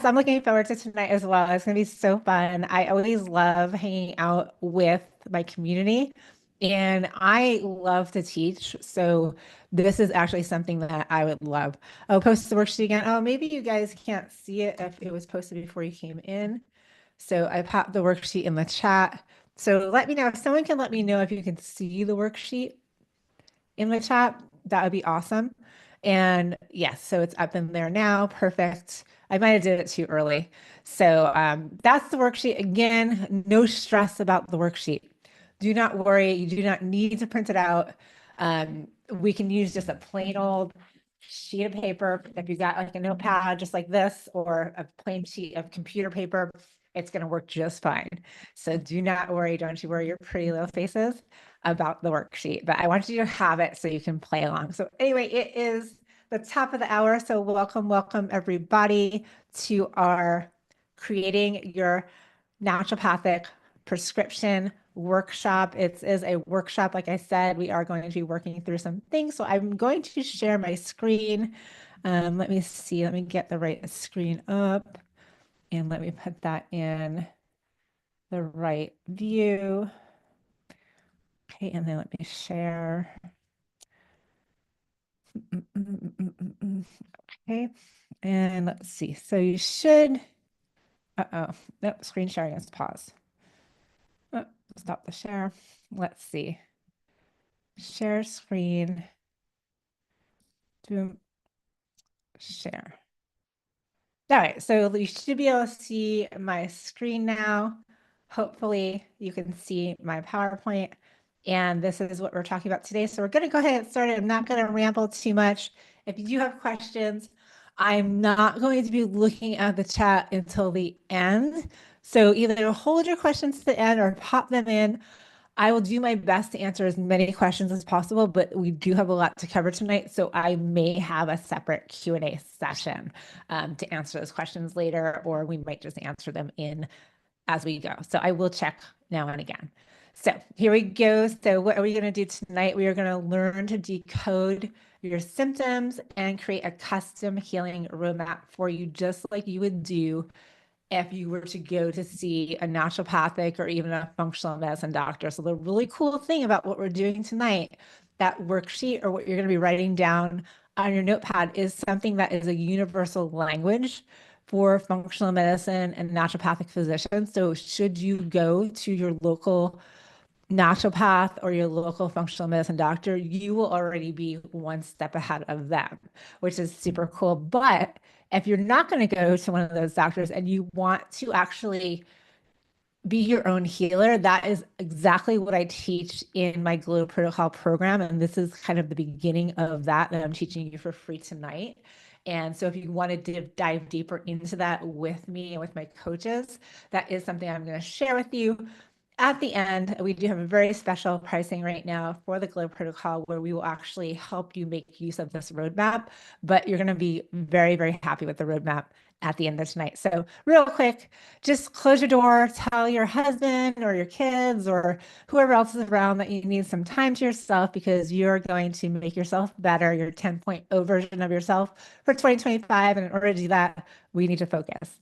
I'm looking forward to tonight as well. It's going to be so fun. I always love hanging out with my community, and I love to teach. So this is actually something that I would love. I'll post the worksheet again. Oh, maybe you guys can't see it if it was posted before you came in. So I popped the worksheet in the chat. So let me know if someone can let me know if you can see the worksheet in the chat. That would be awesome. And yes, so it's up in there now. Perfect. I might have did it too early. So that's the worksheet. Again, no stress about the worksheet. Do not worry. You do not need to print it out. We can use just a plain old sheet of paper. If you got like a notepad just like this or a plain sheet of computer paper, it's going to work just fine. So do not worry. Don't you worry your pretty little faces about the worksheet, but I want you to have it so you can play along. So anyway, it is the top of the hour. So welcome everybody to our creating your naturopathic prescription workshop. It is a workshop. Like I said, we are going to be working through some things. So I'm going to share my screen. Let me see. Let me get the right screen up and let me put that in the right view. Okay, and then let me share. Okay, and let's see. So you should, nope, screen sharing is paused. Oh, stop the share. Let's see. Share screen. To share. All right, so you should be able to see my screen now. Hopefully you can see my PowerPoint. And this is what we're talking about today. So we're going to go ahead and get started. I'm not going to ramble too much. If you do have questions, I'm not going to be looking at the chat until the end. So either hold your questions to the end or pop them in. I will do my best to answer as many questions as possible, but we do have a lot to cover tonight, so I may have a separate Q&A session to answer those questions later, or we might just answer them in as we go. So I will check now and again. So here we go. So what are we going to do tonight? We are going to learn to decode your symptoms and create a custom healing roadmap for you, just like you would do if you were to go to see a naturopathic or even a functional medicine doctor. So the really cool thing about what we're doing tonight, that worksheet or what you're going to be writing down on your notepad is something that is a universal language for functional medicine and naturopathic physicians. So should you go to your local naturopath or your local functional medicine doctor, you will already be one step ahead of them, which is super cool. But if you're not going to go to one of those doctors and you want to actually be your own healer, that is exactly what I teach in my Glow Protocol program. And this is kind of the beginning of that I'm teaching you for free tonight. And so if you want to dive deeper into that with me and with my coaches, that is something I'm going to share with you. At the end, we do have a very special pricing right now for the Glow Protocol where we will actually help you make use of this roadmap, but you're going to be very, very happy with the roadmap at the end of tonight. So real quick, just close your door, tell your husband or your kids or whoever else is around that you need some time to yourself because you're going to make yourself better, your 10.0 version of yourself for 2025. And in order to do that, we need to focus.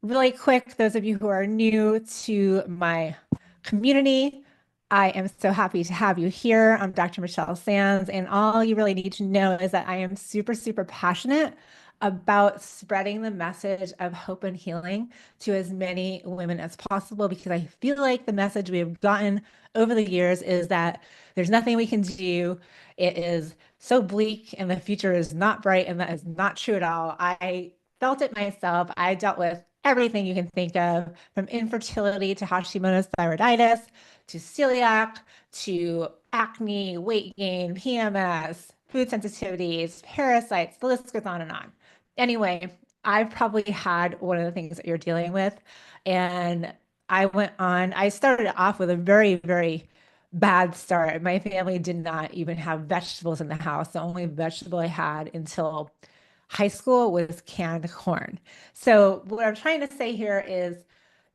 Really quick, those of you who are new to my community, I am so happy to have you here. I'm Dr. Michelle Sands, and all you really need to know is that I am super, super passionate about spreading the message of hope and healing to as many women as possible because I feel like the message we have gotten over the years is that there's nothing we can do. It is so bleak and the future is not bright, and that is not true at all. I felt it myself. I dealt with everything you can think of, from infertility to Hashimoto's thyroiditis, to celiac, to acne, weight gain, PMS, food sensitivities, parasites, the list goes on and on. Anyway, I've probably had one of the things that you're dealing with. And I started off with a very, very bad start. My family did not even have vegetables in the house. The only vegetable I had until high school was canned corn. So what I'm trying to say here is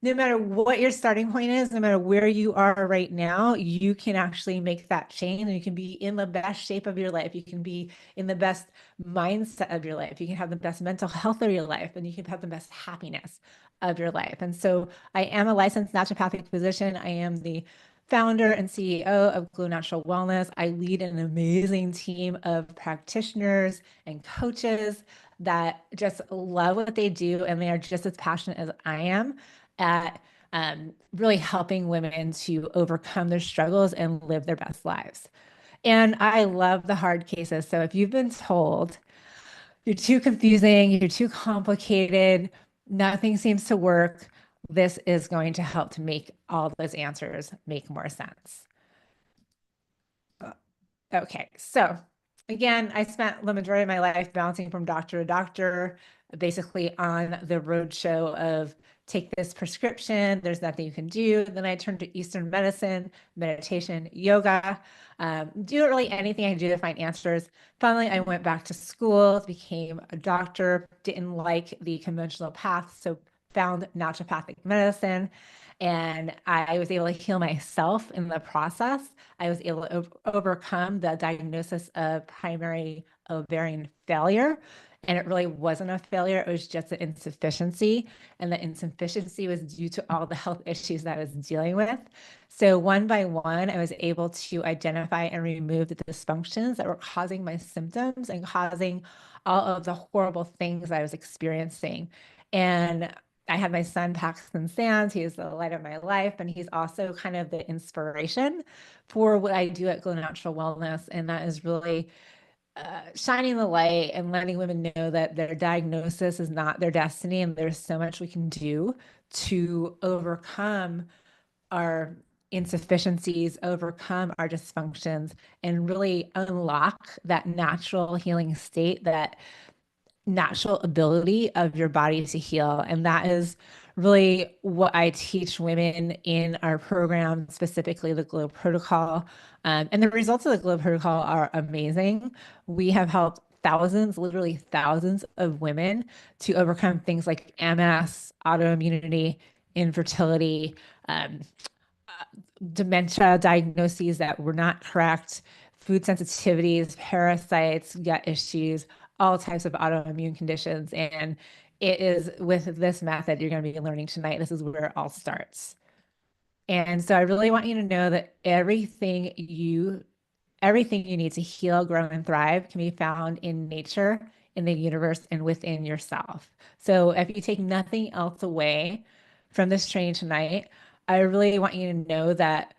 no matter what your starting point is, no matter where you are right now, you can actually make that change and you can be in the best shape of your life. You can be in the best mindset of your life. You can have the best mental health of your life and you can have the best happiness of your life. And so I am a licensed naturopathic physician. I am the founder and CEO of Glow Natural Wellness. I lead an amazing team of practitioners and coaches that just love what they do and they are just as passionate as I am at really helping women to overcome their struggles and live their best lives. And I love the hard cases. So if you've been told you're too confusing, you're too complicated, nothing seems to work, this is going to help to make all those answers make more sense. Okay, so again, I spent the majority of my life bouncing from doctor to doctor, basically on the roadshow of take this prescription, there's nothing you can do. Then I turned to Eastern medicine, meditation, yoga, do really anything I could do to find answers. Finally, I went back to school, became a doctor, didn't like the conventional path, so found naturopathic medicine. And I was able to heal myself in the process. I was able to overcome the diagnosis of primary ovarian failure. And it really wasn't a failure, it was just an insufficiency. And the insufficiency was due to all the health issues that I was dealing with. So one by one, I was able to identify and remove the dysfunctions that were causing my symptoms and causing all of the horrible things I was experiencing. And I had my son, Paxton Sands. He is the light of my life, and he's also kind of the inspiration for what I do at Glow Natural Wellness. And that is really shining the light and letting women know that their diagnosis is not their destiny, and there's so much we can do to overcome our insufficiencies, overcome our dysfunctions, and really unlock that natural healing state, that natural ability of your body to heal. And that is really what I teach women in our program, specifically the Glow Protocol. And the results of the Glow Protocol are amazing. We have helped thousands, literally thousands of women to overcome things like MS, autoimmunity, infertility, um, dementia diagnoses that were not correct, food sensitivities, parasites, gut issues, all types of autoimmune conditions. And it is with this method you're going to be learning tonight. This is where it all starts. And so I really want you to know that everything you need to heal, grow, and thrive can be found in nature, in the universe, and within yourself. So if you take nothing else away from this training tonight, I really want you to know that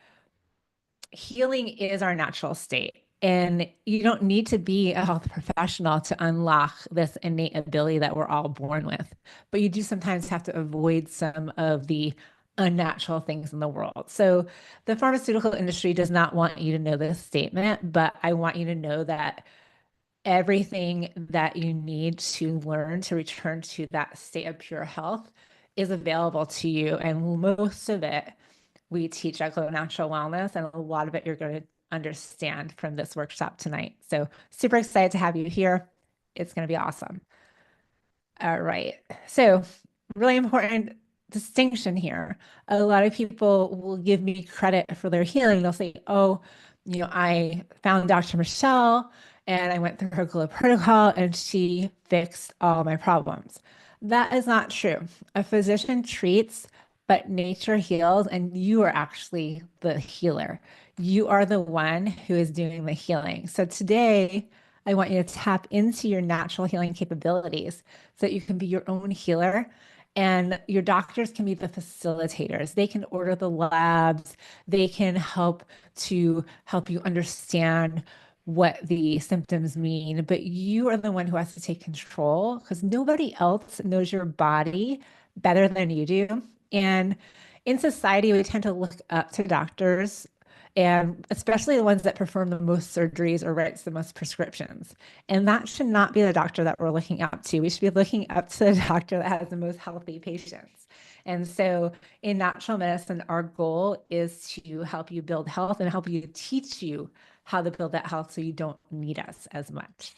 healing is our natural state. And you don't need to be a health professional to unlock this innate ability that we're all born with. But you do sometimes have to avoid some of the unnatural things in the world. So the pharmaceutical industry does not want you to know this statement, but I want you to know that everything that you need to learn to return to that state of pure health is available to you. And most of it we teach at Glow Natural Wellness, and a lot of it you're going to understand from this workshop tonight. So super excited to have you here. It's going to be awesome. All right. So really important distinction here. A lot of people will give me credit for their healing. They'll say, oh, I found Dr. Michelle and I went through her Glow protocol and she fixed all my problems. That is not true. A physician treats, but nature heals, and you are actually the healer. You are the one who is doing the healing. So today, I want you to tap into your natural healing capabilities so that you can be your own healer. And your doctors can be the facilitators. They can order the labs. They can help you understand what the symptoms mean. But you are the one who has to take control because nobody else knows your body better than you do. And in society, we tend to look up to doctors, and especially the ones that perform the most surgeries or writes the most prescriptions. And that should not be the doctor that we're looking up to. We should be looking up to the doctor that has the most healthy patients. And so in natural medicine, our goal is to help you build health and help you teach you how to build that health so you don't need us as much.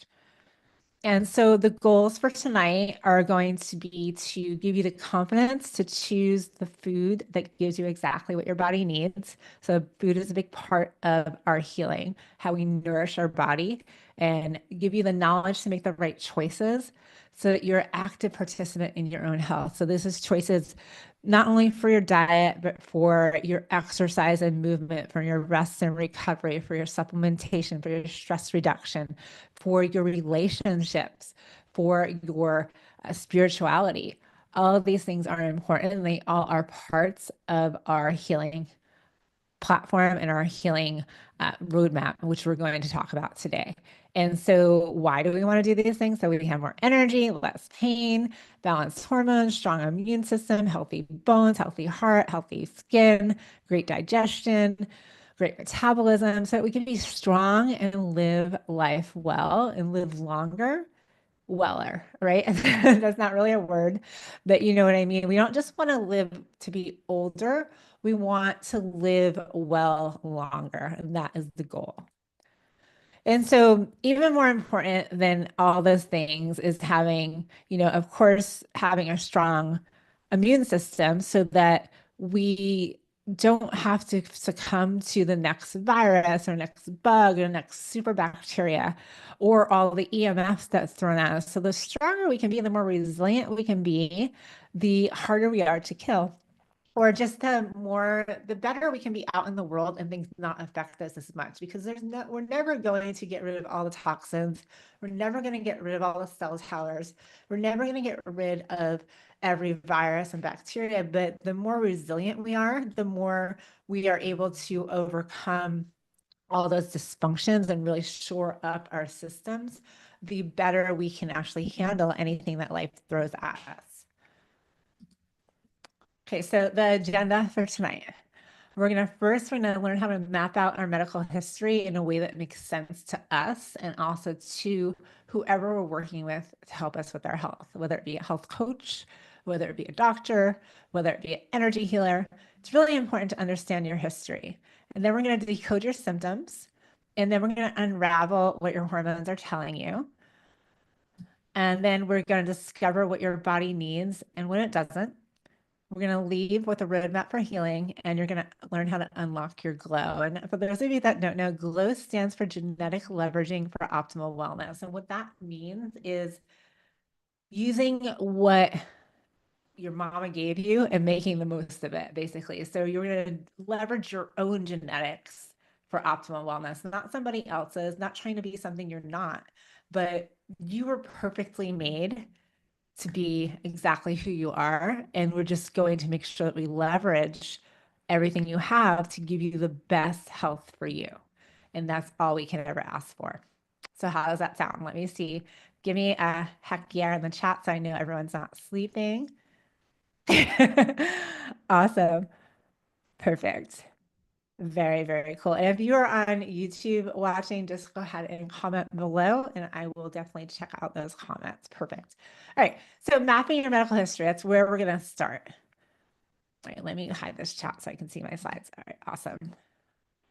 And so the goals for tonight are going to be to give you the confidence to choose the food that gives you exactly what your body needs. So food is a big part of our healing, how we nourish our body, and give you the knowledge to make the right choices so that you're an active participant in your own health. So this is choices not only for your diet, but for your exercise and movement, for your rest and recovery, for your supplementation, for your stress reduction, for your relationships, for your spirituality. All of these things are important and they all are parts of our healing platform and our healing roadmap, which we're going to talk about today. And so, why do we want to do these things? So we have more energy, less pain, balanced hormones, strong immune system, healthy bones, healthy heart, healthy skin, great digestion, great metabolism, so that we can be strong and live life well and live longer. Weller, right? That's not really a word, but you know what I mean. We don't just want to live to be older. We want to live well longer. And that is the goal. And so, even more important than all those things is having, of course, having a strong immune system so that we don't have to succumb to the next virus or next bug or next super bacteria or all the EMFs that's thrown at us. So, the stronger we can be, the more resilient we can be, the harder we are to kill or just the better we can be out in the world and things not affect us as much because we're never going to get rid of all the toxins. We're never going to get rid of all the cell towers. We're never going to get rid of every virus and bacteria, but the more resilient we are, the more we are able to overcome all those dysfunctions and really shore up our systems, the better we can actually handle anything that life throws at us. Okay, so the agenda for tonight. We're going to learn how to map out our medical history in a way that makes sense to us and also to whoever we're working with to help us with our health, whether it be a health coach, whether it be a doctor, whether it be an energy healer. It's really important to understand your history. And then we're going to decode your symptoms. And then we're going to unravel what your hormones are telling you. And then we're going to discover what your body needs and when it doesn't. We're going to leave with a roadmap for healing, and you're going to learn how to unlock your glow. And for those of you that don't know, glow stands for genetic leveraging for optimal wellness. And what that means is using what your mama gave you and making the most of it, basically. So you're going to leverage your own genetics for optimal wellness, not somebody else's, not trying to be something you're not, but you were perfectly made to be exactly who you are. And we're just going to make sure that we leverage everything you have to give you the best health for you. And that's all we can ever ask for. So, how does that sound? Let me see. Give me a heck yeah in the chat so I know everyone's not sleeping. Awesome. Perfect. Very, very cool. And if you are on YouTube watching, just go ahead and comment below and I will definitely check out those comments. Perfect. All right. So mapping your medical history, that's where we're going to start. All right, let me hide this chat so I can see my slides. All right, awesome.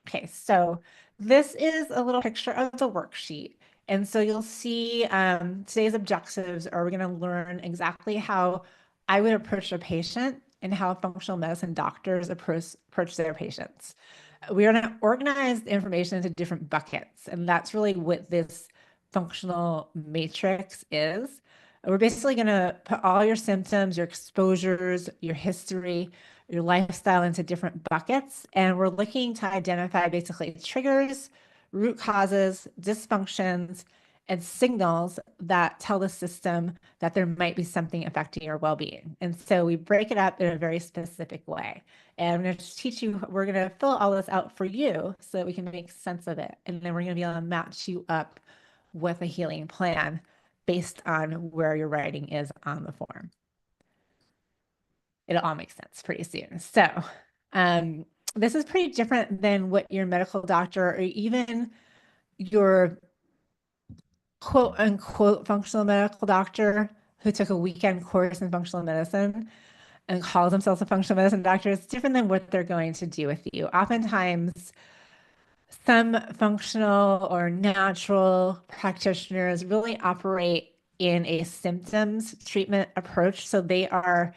Okay, so this is a little picture of the worksheet. And so you'll see today's objectives are we're going to learn exactly how I would approach a patient and how functional medicine doctors approach their patients. We're going to organize the information into different buckets, and that's really what this functional matrix is. We're basically going to put all your symptoms, your exposures, your history, your lifestyle into different buckets. And we're looking to identify basically triggers, root causes, dysfunctions, and signals that tell the system that there might be something affecting your well-being. And so we break it up in a very specific way. And I'm going to teach you, we're going to fill all this out for you so that we can make sense of it. And then we're going to be able to match you up with a healing plan based on where your writing is on the form. It'll all make sense pretty soon. So this is pretty different than what your medical doctor or even your quote unquote functional medical doctor who took a weekend course in functional medicine and calls themselves a functional medicine doctor. It's different than what they're going to do with you. Oftentimes, Some functional or natural practitioners really operate in a symptoms treatment approach. So they are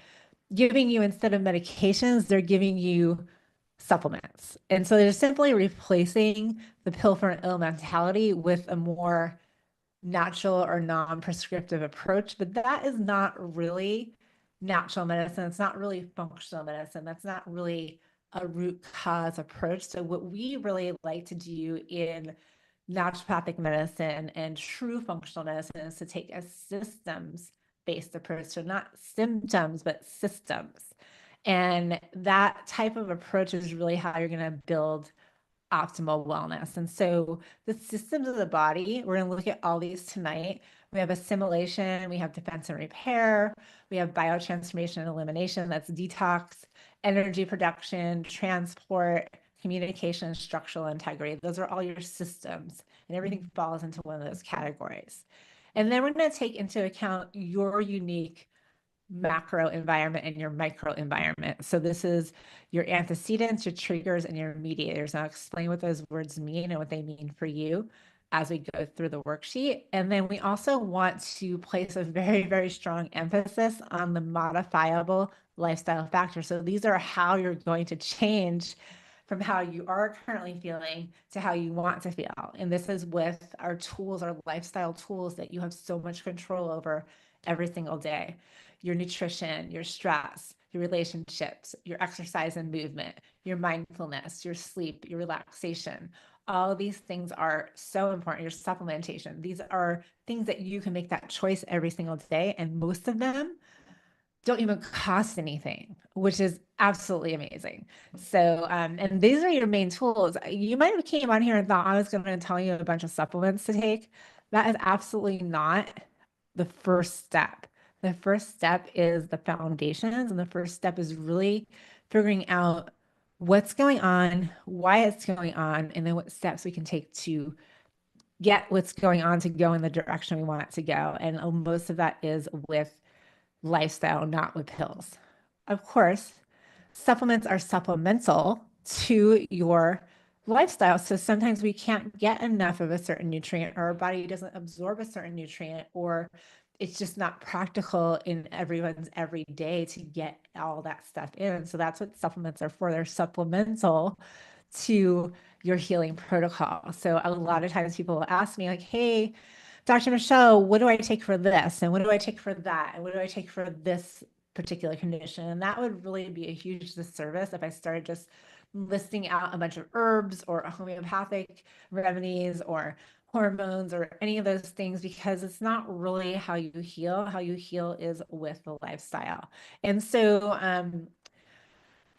giving you, instead of medications, they're giving you supplements. And so they're simply replacing the pill for an ill mentality with a more natural or non-prescriptive approach, but that is not really natural medicine. It's not really functional medicine. That's not really a root cause approach. So what we really like to do in naturopathic medicine and true functional medicine is to take a systems-based approach. So not symptoms, but systems. And that type of approach is really how you're going to build optimal wellness. And so the systems of the body, we're going to look at all these tonight. We have assimilation, we have defense and repair, we have biotransformation and elimination, that's detox, energy production, transport, communication, and structural integrity. Those are all your systems, and everything falls into one of those categories. And then we're going to take into account your unique macro environment and your micro environment. So this is your antecedents, your triggers, and your mediators. I'll explain what those words mean and what they mean for you as we go through the worksheet. And then we also want to place a very, very strong emphasis on the modifiable lifestyle factors. So these are how you're going to change from how you are currently feeling to how you want to feel. And this is with our tools, our lifestyle tools that you have so much control over every single day. Your nutrition, your stress, your relationships, your exercise and movement, your mindfulness, your sleep, your relaxation. All of these things are so important. Your supplementation. These are things that you can make that choice every single day. And most of them don't even cost anything, which is absolutely amazing. So, and these are your main tools. You might have came on here and thought I was going to tell you a bunch of supplements to take. That is absolutely not the first step. The first step is the foundations, and the first step is really figuring out what's going on, why it's going on, and then what steps we can take to get what's going on to go in the direction we want it to go. And most of that is with lifestyle, not with pills. Of course, supplements are supplemental to your lifestyle. So sometimes we can't get enough of a certain nutrient, or our body doesn't absorb a certain nutrient, or it's just not practical in everyone's every day to get all that stuff in. So that's what supplements are for. They're supplemental to your healing protocol. So a lot of times people will ask me like, hey, Dr. Michelle, what do I take for this? And what do I take for that? And what do I take for this particular condition? And that would really be a huge disservice if I started just listing out a bunch of herbs or homeopathic remedies or hormones or any of those things, because it's not really how you heal. How you heal is with the lifestyle. And so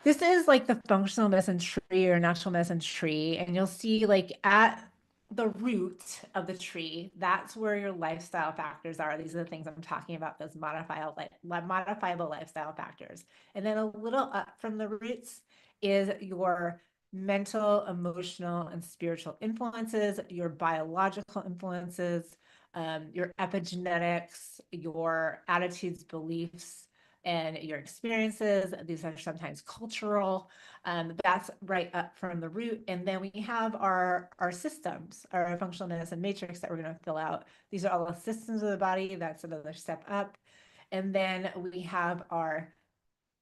this is like the functional medicine tree or natural medicine tree, and you'll see like at the root of the tree, that's where your lifestyle factors are. These are the things I'm talking about, those modifiable lifestyle factors. And then a little up from the roots is your mental, emotional, and spiritual influences, your biological influences, your epigenetics, your attitudes, beliefs, and your experiences. These are sometimes cultural. That's right up from the root. And then we have our systems, our functional medicine matrix that we're going to fill out. These are all the systems of the body. That's another step up. And then we have our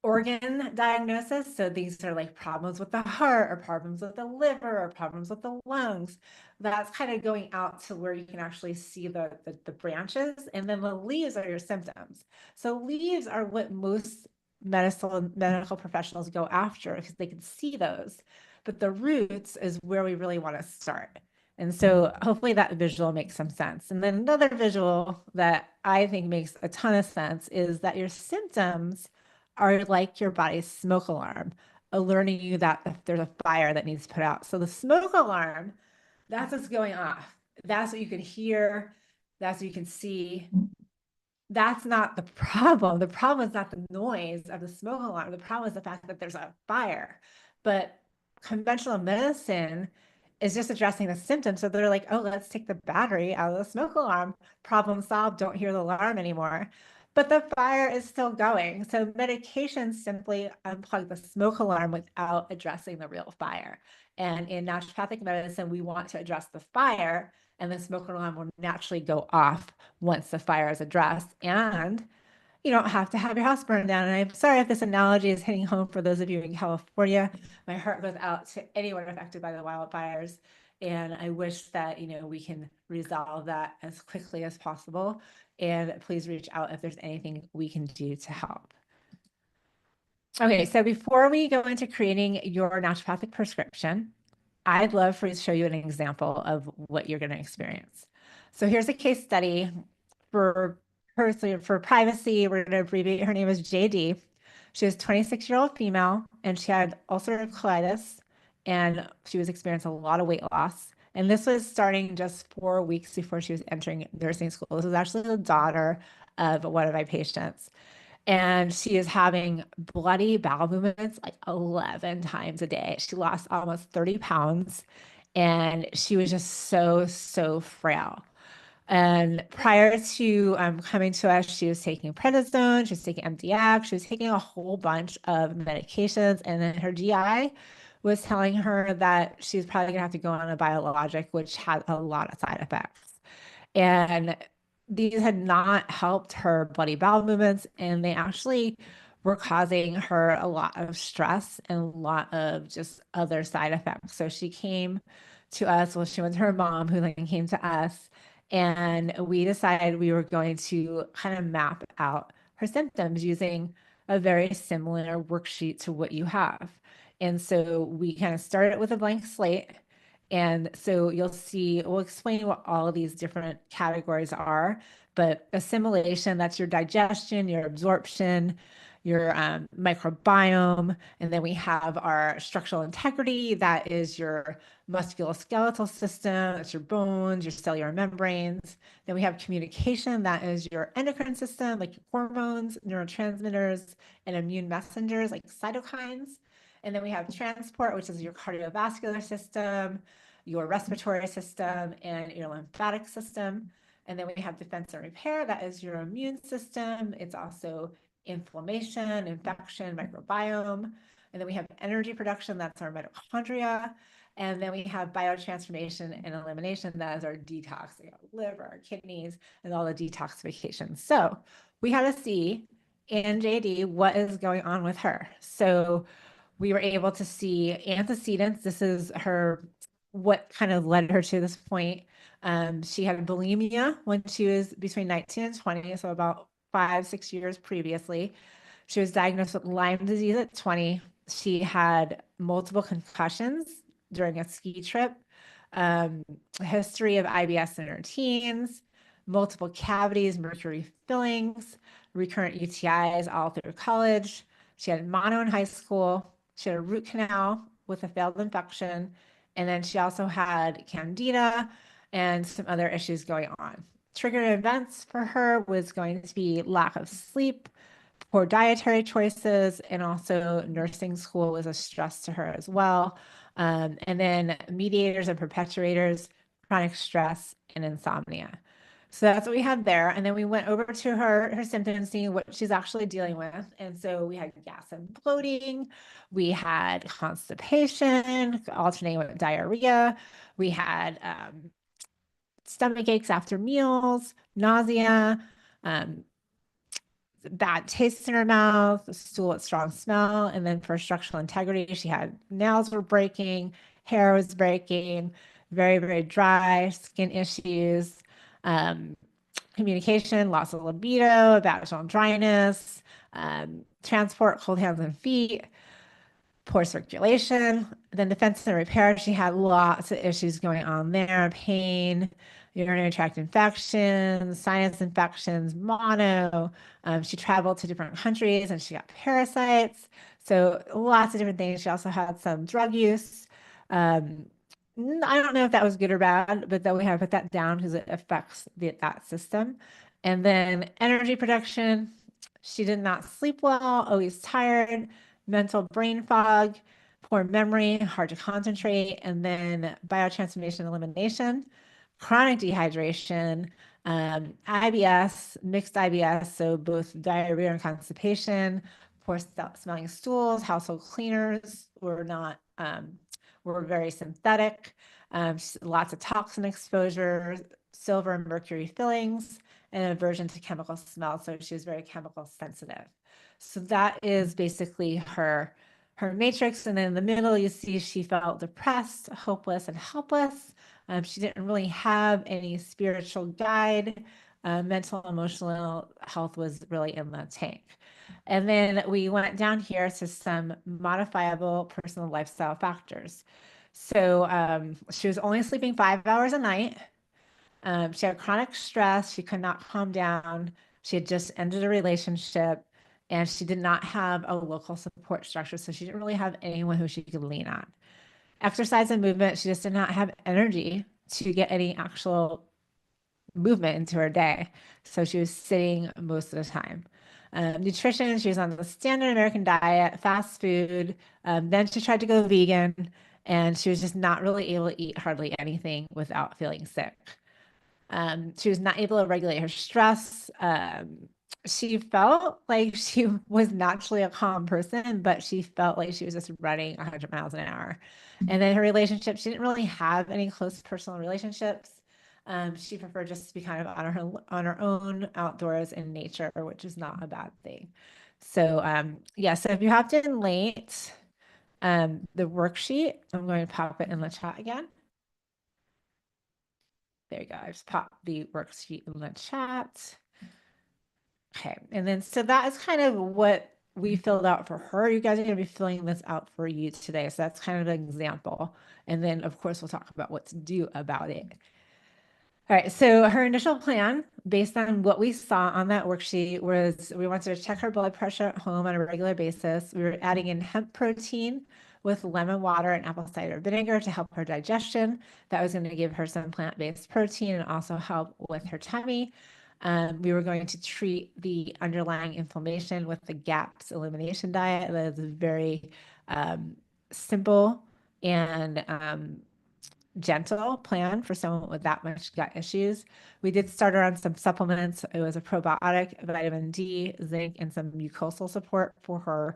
organ diagnosis. So these are like problems with the heart or problems with the liver or problems with the lungs. That's kind of going out to where you can actually see the branches. And then the leaves are your symptoms. So leaves are what most medical professionals go after because they can see those. But the roots is where we really want to start. And so hopefully that visual makes some sense. And then another visual that I think makes a ton of sense is that your symptoms are like your body's smoke alarm, alerting you that there's a fire that needs put out. So the smoke alarm, that's what's going off. That's what you can hear. That's what you can see. That's not the problem. The problem is not the noise of the smoke alarm. The problem is the fact that there's a fire. But conventional medicine is just addressing the symptoms. So they're like, oh, let's take the battery out of the smoke alarm. Problem solved. Don't hear the alarm anymore. but the fire is still going. So medications simply unplug the smoke alarm without addressing the real fire. And in naturopathic medicine, we want to address the fire, and the smoke alarm will naturally go off once the fire is addressed. And you don't have to have your house burned down. And I'm sorry if this analogy is hitting home for those of you in California. My heart goes out to anyone affected by the wildfires. And I wish that, we can resolve that as quickly as possible. And please reach out if there's anything we can do to help. Okay, so before we go into creating your naturopathic prescription, I'd love for you to show you an example of what you're going to experience. So here's a case study for for privacy. We're going to abbreviate. Her name is JD. She was a 26-year-old female, and she had ulcerative colitis, and she was experiencing a lot of weight loss. And this was starting just 4 weeks before she was entering nursing school. This was actually the daughter of one of my patients. And she is having bloody bowel movements like 11 times a day. She lost almost 30 pounds, and she was just so, so frail. And prior to coming to us, she was taking prednisone, she was taking MDX, she was taking a whole bunch of medications. And then her GI was telling her that she was probably gonna have to go on a biologic, which had a lot of side effects. And these had not helped her bloody bowel movements, and they actually were causing her a lot of stress and a lot of just other side effects. So she came to us, well, she went to her mom, who then came to us, and we decided we were going to kind of map out her symptoms using a very similar worksheet to what you have. And so we kind of started with a blank slate. And so you'll see, we'll explain what all of these different categories are, but assimilation, that's your digestion, your absorption, your microbiome. And then we have our structural integrity, that is your musculoskeletal system, that's your bones, your cellular membranes. Then we have communication, that is your endocrine system, like your hormones, neurotransmitters, and immune messengers like cytokines. And then we have transport, which is your cardiovascular system, your respiratory system, and your lymphatic system. And then we have defense and repair, that is your immune system. It's also inflammation, infection, microbiome. And then we have energy production, that's our mitochondria. And then we have biotransformation and elimination, that is our detox, liver, our kidneys, and all the detoxification. So we had to see in JD what is going on with her. So we were able to see antecedents. This is her, what kind of led her to this point. She had bulimia when she was between 19 and 20, so about 5-6 years previously. She was diagnosed with Lyme disease at 20. She had multiple concussions during a ski trip, a history of IBS in her teens, multiple cavities, mercury fillings, recurrent UTIs all through college. She had mono in high school. She had a root canal with a failed infection. And then she also had candida and some other issues going on. Triggering events for her was going to be lack of sleep, poor dietary choices, and also nursing school was a stress to her as well. And then mediators and perpetuators, chronic stress, and insomnia. So that's what we had there. And then we went over to her symptoms, seeing what she's actually dealing with. And so we had gas and bloating. We had constipation, alternating with diarrhea. We had stomach aches after meals, nausea, bad taste in her mouth, stool with strong smell. And then for structural integrity, she had nails were breaking, hair was breaking, very, very dry, skin issues, communication, loss of libido, vaginal dryness, transport, cold hands and feet, poor circulation. Then defense and repair, she had lots of issues going on there, pain, urinary tract infections, sinus infections, mono. She traveled to different countries and she got parasites. So lots of different things. She also had some drug use. I don't know if that was good or bad, but then we have to put that down because it affects that system. And then energy production, she did not sleep well, always tired, mental brain fog, poor memory, hard to concentrate, and then biotransformation elimination, chronic dehydration, IBS, mixed IBS, so both diarrhea and constipation, poor smelling stools, household cleaners were very synthetic, lots of toxin exposure, silver and mercury fillings, and an aversion to chemical smell. So she was very chemical sensitive. So that is basically her matrix. And then in the middle, you see she felt depressed, hopeless, and helpless. She didn't really have any spiritual guide. Mental, emotional health was really in the tank. And then we went down here to some modifiable personal lifestyle factors. So she was only sleeping 5 hours a night. She had chronic stress. She could not calm down. She had just ended a relationship and she did not have a local support structure. So she didn't really have anyone who she could lean on. Exercise and movement, she just did not have energy to get any actual movement into her day. So she was sitting most of the time. Nutrition, she was on the standard American diet, fast food. Then she tried to go vegan and she was just not really able to eat hardly anything without feeling sick. She was not able to regulate her stress. She felt like she was naturally a calm person, but she felt like she was just running 100 miles an hour. And then her relationship, she didn't really have any close personal relationships. She preferred just to be kind of on her own outdoors in nature, which is not a bad thing. So yeah, so if you hopped in late, the worksheet, I'm going to pop it in the chat again. There you go. I just popped the worksheet in the chat. Okay. And then, so that is kind of what we filled out for her. You guys are going to be filling this out for you today. So that's kind of an example. And then, of course, we'll talk about what to do about it. All right, so her initial plan, based on what we saw on that worksheet, was we wanted to check her blood pressure at home on a regular basis. We were adding in hemp protein with lemon water and apple cider vinegar to help her digestion. That was going to give her some plant-based protein and also help with her tummy. We were going to treat the underlying inflammation with the GAPS elimination diet. That is very simple and gentle plan for someone with that much gut issues. We did start her on some supplements. It was a probiotic, vitamin D, zinc, and some mucosal support for her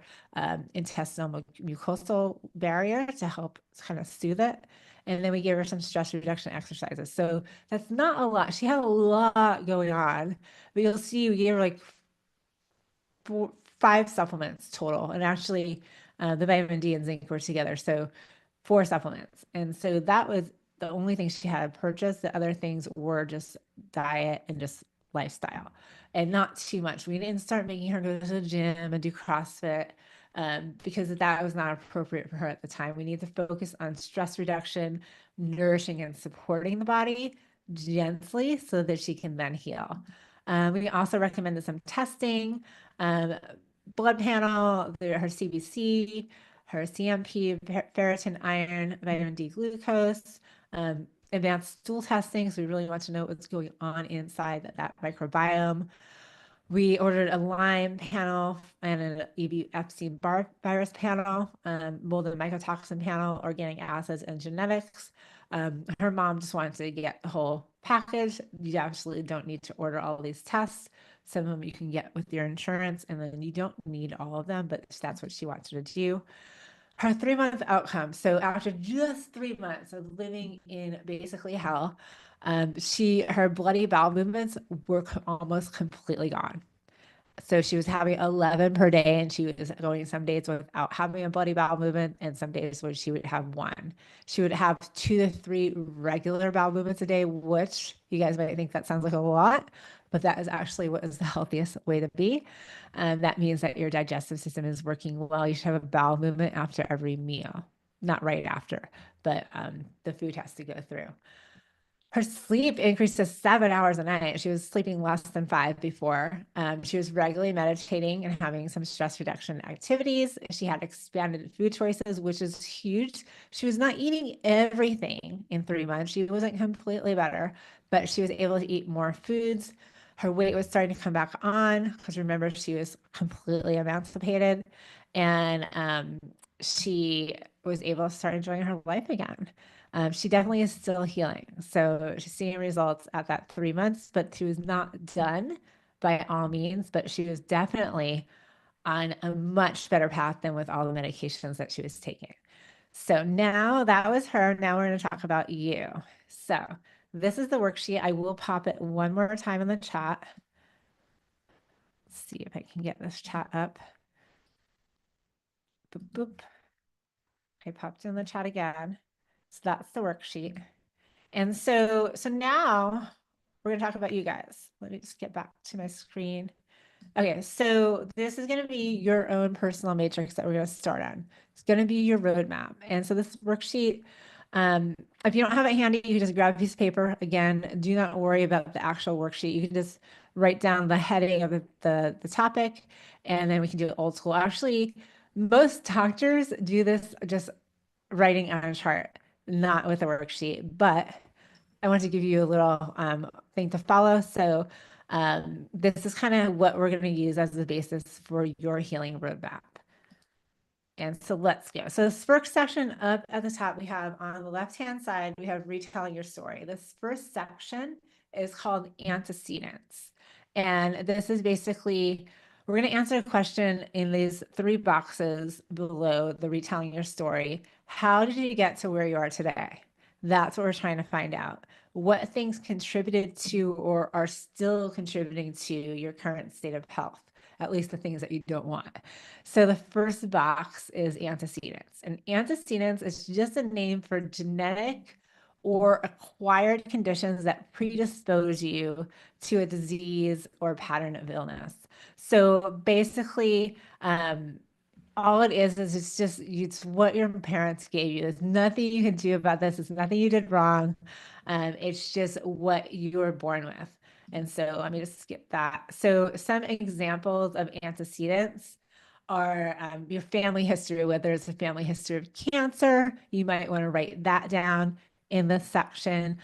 intestinal mucosal barrier to help kind of soothe it. And then we gave her some stress reduction exercises. So that's not a lot. She had a lot going on, but you'll see we gave her like 5 supplements total. And actually the vitamin D and zinc were together. So 4 supplements. And so that was the only thing she had purchased. The other things were just diet and just lifestyle and not too much. We didn't start making her go to the gym and do CrossFit because that was not appropriate for her at the time. We need to focus on stress reduction, nourishing and supporting the body gently so that she can then heal. We also recommended some testing, blood panel, her CBC, her CMP, ferritin, iron, vitamin D, glucose, advanced stool testing. So we really want to know what's going on inside that microbiome. We ordered a Lyme panel and an Epstein virus panel, mold and mycotoxin panel, organic acids, and genetics. Her mom just wanted to get the whole package. You absolutely don't need to order all these tests. Some of them you can get with your insurance, and then you don't need all of them, but that's what she wanted to do. Her 3-month outcome. So after just 3 months of living in basically hell, her bloody bowel movements were almost completely gone. So she was having 11 per day, and she was going some days without having a bloody bowel movement, and some days where she would have 1. She would have 2 to 3 regular bowel movements a day, which you guys might think that sounds like a lot, but that is actually what is the healthiest way to be. That means that your digestive system is working well. You should have a bowel movement after every meal, not right after, but the food has to go through. Her sleep increased to 7 hours a night. She was sleeping less than 5 before. She was regularly meditating and having some stress reduction activities. She had expanded food choices, which is huge. She was not eating everything in 3 months. She wasn't completely better, but she was able to eat more foods. Her weight was starting to come back on because remember, she was completely emancipated, and she was able to start enjoying her life again. She definitely is still healing. So she's seeing results at that 3 months, but she was not done by all means, but she was definitely on a much better path than with all the medications that she was taking. So now that was her. Now we're going to talk about you. So this is the worksheet. I will pop it one more time in the chat. Let's see if I can get this chat up. Boop, boop. I popped in the chat again. So that's the worksheet. And so now we're going to talk about you guys. Let me just get back to my screen. Okay, so this is going to be your own personal matrix that we're going to start on. It's going to be your roadmap. And so this worksheet, if you don't have it handy, you can just grab a piece of paper. Again, do not worry about the actual worksheet. You can just write down the heading of the topic, and then we can do it old school. Actually, most doctors do this just writing on a chart, not with a worksheet, but I want to give you a little thing to follow. So this is kind of what we're going to use as the basis for your healing roadmap. And so let's go. So this first section up at the top, we have on the left-hand side, we have retelling your story. This first section is called antecedents. And this is basically, we're going to answer a question in these 3 boxes below the retelling your story. How did you get to where you are today? That's what we're trying to find out. What things contributed to or are still contributing to your current state of health? At least the things that you don't want. So the first box is antecedents. And antecedents is just a name for genetic or acquired conditions that predispose you to a disease or pattern of illness. So basically, all it is it's what your parents gave you. There's nothing you can do about this. It's nothing you did wrong. It's just what you were born with. And so let me just skip that. So some examples of antecedents are your family history, whether it's a family history of cancer, you might want to write that down in this section.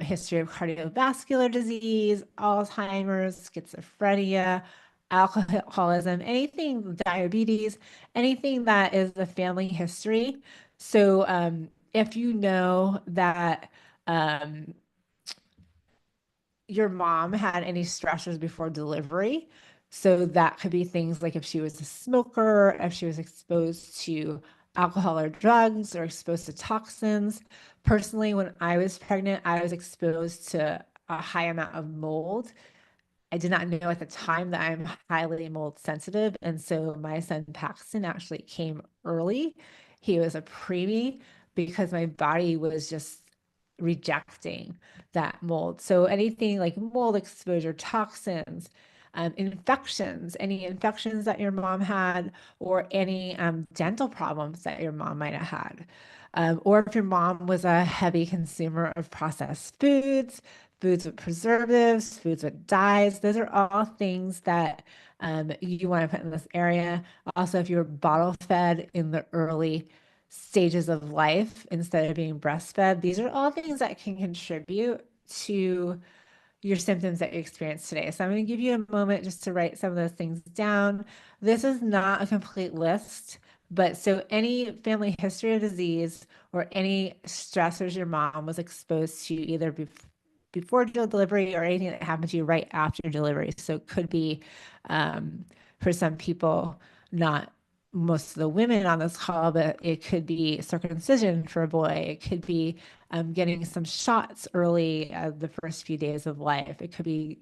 History of cardiovascular disease, Alzheimer's, schizophrenia, alcoholism, anything, diabetes, anything that is the family history. So if you know that your mom had any stressors before delivery, so that could be things like if she was a smoker, if she was exposed to alcohol or drugs or exposed to toxins. Personally, when I was pregnant, I was exposed to a high amount of mold. I did not know at the time that I'm highly mold sensitive. And so my son Paxton actually came early. He was a preemie because my body was just rejecting that mold. So anything like mold exposure, toxins, infections, any infections that your mom had, or any dental problems that your mom might have had. Or if your mom was a heavy consumer of processed foods, foods with preservatives, foods with dyes. Those are all things that you want to put in this area. Also, if you were bottle fed in the early stages of life instead of being breastfed, these are all things that can contribute to your symptoms that you experience today. So I'm going to give you a moment just to write some of those things down. This is not a complete list, but so any family history of disease or any stressors your mom was exposed to either before delivery or anything that happened to you right after delivery. So it could be for some people, not most of the women on this call, but it could be circumcision for a boy. It could be getting some shots early the first few days of life. It could be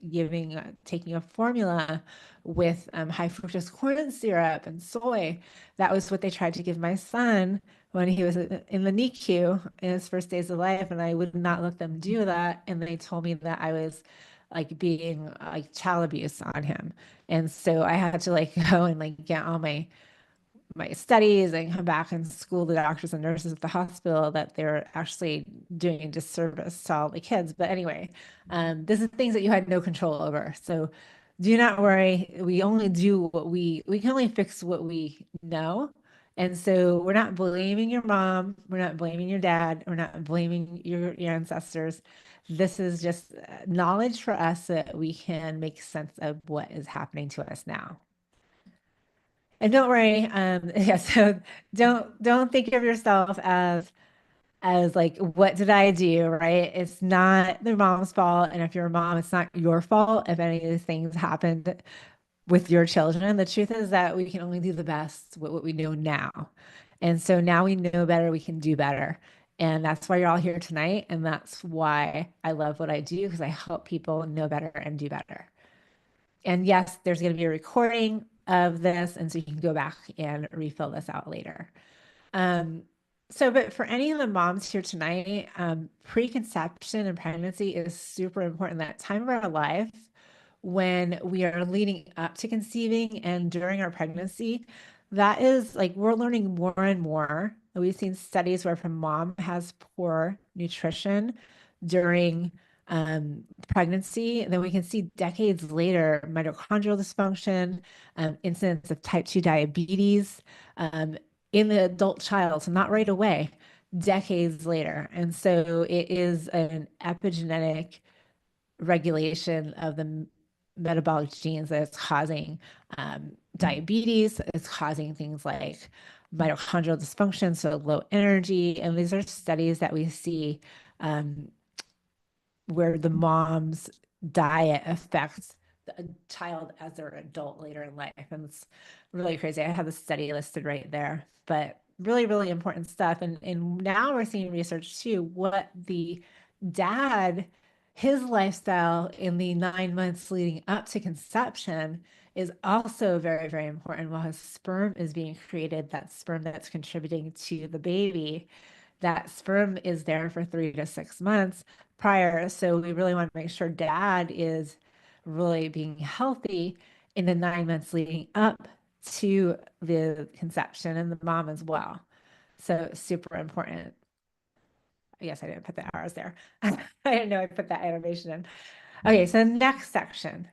taking a formula with high fructose corn syrup and soy. That was what they tried to give my son when he was in the NICU in his first days of life, and I would not let them do that. And they told me that I was like being like child abuse on him. And so I had to like go and like get all my studies and come back and school the doctors and nurses at the hospital that they're actually doing a disservice to all the kids. But anyway, this is things that you had no control over. So do not worry. We only do what we can only fix what we know. And so we're not blaming your mom. We're not blaming your dad. We're not blaming your ancestors. This is just knowledge for us so that we can make sense of what is happening to us now. And don't worry, yeah, so don't think of yourself as as like, what did I do? Right? It's not the mom's fault. And if you're a mom, it's not your fault if any of these things happened with your children. The truth is that we can only do the best with what we know now. And so now we know better, we can do better. And that's why you're all here tonight. And that's why I love what I do, because I help people know better and do better. And yes, there's going to be a recording of this. And so you can go back and refill this out later. Um, but for any of the moms here tonight, preconception and pregnancy is super important. That time of our life when we are leading up to conceiving and during our pregnancy, that is like we're learning more and more. We've seen studies where if a mom has poor nutrition during pregnancy, then we can see decades later mitochondrial dysfunction, incidence of type 2 diabetes in the adult child. So not right away, decades later. And so it is an epigenetic regulation of the metabolic genes that is causing diabetes, it's causing things like mitochondrial dysfunction, so low energy. And these are studies that we see um, where the mom's diet affects the child as they're adult later in life. And it's really crazy. I have the study listed right there, but really, really important stuff. And now we're seeing research too, what the dad, his lifestyle in the 9 months leading up to conception is also very, very important. While his sperm is being created, that sperm that's contributing to the baby, that sperm is there for 3 to 6 months prior. So we really want to make sure dad is really being healthy in the 9 months leading up to the conception, and the mom as well. So super important. Yes, I didn't put the hours there. I didn't know I put that animation in. Okay, so next section.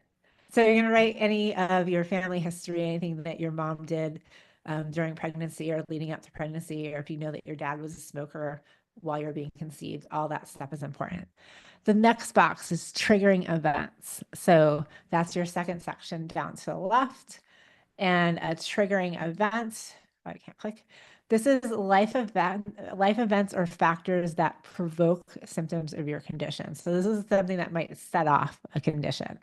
So you're going to write any of your family history, anything that your mom did during pregnancy or leading up to pregnancy, or if you know that your dad was a smoker while you're being conceived, all that stuff is important. The next box is triggering events. So that's your second section down to the left. And a triggering event, oh, I can't click. This is life events or factors that provoke symptoms of your condition. So this is something that might set off a condition.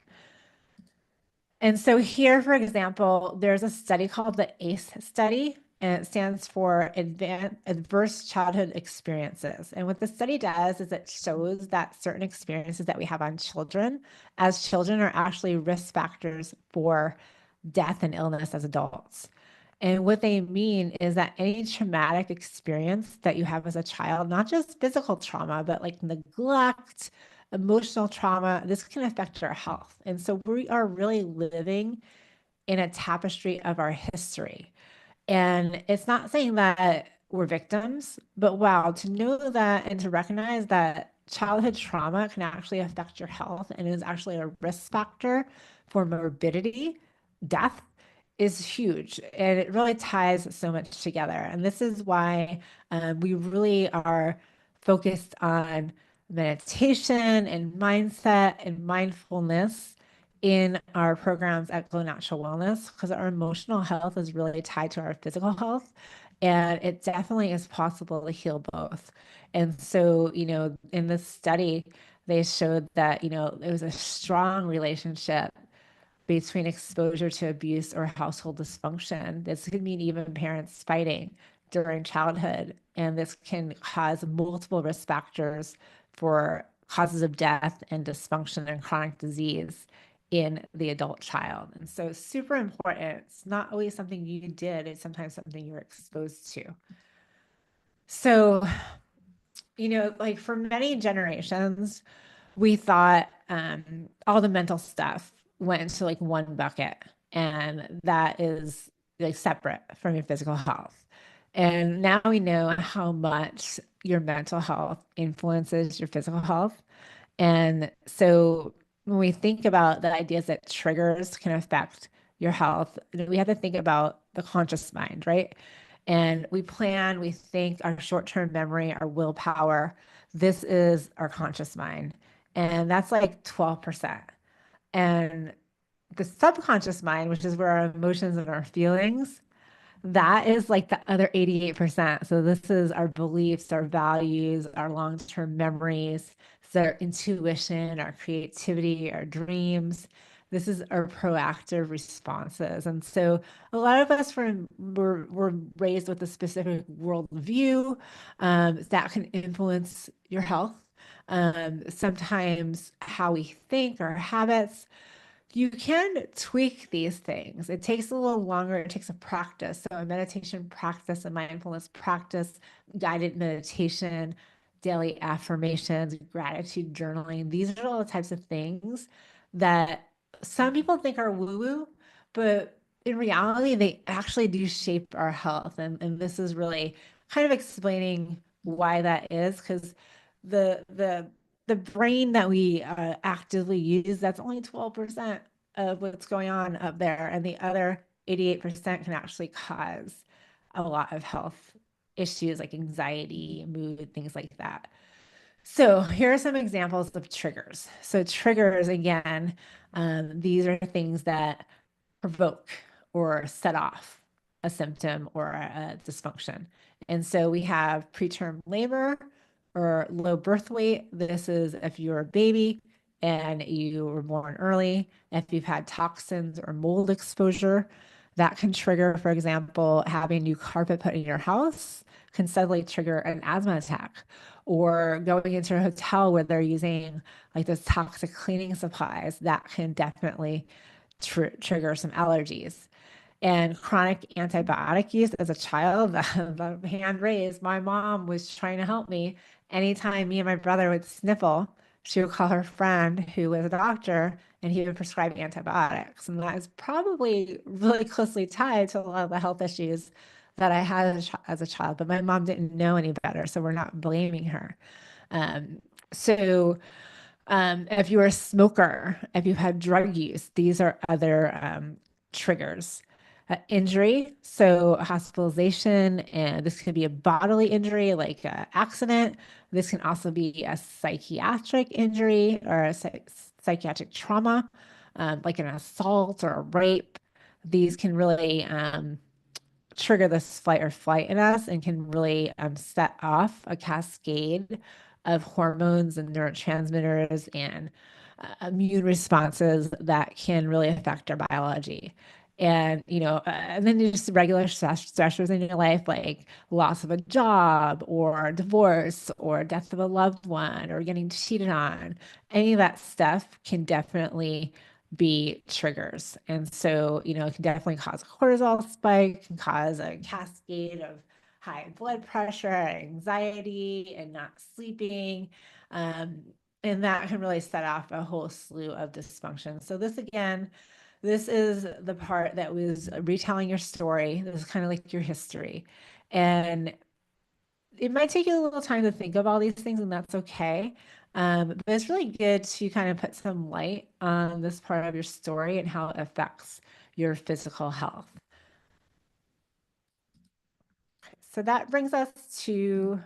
And so here, for example, there's a study called the ACE study, and it stands for Adverse Childhood Experiences. And what the study does is it shows that certain experiences that we have as children are actually risk factors for death and illness as adults. And what they mean is that any traumatic experience that you have as a child, not just physical trauma, but like neglect, emotional trauma, this can affect our health. And so we are really living in a tapestry of our history. And it's not saying that we're victims, but wow, to know that and to recognize that childhood trauma can actually affect your health and is actually a risk factor for morbidity, death, is huge. And it really ties so much together. And this is why we really are focused on meditation and mindset and mindfulness in our programs at Glow Natural Wellness, because our emotional health is really tied to our physical health. And it definitely is possible to heal both. And so, in this study, they showed that, there was a strong relationship between exposure to abuse or household dysfunction. This could mean even parents fighting during childhood, and this can cause multiple risk factors for causes of death and dysfunction and chronic disease in the adult child. And so super important. It's not always something you did, it's sometimes something you're exposed to. So, like for many generations, we thought all the mental stuff went into like one bucket, and that is like separate from your physical health. And now we know how much your mental health influences your physical health. And so when we think about the ideas that triggers can affect your health, we have to think about the conscious mind, right? And we plan, we think, our short-term memory, our willpower. This is our conscious mind. And that's like 12%. And the subconscious mind, which is where our emotions and our feelings, That is like the other 88%. So this is our beliefs, our values, our long-term memories, so our intuition, our creativity, our dreams. This is our proactive responses. And so a lot of us were raised with a specific worldview that can influence your health. Sometimes how we think, our habits, you can tweak these things. It takes a little longer. It takes a practice. So a meditation practice, a mindfulness practice, guided meditation, daily affirmations, gratitude journaling. These are all the types of things that some people think are woo-woo, but in reality, they actually do shape our health. And this is really kind of explaining why that is, because the the brain that we actively use, that's only 12% of what's going on up there. And the other 88% can actually cause a lot of health issues like anxiety, mood, things like that. So here are some examples of triggers. So triggers, again, these are things that provoke or set off a symptom or a dysfunction. And so we have preterm labor or low birth weight. This is if you're a baby and you were born early. If you've had toxins or mold exposure, that can trigger, for example, having new carpet put in your house can suddenly trigger an asthma attack, or going into a hotel where they're using like those toxic cleaning supplies that can definitely trigger some allergies. And chronic antibiotic use as a child, the hand raised, my mom was trying to help me. Anytime me and my brother would sniffle, she would call her friend who was a doctor and he would prescribe antibiotics. And that is probably really closely tied to a lot of the health issues that I had as a child. But my mom didn't know any better, so we're not blaming her. Um, so if you're a smoker, if you've had drug use, these are other triggers. Injury, so hospitalization, and this can be a bodily injury like an accident. This can also be a psychiatric injury or a psychiatric trauma, like an assault or a rape. These can really trigger this fight or flight in us and can really set off a cascade of hormones and neurotransmitters and immune responses that can really affect our biology. And, and then just regular stressors in your life, like loss of a job or divorce or death of a loved one or getting cheated on. Any of that stuff can definitely be triggers. And so, it can definitely cause a cortisol spike, can cause a cascade of high blood pressure, anxiety, and not sleeping. Um, and that can really set off a whole slew of dysfunction. So this again, this is the part that was retelling your story. This is kind of like your history. And it might take you a little time to think of all these things, and that's okay. But it's really good to kind of put some light on this part of your story and how it affects your physical health. So that brings us to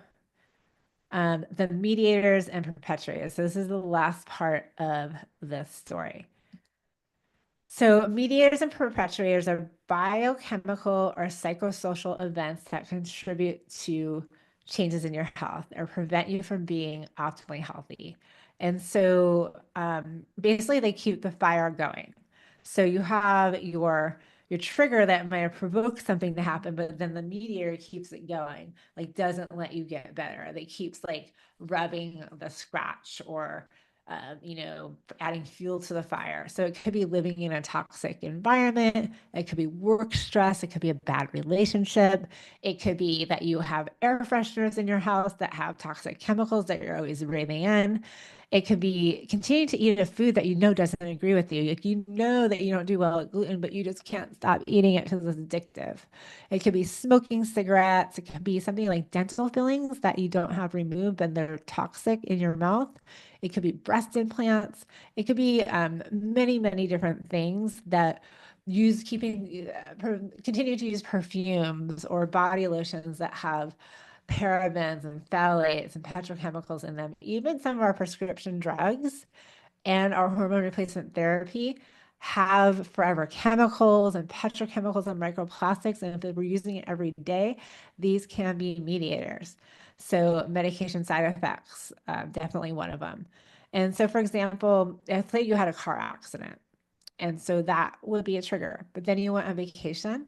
the mediators and perpetuators. So this is the last part of this story. So mediators and perpetuators are biochemical or psychosocial events that contribute to changes in your health or prevent you from being optimally healthy. And so basically they keep the fire going. So you have your trigger that might have provoked something to happen, but then the mediator keeps it going, like doesn't let you get better. They keeps like rubbing the scratch or adding fuel to the fire. So it could be living in a toxic environment. It could be work stress. It could be a bad relationship. It could be that you have air fresheners in your house that have toxic chemicals that you're always breathing in. It could be continuing to eat a food that you know doesn't agree with you. Like you know that you don't do well with gluten, but you just can't stop eating it because it's addictive. It could be smoking cigarettes. It could be something like dental fillings that you don't have removed and they're toxic in your mouth. It could be breast implants. It could be many, many different things that continue to use perfumes or body lotions that have parabens and phthalates and petrochemicals in them. Even some of our prescription drugs and our hormone replacement therapy have forever chemicals and petrochemicals and microplastics. And if we're using it every day, these can be mediators. So medication side effects, definitely one of them. And so, for example, if say you had a car accident, and so that would be a trigger. But then you went on vacation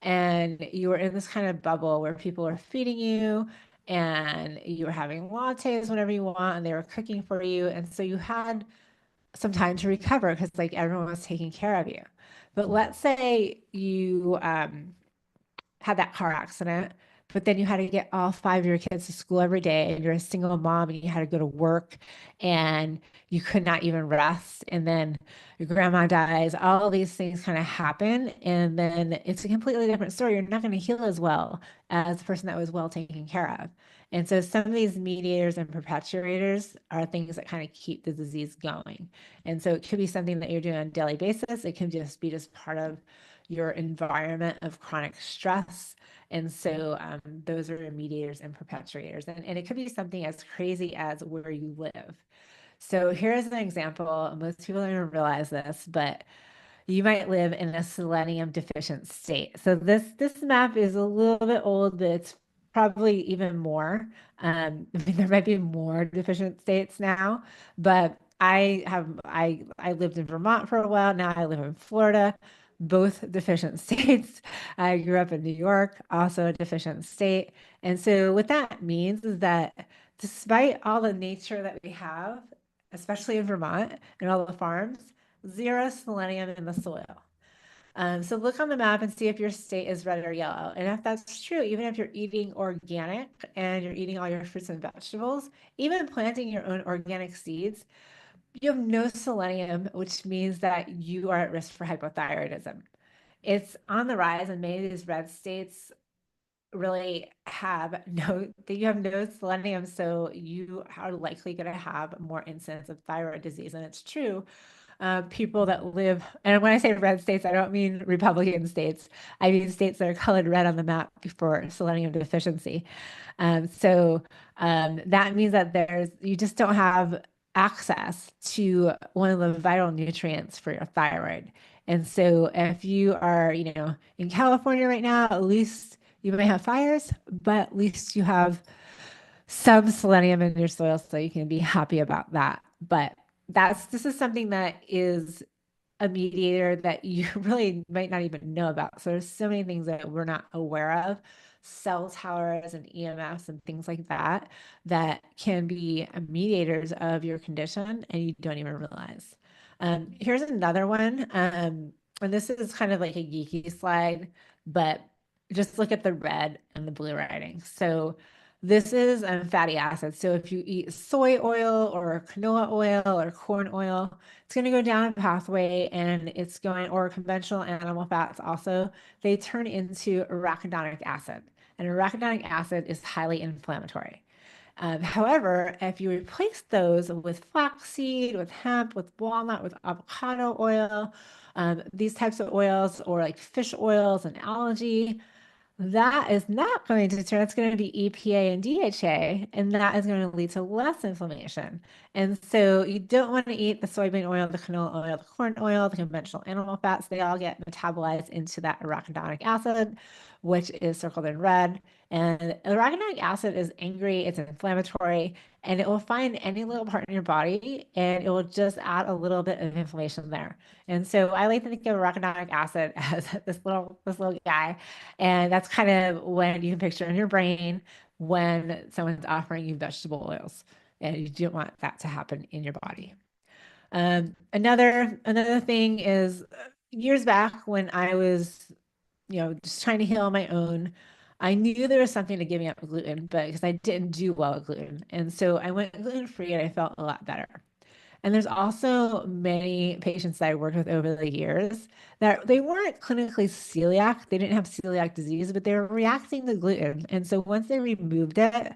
and you were in this kind of bubble where people are feeding you and you were having lattes whenever you want and they were cooking for you. And so you had some time to recover because like everyone was taking care of you. But let's say you had that car accident, but then you had to get all five of your kids to school every day, and you're a single mom and you had to go to work and you could not even rest. And then your grandma dies, all these things kind of happen. And then it's a completely different story. You're not going to heal as well as the person that was well taken care of. And so some of these mediators and perpetuators are things that kind of keep the disease going. And so it could be something that you're doing on a daily basis. It can just be just part of your environment of chronic stress. And so those are mediators and perpetuators. And it could be something as crazy as where you live. So here's an example. Most people don't even realize this, but you might live in a selenium deficient state. So this map is a little bit old, but it's probably even more. I mean, there might be more deficient states now, but I lived in Vermont for a while. Now I live in Florida, both deficient states. I grew up in New York, also a deficient state. And so what that means is that despite all the nature that we have, especially in Vermont and all the farms, zero selenium in the soil. So look on the map and see if your state is red or yellow. And if that's true, even if you're eating organic and you're eating all your fruits and vegetables, even planting your own organic seeds, you have no selenium, which means that you are at risk for hypothyroidism. It's on the rise, and many of these red states really you have no selenium, so you are likely going to have more incidence of thyroid disease. And it's true people that live, and when I say red states, I don't mean Republican states. I mean states that are colored red on the map for selenium deficiency. That means that you just don't have access to one of the vital nutrients for your thyroid. And so if you are, in California right now, at least you may have fires, but at least you have some selenium in your soil, so you can be happy about that. But this is something that is a mediator that you really might not even know about. So there's so many things that we're not aware of, cell towers and EMFs and things like that, that can be mediators of your condition and you don't even realize. Here's another one. And this is kind of like a geeky slide, but just look at the red and the blue writing. So this is fatty acids. So if you eat soy oil or canola oil or corn oil, it's going to go down a pathway and it's going, or conventional animal fats also, they turn into arachidonic acid. And arachidonic acid is highly inflammatory. However, if you replace those with flaxseed, with hemp, with walnut, with avocado oil, these types of oils, or like fish oils and algae, that is not going to turn, it's going to be EPA and DHA, and that is going to lead to less inflammation. And so you don't want to eat the soybean oil, the canola oil, the corn oil, the conventional animal fats. They all get metabolized into that arachidonic acid, which is circled in red. And arachidonic acid is angry, it's inflammatory, and it will find any little part in your body and it will just add a little bit of inflammation there. And so I like to think of arachidonic acid as this little guy. And that's kind of when you can picture in your brain when someone's offering you vegetable oils, and you don't want that to happen in your body. Another thing is years back when I was, just trying to heal on my own, I knew there was something to giving up gluten, but because I didn't do well with gluten. And so I went gluten free and I felt a lot better. And there's also many patients that I worked with over the years that they weren't clinically celiac. They didn't have celiac disease, but they were reacting to gluten. And so once they removed it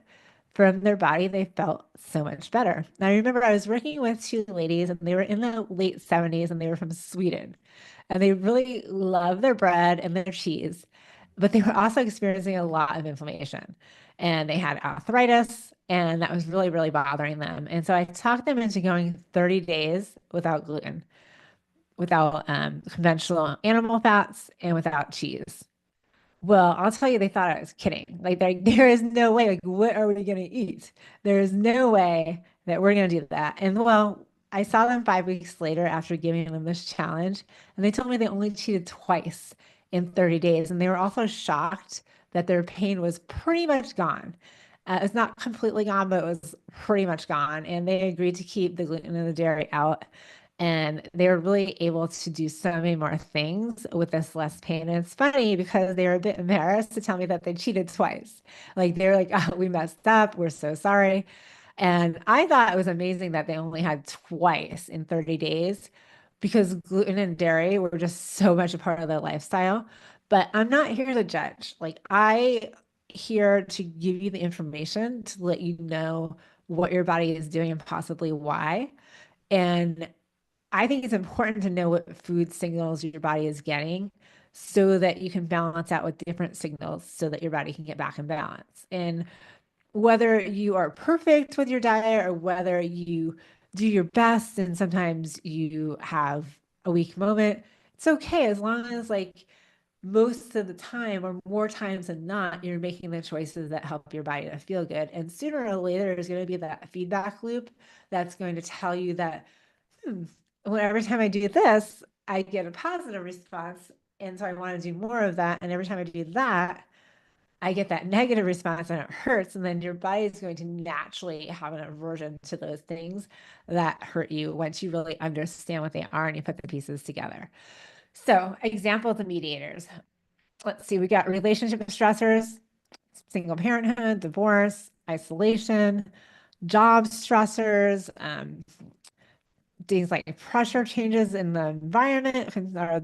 from their body, they felt so much better. Now, I remember I was working with two ladies and they were in the late 70s and they were from Sweden. And they really loved their bread and their cheese, but they were also experiencing a lot of inflammation. And they had arthritis, and that was really, really bothering them. And so I talked them into going 30 days without gluten. without conventional animal fats, and without cheese. Well, I'll tell you, they thought I was kidding. Like, there is no way. Like, what are we going to eat? There is no way that we're going to do that. And well, I saw them 5 weeks later after giving them this challenge, and they told me they only cheated twice in 30 days. And they were also shocked that their pain was pretty much gone. It's not completely gone, but it was pretty much gone. And they agreed to keep the gluten and the dairy out. And they were really able to do so many more things with this less pain. And it's funny because they were a bit embarrassed to tell me that they cheated twice. Like they were like, oh, we messed up. We're so sorry. And I thought it was amazing that they only had twice in 30 days because gluten and dairy were just so much a part of their lifestyle. But I'm not here to judge. Like I here to give you the information to let you know what your body is doing and possibly why. And I think it's important to know what food signals your body is getting so that you can balance out with different signals so that your body can get back in balance. And whether you are perfect with your diet or whether you do your best and sometimes you have a weak moment, it's okay as long as like most of the time or more times than not, you're making the choices that help your body to feel good. And sooner or later, there's going to be that feedback loop that's going to tell you that well, every time I do this, I get a positive response. And so I want to do more of that. And every time I do that, I get that negative response and it hurts. And then your body is going to naturally have an aversion to those things that hurt you once you really understand what they are and you put the pieces together. So, example of the mediators. Let's see, we got relationship stressors, single parenthood, divorce, isolation, job stressors, things like pressure changes in the environment or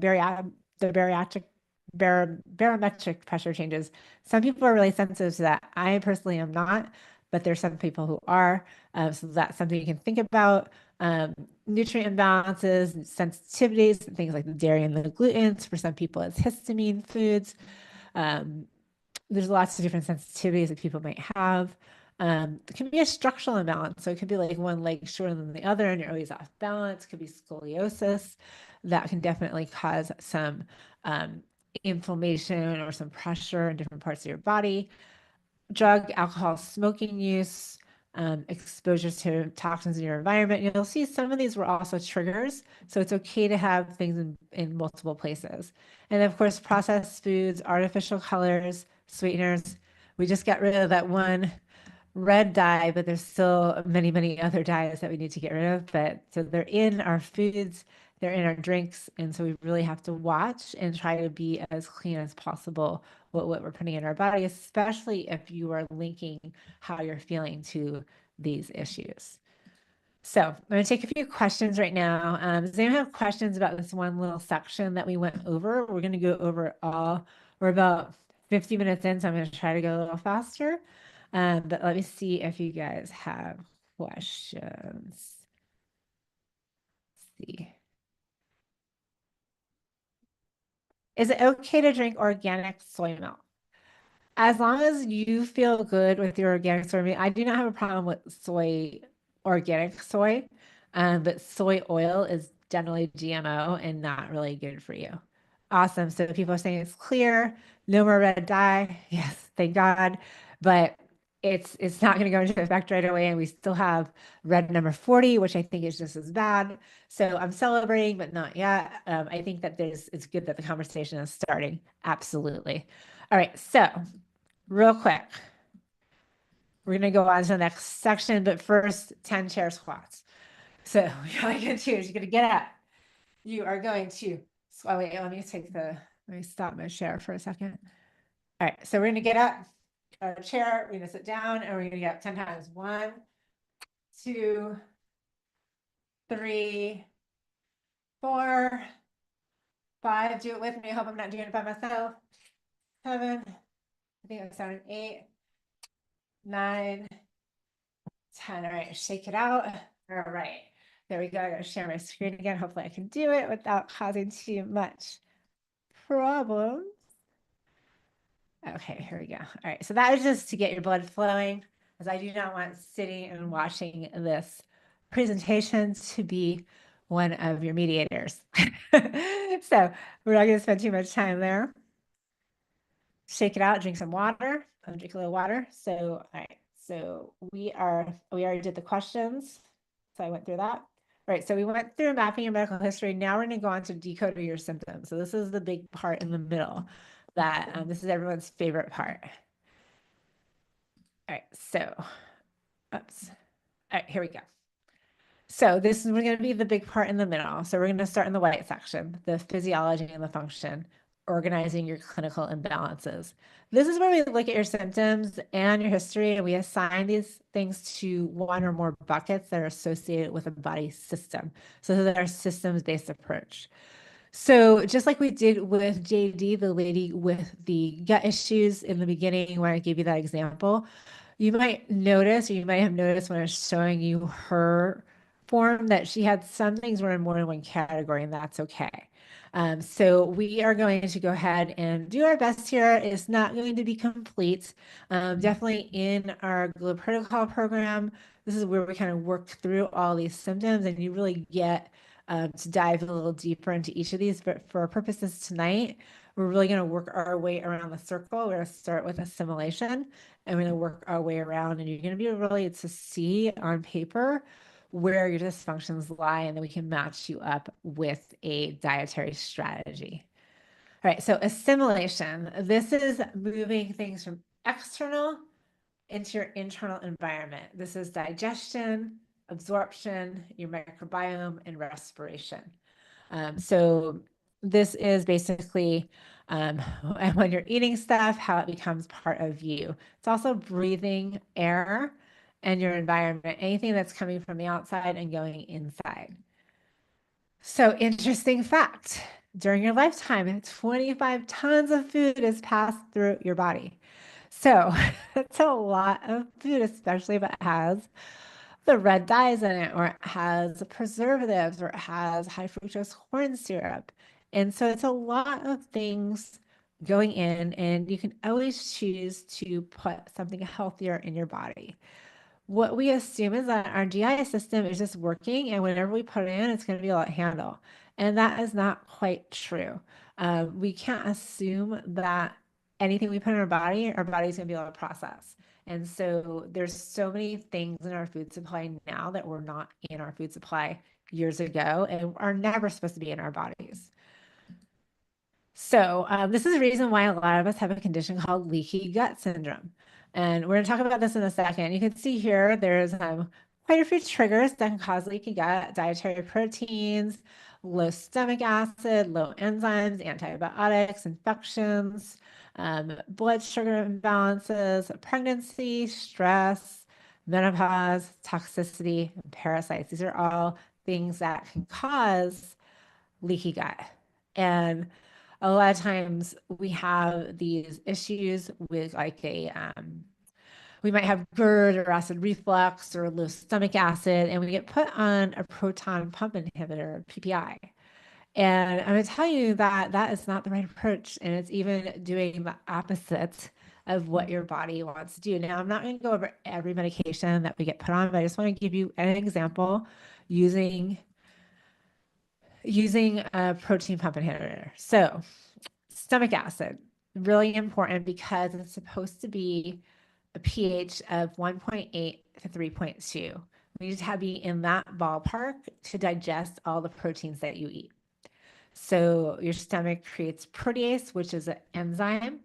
barometric pressure changes. Some people are really sensitive to that. I personally am not, but there's some people who are. So that's something you can think about. Nutrient imbalances, sensitivities, things like the dairy and the glutens. For some people, it's histamine foods. There's lots of different sensitivities that people might have. It can be a structural imbalance. So it could be like one leg shorter than the other and you're always off balance. It could be scoliosis. That can definitely cause some inflammation or some pressure in different parts of your body. Drug, alcohol, smoking use, exposure to toxins in your environment. You'll see some of these were also triggers. So it's okay to have things in multiple places. And of course, processed foods, artificial colors, sweeteners. We just got rid of that one red dye, but there's still many, many other dyes that we need to get rid of. But so they're in our foods, they're in our drinks. And so we really have to watch and try to be as clean as possible with what we're putting in our body, especially if you are linking how you're feeling to these issues. So I'm going to take a few questions right now. Does anyone have questions about this one little section that we went over? We're going to go over it all. We're about 50 minutes in, so I'm going to try to go a little faster. But let me see if you guys have questions. Let's see. Is it okay to drink organic soy milk? As long as you feel good with your organic soy milk, I do not have a problem with organic soy, but soy oil is generally GMO and not really good for you. Awesome. So people are saying it's clear, no more red dye. Yes, thank God. But it's not going to go into effect right away, and we still have red number 40, which I think is just as bad. So I'm celebrating, but not yet. I think that it's good that the conversation is starting. Absolutely. All right. So real quick, we're going to go on to the next section, but first 10 chair squats. So all you're going to do is you're going to get up. You are going to, oh wait, let me stop my share for a second. All right, so we're going to get up, our chair, we're going to sit down, and we're going to get up 10 times. 1, 2, 3, 4, 5. Do it with me. I hope I'm not doing it by myself. 7, I think that's 7, 8, 9, 10. All right, shake it out. All right, there we go. I gotta share my screen again. Hopefully I can do it without causing too much problems. Okay, here we go. All right, so that is just to get your blood flowing, as I do not want sitting and watching this presentation to be one of your mediators. So we're not going to spend too much time there. Shake it out, drink some water. Drink a little water. So, all right. So we already did the questions. So I went through that. All right. So we went through mapping your medical history. Now we're going to go on to decoding your symptoms. So this is the big part in the middle that this is everyone's favorite part. All right. So, oops. All right. Here we go. So this is going to be the big part in the middle. So we're going to start in the white section, the physiology and the function, organizing your clinical imbalances. This is where we look at your symptoms and your history, and we assign these things to one or more buckets that are associated with a body system. So this is our systems-based approach. So just like we did with JD, the lady with the gut issues in the beginning, where I gave you that example, you might notice, or you might have noticed when I was showing you her form, that she had some things were in more than one category, and that's okay. So we are going to go ahead and do our best here. It's not going to be complete. Definitely in our Glow Protocol program, this is where we kind of work through all these symptoms, and you really get to dive a little deeper into each of these. But for our purposes tonight, we're really going to work our way around the circle. We're going to start with assimilation, and we're going to work our way around, and you're going to be really to see on paper where your dysfunctions lie, and then we can match you up with a dietary strategy. All right, so assimilation. This is moving things from external into your internal environment. This is digestion, absorption, your microbiome, and respiration. So this is basically when you're eating stuff, how it becomes part of you. It's also breathing air and your environment, anything that's coming from the outside and going inside. So interesting fact, during your lifetime, 25 tons of food is passed through your body. So that's a lot of food, especially if it has the red dyes in it, or it has preservatives, or it has high fructose corn syrup. And so it's a lot of things going in, and you can always choose to put something healthier in your body. What we assume is that our GI system is just working, and whenever we put it in, it's going to be able to handle. And that is not quite true. We can't assume that anything we put in our body's going to be able to process. And so there's so many things in our food supply now that were not in our food supply years ago and are never supposed to be in our bodies. So this is the reason why a lot of us have a condition called leaky gut syndrome. And we're going to talk about this in a second. You can see here, there's quite a few triggers that can cause leaky gut: dietary proteins, low stomach acid, low enzymes, antibiotics, infections, blood sugar imbalances, pregnancy, stress, menopause, toxicity, and parasites. These are all things that can cause leaky gut. And a lot of times we have these issues with like we might have GERD or acid reflux or low stomach acid, and we get put on a proton pump inhibitor, PPI. And I'm going to tell you that that is not the right approach, and it's even doing the opposite of what your body wants to do. Now, I'm not going to go over every medication that we get put on, but I just want to give you an example using a protein pump inhibitor. So stomach acid, really important because it's supposed to be a pH of 1.8 to 3.2. We need to be in that ballpark to digest all the proteins that you eat. So your stomach creates protease, which is an enzyme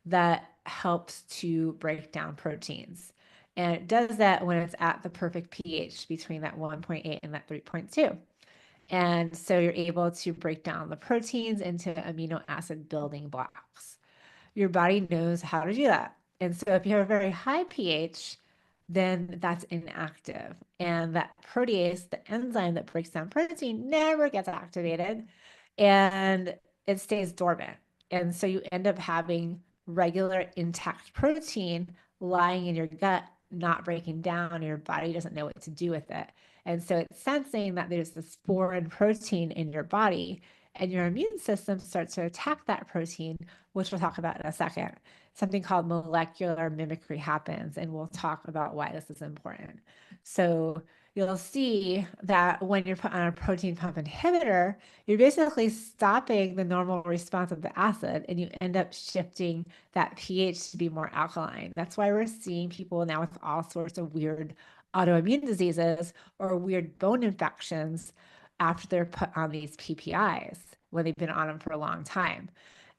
that helps to break down proteins. And it does that when it's at the perfect pH between that 1.8 and that 3.2. And so you're able to break down the proteins into amino acid building blocks. Your body knows how to do that. And so if you have a very high pH, then that's inactive. And that protease, the enzyme that breaks down protein, never gets activated and it stays dormant. And so you end up having regular intact protein lying in your gut, not breaking down. Your body doesn't know what to do with it. And so it's sensing that there's this foreign protein in your body, and your immune system starts to attack that protein, which we'll talk about in a second. Something called molecular mimicry happens, and we'll talk about why this is important. So you'll see that when you're put on a protein pump inhibitor, you're basically stopping the normal response of the acid and you end up shifting that pH to be more alkaline. That's why we're seeing people now with all sorts of weird autoimmune diseases or weird bone infections after they're put on these PPIs when they've been on them for a long time.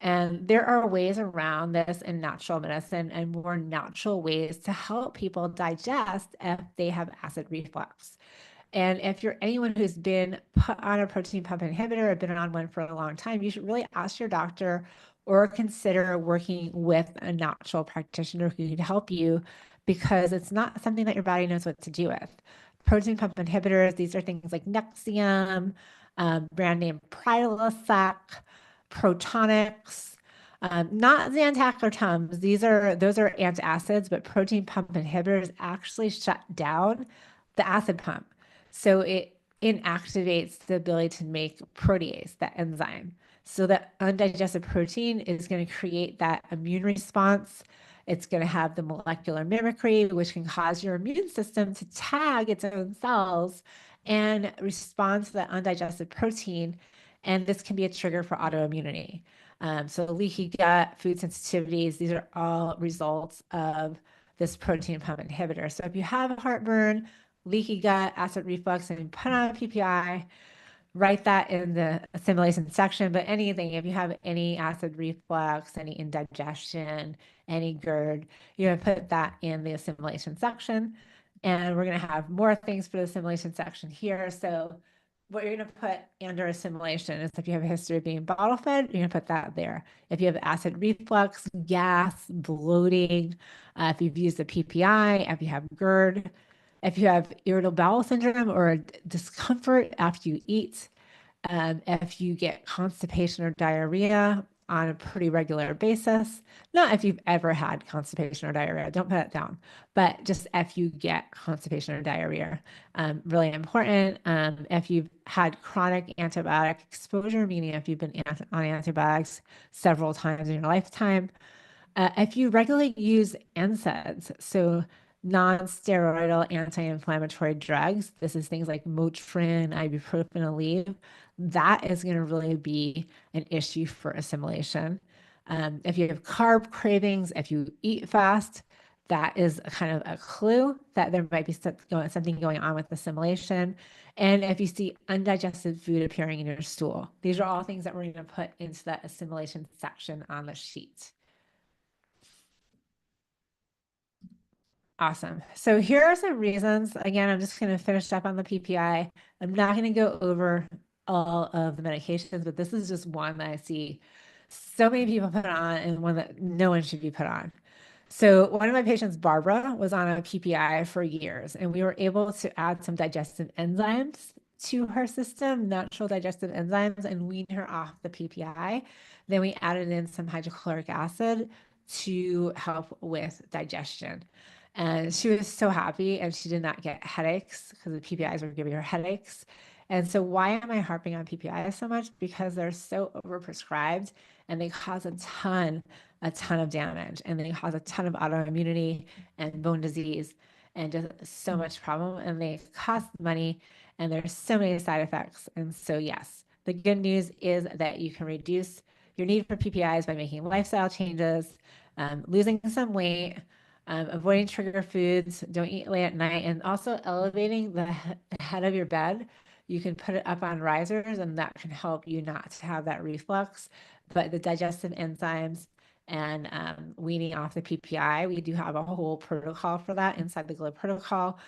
And there are ways around this in natural medicine and more natural ways to help people digest if they have acid reflux. And if you're anyone who's been put on a protein pump inhibitor or been on one for a long time, you should really ask your doctor or consider working with a natural practitioner who can help you because it's not something that your body knows what to do with. Protein pump inhibitors, these are things like Nexium, brand name Prilosec, Protonix, not Zantac or Tums. Those are antacids, but protein pump inhibitors actually shut down the acid pump. So it inactivates the ability to make protease, that enzyme. So that undigested protein is going to create that immune response. It's going to have the molecular mimicry, which can cause your immune system to tag its own cells and respond to that undigested protein. And this can be a trigger for autoimmunity. So leaky gut, food sensitivities, these are all results of this protein pump inhibitor. So if you have heartburn, leaky gut, acid reflux, and put on a PPI, write that in the assimilation section. But anything, if you have any acid reflux, any indigestion, any GERD, you're going to put that in the assimilation section. And we're going to have more things for the assimilation section here. So what you're going to put under assimilation is if you have a history of being bottle fed, you're going to put that there. If you have acid reflux, gas, bloating, if you've used a PPI, if you have GERD, if you have irritable bowel syndrome or discomfort after you eat, if you get constipation or diarrhea on a pretty regular basis, not if you've ever had constipation or diarrhea, don't put it down, but just if you get constipation or diarrhea, really important. If you've had chronic antibiotic exposure, meaning if you've been on antibiotics several times in your lifetime, if you regularly use NSAIDs, so non-steroidal anti-inflammatory drugs, this is things like Motrin, ibuprofen, Aleve, that is going to really be an issue for assimilation. If you have carb cravings, if you eat fast, that is a kind of a clue that there might be something going on with assimilation. And if you see undigested food appearing in your stool, these are all things that we're going to put into that assimilation section on the sheet. Awesome. So here are some reasons. Again, I'm just going to finish up on the PPI. I'm not going to go over all of the medications, but this is just one that I see so many people put on and one that no one should be put on. So one of my patients, Barbara, was on a PPI for years, and we were able to add some digestive enzymes to her system, natural digestive enzymes, and wean her off the PPI. Then we added in some hydrochloric acid to help with digestion. And she was so happy, and she did not get headaches because the PPIs were giving her headaches. And so why am I harping on PPIs so much? Because they're so overprescribed and they cause a ton of damage, and they cause a ton of autoimmunity and bone disease and just so much problem, and they cost money, and there's so many side effects. And so yes, the good news is that you can reduce your need for PPIs by making lifestyle changes, losing some weight, avoiding trigger foods, don't eat late at night, and also elevating the head of your bed. You can put it up on risers, and that can help you not to have that reflux. But the digestive enzymes and weaning off the PPI, we do have a whole protocol for that inside the GLOW protocol,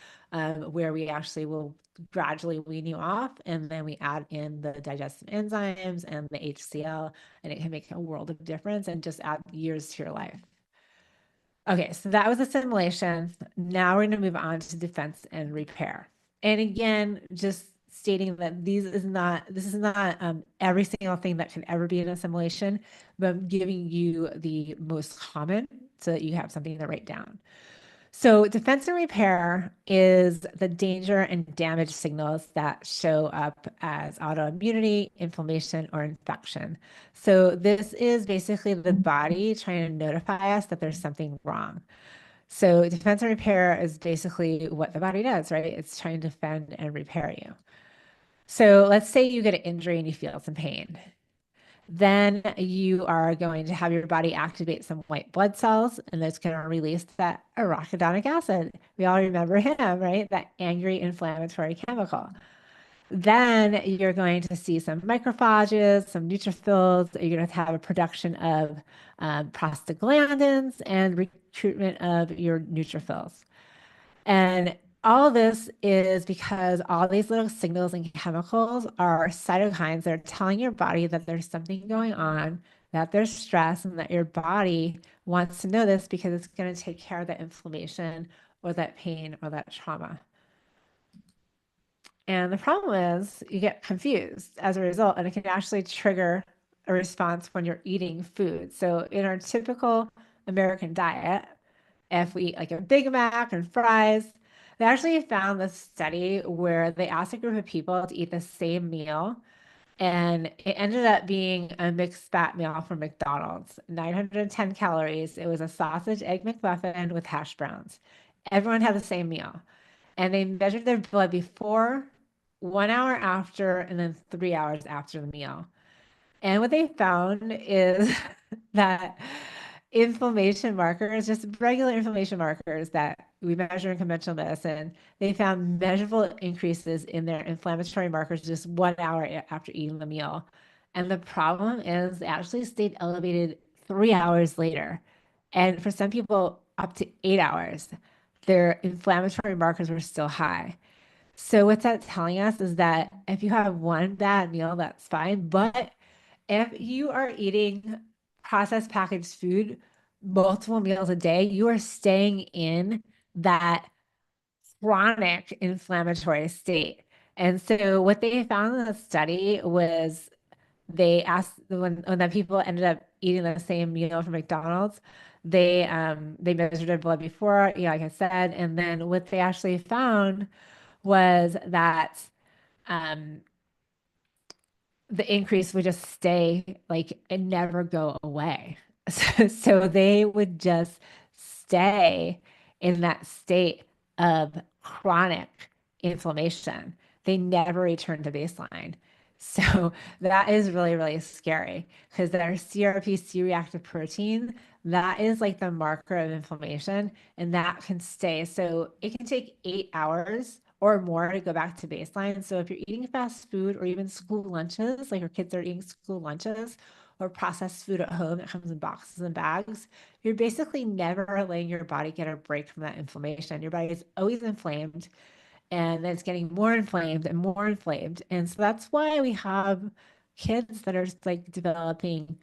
where we actually will gradually wean you off, and then we add in the digestive enzymes and the HCl, and it can make a world of difference and just add years to your life. Okay, so that was assimilation. Now we're going to move on to defense and repair. And again, just stating that this is not every single thing that can ever be an assimilation, but I'm giving you the most common so that you have something to write down. So defense and repair is the danger and damage signals that show up as autoimmunity, inflammation, or infection. So this is basically the body trying to notify us that there's something wrong. So defense and repair is basically what the body does, right? It's trying to defend and repair you. So let's say you get an injury and you feel some pain. Then you are going to have your body activate some white blood cells, and that's going to release that arachidonic acid. We all remember him, right? That angry inflammatory chemical. Then you're going to see some macrophages, some neutrophils. You're going to have a production of prostaglandins and recruitment of your neutrophils. And all this is because all these little signals and chemicals are cytokines that are telling your body that there's something going on, that there's stress, and that your body wants to know this because it's going to take care of that inflammation or that pain or that trauma. And the problem is you get confused as a result, and it can actually trigger a response when you're eating food. So in our typical American diet, if we eat like a Big Mac and fries, they actually found this study where they asked a group of people to eat the same meal, and it ended up being a mixed fat meal from McDonald's, 910 calories. It was a sausage egg McMuffin with hash browns. Everyone had the same meal, and they measured their blood before, 1 hour after, and then 3 hours after the meal. And what they found is that inflammation markers, just regular inflammation markers that we measure in conventional medicine, they found measurable increases in their inflammatory markers just 1 hour after eating the meal. And the problem is they actually stayed elevated 3 hours later. And for some people, up to 8 hours, their inflammatory markers were still high. So what's that telling us is that if you have one bad meal, that's fine. But if you are eating processed packaged food multiple meals a day, you are staying in that chronic inflammatory state. And so what they found in the study was they asked when the people ended up eating the same meal from McDonald's, they measured their blood before, like I said, and then what they actually found was that um, the increase would just stay like and never go away. So they would just stay in that state of chronic inflammation. They never return to baseline. So that is really, really scary because our CRP reactive protein, that is like the marker of inflammation, and that can stay. So it can take 8 hours or more to go back to baseline. So if you're eating fast food or even school lunches, like your kids are eating school lunches or processed food at home that comes in boxes and bags, you're basically never letting your body get a break from that inflammation. Your body is always inflamed, and then it's getting more inflamed and more inflamed. And so that's why we have kids that are like developing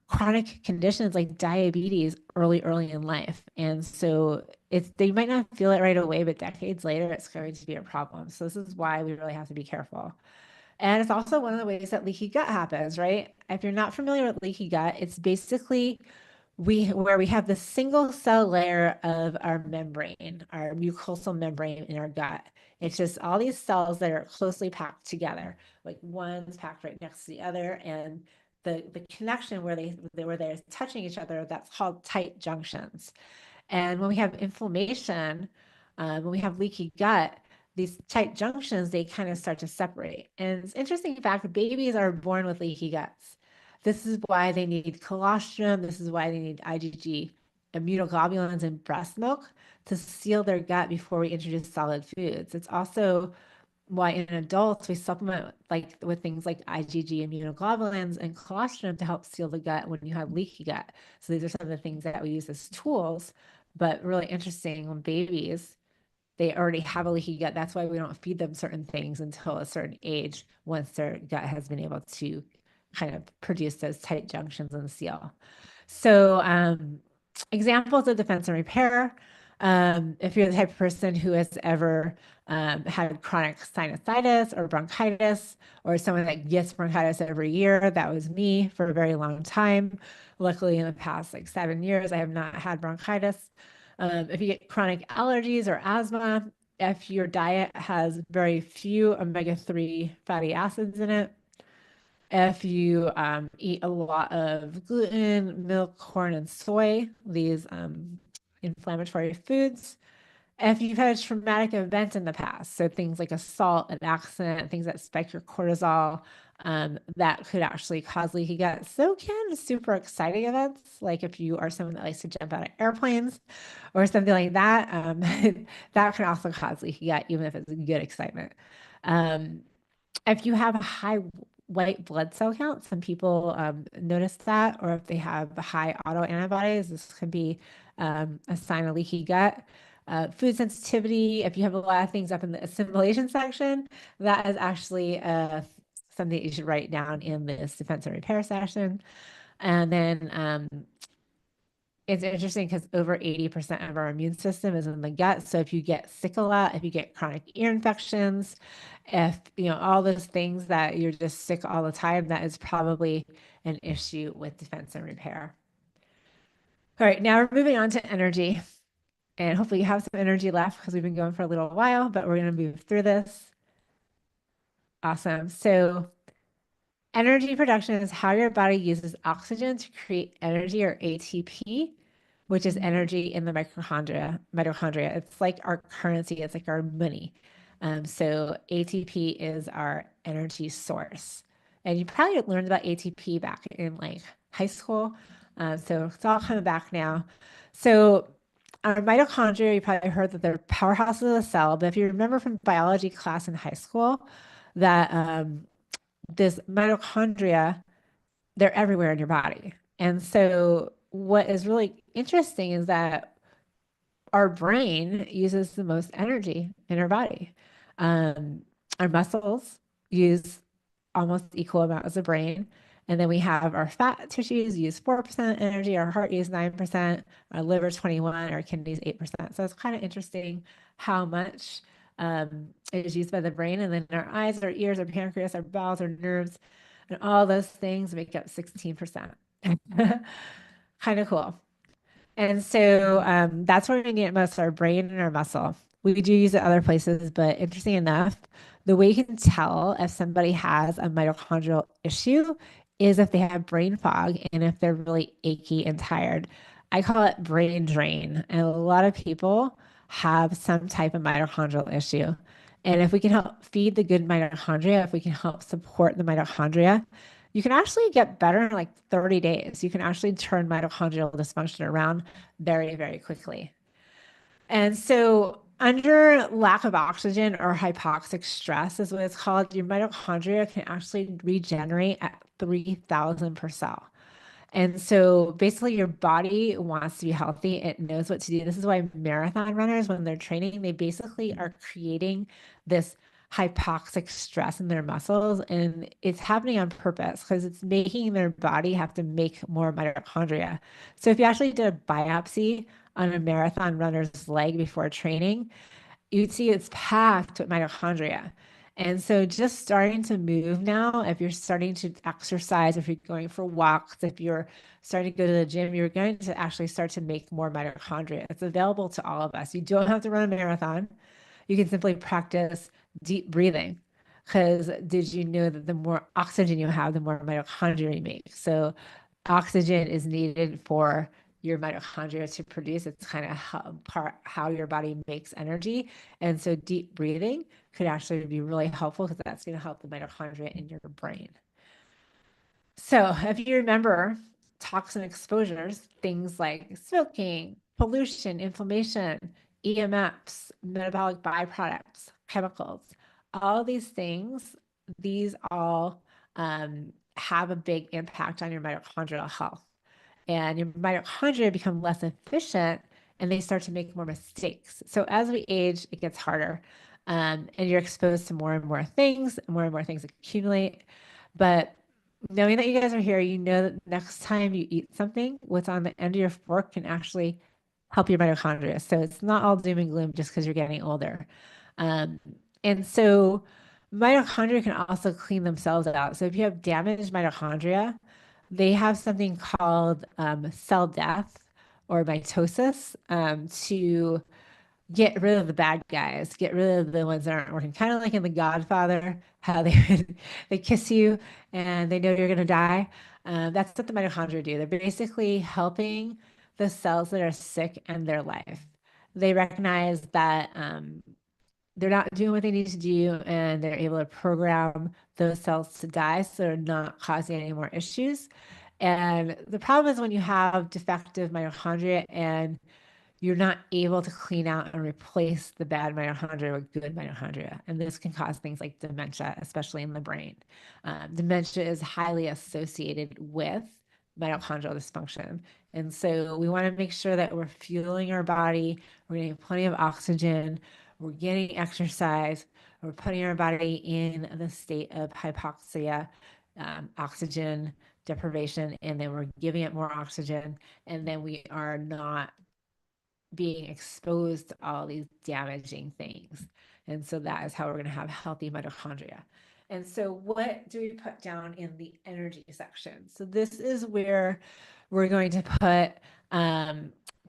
chronic conditions like diabetes early in life. And so it's they might not feel it right away, but decades later, it's going to be a problem. So this is why we really have to be careful. And it's also one of the ways that leaky gut happens, right? If you're not familiar with leaky gut, it's basically where we have the single cell layer of our membrane, our mucosal membrane in our gut. It's just all these cells that are closely packed together, like one's packed right next to the other, and the connection where they're touching each other, that's called tight junctions. And when we have inflammation, when we have leaky gut, these tight junctions, they kind of start to separate. And it's interesting fact, babies are born with leaky guts. This is why they need colostrum. This is why they need IgG immunoglobulins in breast milk to seal their gut before we introduce solid foods. It's also why in adults we supplement like with things like IgG immunoglobulins and colostrum to help seal the gut when you have leaky gut. So these are some of the things that we use as tools, but really interesting when babies, they already have a leaky gut. That's why we don't feed them certain things until a certain age, once their gut has been able to kind of produce those tight junctions and seal. So examples of defense and repair. If you're the type of person who has ever had chronic sinusitis or bronchitis, or someone that gets bronchitis every year, that was me for a very long time. Luckily, in the past like 7 years, I have not had bronchitis. If you get chronic allergies or asthma, if your diet has very few omega-3 fatty acids in it, if you eat a lot of gluten, milk, corn, and soy, these inflammatory foods. If you've had a traumatic event in the past, so things like assault, an accident, things that spike your cortisol, that could actually cause leaky gut. So can super exciting events, like if you are someone that likes to jump out of airplanes or something like that, that can also cause leaky gut, even if it's good excitement. Um, if you have a high white blood cell count, some people notice that, or if they have high autoantibodies, this could be a sign of leaky gut. Food sensitivity, if you have a lot of things up in the assimilation section, that is actually something that you should write down in this defense and repair session. And then it's interesting because over 80% of our immune system is in the gut. So if you get sick a lot, if you get chronic ear infections, if all those things that you're just sick all the time, that is probably an issue with defense and repair. All right, now we're moving on to energy. And hopefully you have some energy left because we've been going for a little while, but we're going to move through this. Awesome. So energy production is how your body uses oxygen to create energy, or ATP, which is energy in the mitochondria. It's like our currency. It's like our money. So ATP is our energy source. And you probably learned about ATP back in like high school. So it's all coming back now. So our mitochondria, you probably heard that they're powerhouses of the cell. But if you remember from biology class in high school, that this mitochondria, they're everywhere in your body. And so what is really interesting is that our brain uses the most energy in our body. Um, our muscles use almost equal amount as the brain. And then we have our fat tissues use 4% energy, our heart uses 9%, our liver 21, our kidneys 8%. So it's kind of interesting how much is used by the brain. And then our eyes, our ears, our pancreas, our bowels, our nerves, and all those things make up 16%. Kind of cool. And so that's where we need it most, our brain and our muscle. We do use it other places, but interesting enough, the way you can tell if somebody has a mitochondrial issue is if they have brain fog and if they're really achy and tired. I call it brain drain. And a lot of people have some type of mitochondrial issue. And if we can help feed the good mitochondria, if we can help support the mitochondria, you can actually get better in like 30 days. You can actually turn mitochondrial dysfunction around very, very quickly. And so, under lack of oxygen or hypoxic stress, is what it's called, your mitochondria can actually regenerate at 3,000 per cell. And so basically your body wants to be healthy. It knows what to do. This is why marathon runners, when they're training, they basically are creating this hypoxic stress in their muscles. And it's happening on purpose because it's making their body have to make more mitochondria. So if you actually did a biopsy on a marathon runner's leg before training, you'd see it's packed with mitochondria. And so just starting to move now, if you're starting to exercise, if you're going for walks, if you're starting to go to the gym, you're going to actually start to make more mitochondria. It's available to all of us. You don't have to run a marathon. You can simply practice deep breathing. Because did you know that the more oxygen you have, the more mitochondria you make? So oxygen is needed for your mitochondria to produce. It's kind of how your body makes energy. And so deep breathing could actually be really helpful because that's going to help the mitochondria in your brain. So if you remember toxin exposures, things like smoking, pollution, inflammation, EMFs, metabolic byproducts, chemicals, all these things, these all have a big impact on your mitochondrial health. And your mitochondria become less efficient and they start to make more mistakes. So as we age, it gets harder. And you're exposed to more and more things accumulate. But knowing that you guys are here, you know that next time you eat something, what's on the end of your fork can actually help your mitochondria. So it's not all doom and gloom just because you're getting older. And so mitochondria can also clean themselves out. So if you have damaged mitochondria, they have something called cell death or mitosis to get rid of the bad guys, get rid of the ones that aren't working. Kind of like in The Godfather, how they kiss you and they know you're going to die. That's what the mitochondria do. They're basically helping the cells that are sick end their life. They recognize that they're not doing what they need to do, and they're able to program those cells to die so they're not causing any more issues. And the problem is when you have defective mitochondria and you're not able to clean out and replace the bad mitochondria with good mitochondria. And this can cause things like dementia, especially in the brain. Dementia is highly associated with mitochondrial dysfunction. And so we want to make sure that we're fueling our body, we're getting plenty of oxygen, we're getting exercise, we're putting our body in the state of hypoxia, oxygen deprivation, and then we're giving it more oxygen, and then we are not being exposed to all these damaging things. And so that is how we're going to have healthy mitochondria. And so what do we put down in the energy section? So this is where we're going to put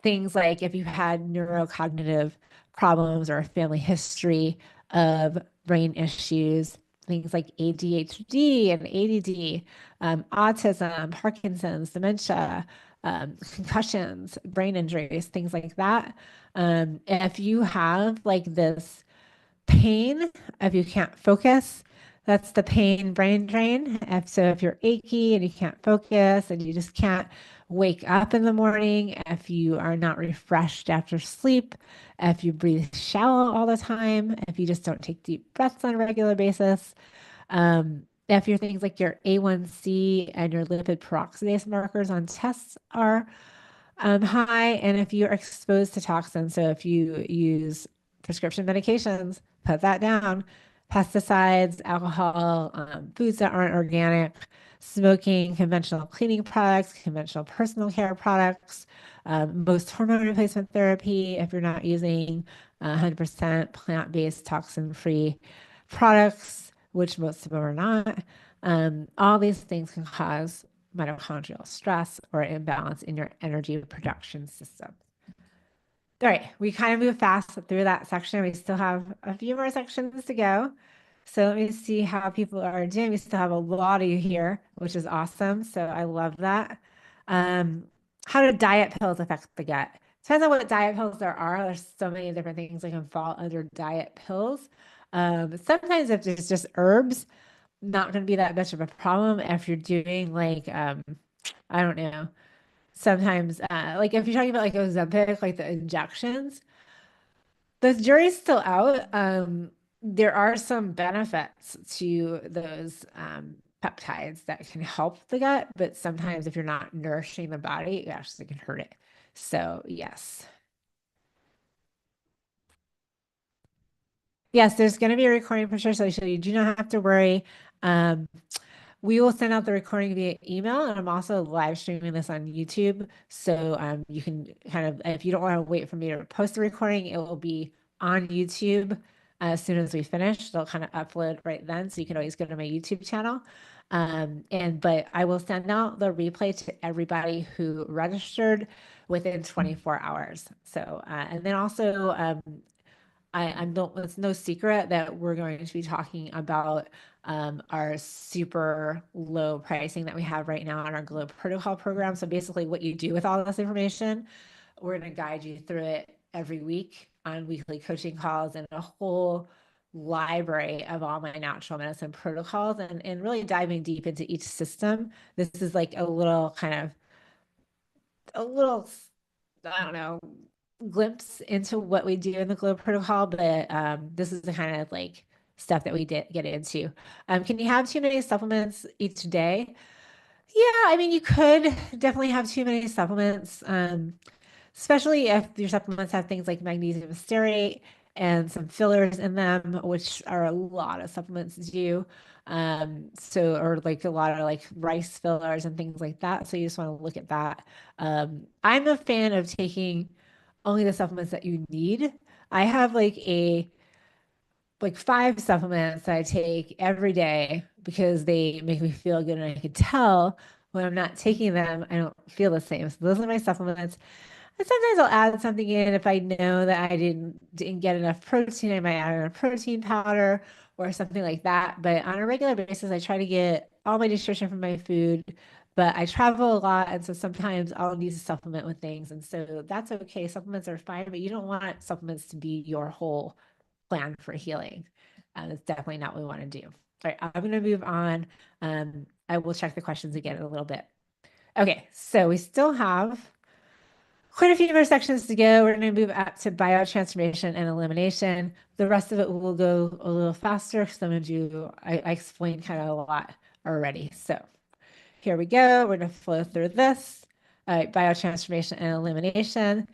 things like if you had neurocognitive problems or a family history of brain issues, things like ADHD and ADD, autism, Parkinson's, dementia, concussions, brain injuries, things like that. If you have like this pain, if you can't focus, that's the pain brain drain. If you're achy and you can't focus and you just can't wake up in the morning, if you are not refreshed after sleep, if you breathe shallow all the time, if you just don't take deep breaths on a regular basis, if your things like your A1C and your lipid peroxidase markers on tests are high, and if you're exposed to toxins, so if you use prescription medications, put that down. Pesticides, alcohol, foods that aren't organic, smoking, conventional cleaning products, conventional personal care products, most hormone replacement therapy, if you're not using 100% plant-based toxin-free products, which most of them are not. All these things can cause mitochondrial stress or imbalance in your energy production system. All right, we kind of moved fast through that section. We still have a few more sections to go. So let me see how people are doing. We still have a lot of you here, which is awesome. So I love that. How do diet pills affect the gut? Depends on what diet pills there are. There's so many different things that can fall under diet pills. Sometimes if it's just herbs, not going to be that much of a problem. If you're doing like, I don't know, sometimes like if you're talking about like Ozempic, like the injections, the jury's still out. There are some benefits to those peptides that can help the gut, but sometimes if you're not nourishing the body, it actually can hurt it. So yes. Yes, there's going to be a recording for sure, so you do not have to worry. We will send out the recording via email, and I'm also live streaming this on YouTube. So you can kind of, if you don't want to wait for me to post the recording, it will be on YouTube as soon as we finish. They'll kind of upload right then, so you can always go to my YouTube channel. But I will send out the replay to everybody who registered within 24 hours. So and then also it's no secret that we're going to be talking about our super low pricing that we have right now on our Glow Protocol program. So basically what you do with all this information, we're going to guide you through it every week on weekly coaching calls and a whole library of all my natural medicine protocols and really diving deep into each system. This is like a little, I don't know, glimpse into what we do in the Glow Protocol, but this is the kind of like stuff that we did get into. Can you have too many supplements each day? Yeah, I mean, you could definitely have too many supplements, especially if your supplements have things like magnesium stearate and some fillers in them, which are a lot of supplements do. Or like a lot of like rice fillers and things like that. So you just want to look at that. I'm a fan of taking only the supplements that you need. I have like 5 supplements that I take every day because they make me feel good, and I can tell when I'm not taking them, I don't feel the same. So those are my supplements. And sometimes I'll add something in if I know that I didn't get enough protein. I might add in a protein powder or something like that. But on a regular basis, I try to get all my nutrition from my food, but I travel a lot. And so sometimes I'll need to supplement with things. And so that's okay. Supplements are fine, but you don't want supplements to be your whole plan for healing. That's definitely not what we want to do. All right, I'm going to move on. I will check the questions again in a little bit. Okay, so we still have quite a few more sections to go. We're going to move up to biotransformation and elimination. The rest of it will go a little faster because I'm going to do, I explained kind of a lot already. So here we go. We're going to flow through this. All right, biotransformation and elimination.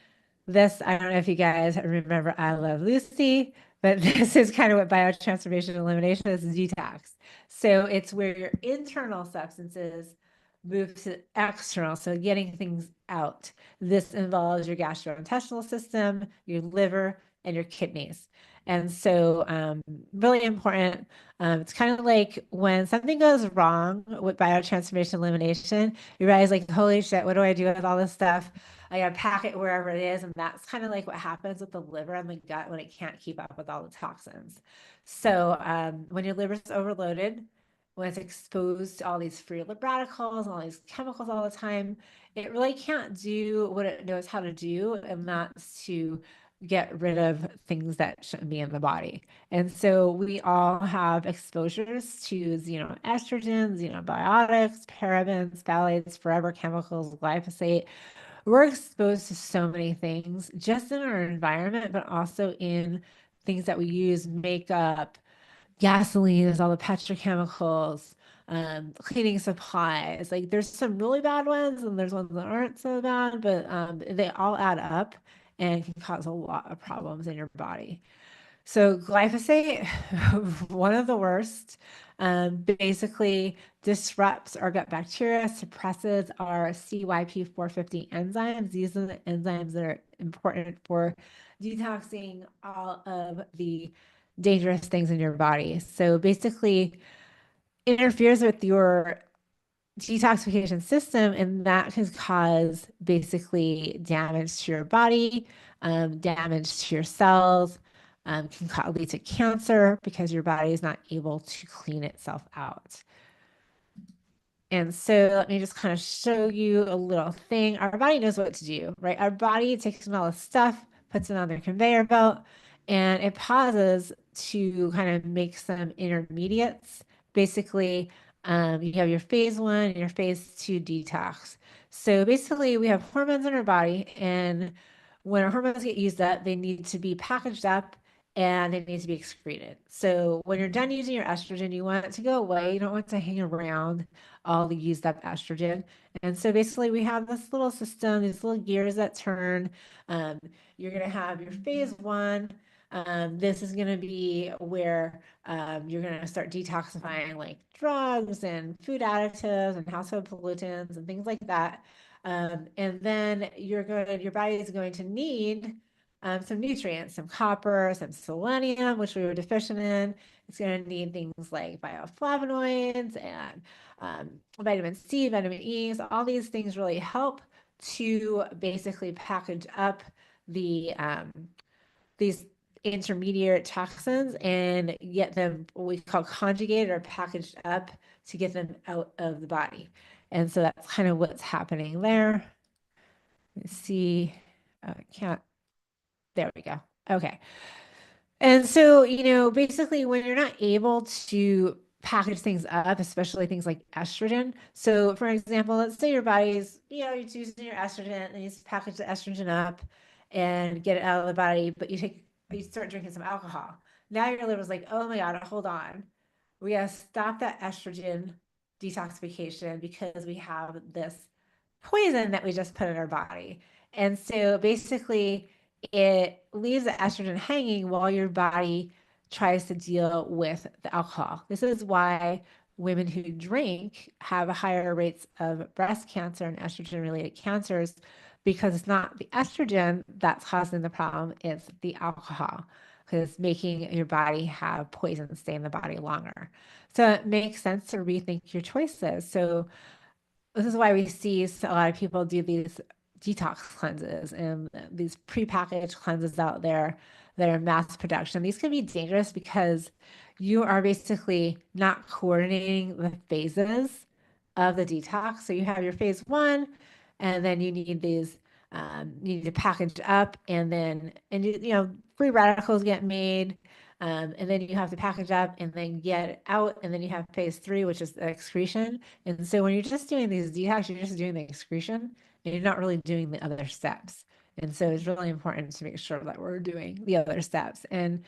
This, I don't know if you guys remember I Love Lucy, but this is kind of what biotransformation and elimination is, detox. So it's where your internal substances move to external, so getting things out. This involves your gastrointestinal system, your liver, and your kidneys. And so really important. It's kind of like when something goes wrong with biotransformation elimination, you realize like, holy shit, what do I do with all this stuff? I gotta pack it wherever it is. And that's kind of like what happens with the liver and the gut when it can't keep up with all the toxins. So when your liver is overloaded, when it's exposed to all these free radicals and all these chemicals all the time, it really can't do what it knows how to do, and that's to get rid of things that shouldn't be in the body. And so we all have exposures to estrogens, xenobiotics, parabens, phthalates, forever chemicals, glyphosate. We're exposed to so many things just in our environment, but also in things that we use, makeup, gasoline, is all the petrochemicals, cleaning supplies. Like there's some really bad ones and there's ones that aren't so bad, but they all add up and can cause a lot of problems in your body. So glyphosate, one of the worst, basically disrupts our gut bacteria, suppresses our CYP450 enzymes. These are the enzymes that are important for detoxing all of the dangerous things in your body. So basically interferes with your detoxification system, and that can cause basically damage to your body, damage to your cells, can lead to cancer because your body is not able to clean itself out. And so let me just kind of show you a little thing. Our body knows what to do, right? Our body takes in all the stuff, puts it on their conveyor belt, and it pauses to kind of make some intermediates. Basically, you have your phase one and your phase two detox. So basically, we have hormones in our body, and when our hormones get used up, they need to be packaged up and they need to be excreted. So when you're done using your estrogen, you want it to go away. You don't want it to hang around all the used up estrogen. And so basically we have this little system, these little gears that turn. You're going to have your phase one. This is going to be where you're going to start detoxifying like drugs and food additives and household pollutants and things like that. And then your body is going to need some nutrients, some copper, some selenium, which we were deficient in. It's going to need things like bioflavonoids and vitamin C, vitamin E. So all these things really help to basically package up these intermediate toxins and get them what we call conjugated or packaged up to get them out of the body. And so that's kind of what's happening there. Let's see. Can't. There we go. Okay. And so, basically when you're not able to package things up, especially things like estrogen. So for example, let's say your body's, you're using your estrogen and you package the estrogen up and get it out of the body, but you start drinking some alcohol. Now your liver's like, oh my God, hold on. We gotta stop that estrogen detoxification because we have this poison that we just put in our body. And so basically it leaves the estrogen hanging while your body tries to deal with the alcohol. This is why women who drink have higher rates of breast cancer and estrogen related cancers, because it's not the estrogen that's causing the problem, it's the alcohol, because it's making your body have poison stay in the body longer. So it makes sense to rethink your choices. So this is why we see a lot of people do these detox cleanses and these prepackaged cleanses out there that are mass production. These can be dangerous because you are basically not coordinating the phases of the detox. So you have your phase one, and then you need these, you need to package up, and then, free radicals get made. And then you have to package up and then get it out. And then you have phase three, which is the excretion. And so when you're just doing these detox, you're just doing the excretion and you're not really doing the other steps. And so it's really important to make sure that we're doing the other steps. And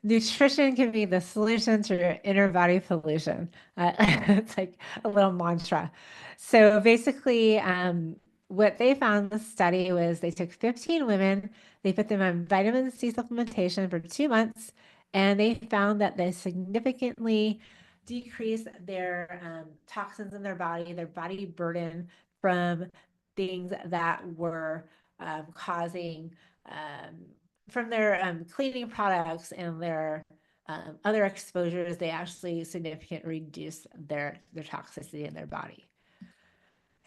nutrition can be the solution to your inner body pollution. It's like a little mantra. So basically, what they found in the study was they took 15 women, they put them on vitamin C supplementation for 2 months, and they found that they significantly decreased their toxins in their body burden from things that were causing um, from their cleaning products and their other exposures, they actually significantly reduce their toxicity in their body.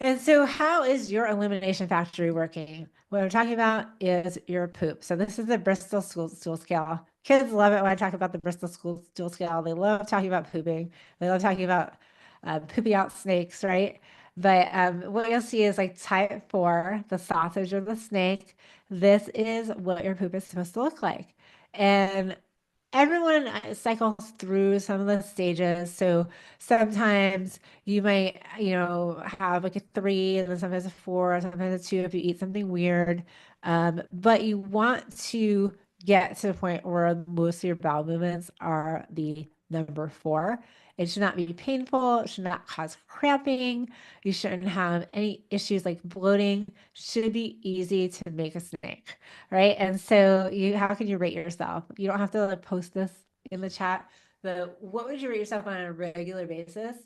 And so, how is your elimination factory working? What I'm talking about is your poop. So, this is the Bristol stool scale. Kids love it when I talk about the Bristol stool scale. They love talking about pooping. They love talking about pooping out snakes, right? But what you'll see is like type four, the sausage or the snake. This is what your poop is supposed to look like. And everyone cycles through some of the stages. So sometimes you might, have like a three, and then sometimes a four, sometimes a two if you eat something weird. But you want to get to the point where most of your bowel movements are the number four. It should not be painful. It should not cause cramping. You shouldn't have any issues like bloating. Should be easy to make a snake, right? And so how can you rate yourself? You don't have to like post this in the chat, but what would you rate yourself on a regular basis?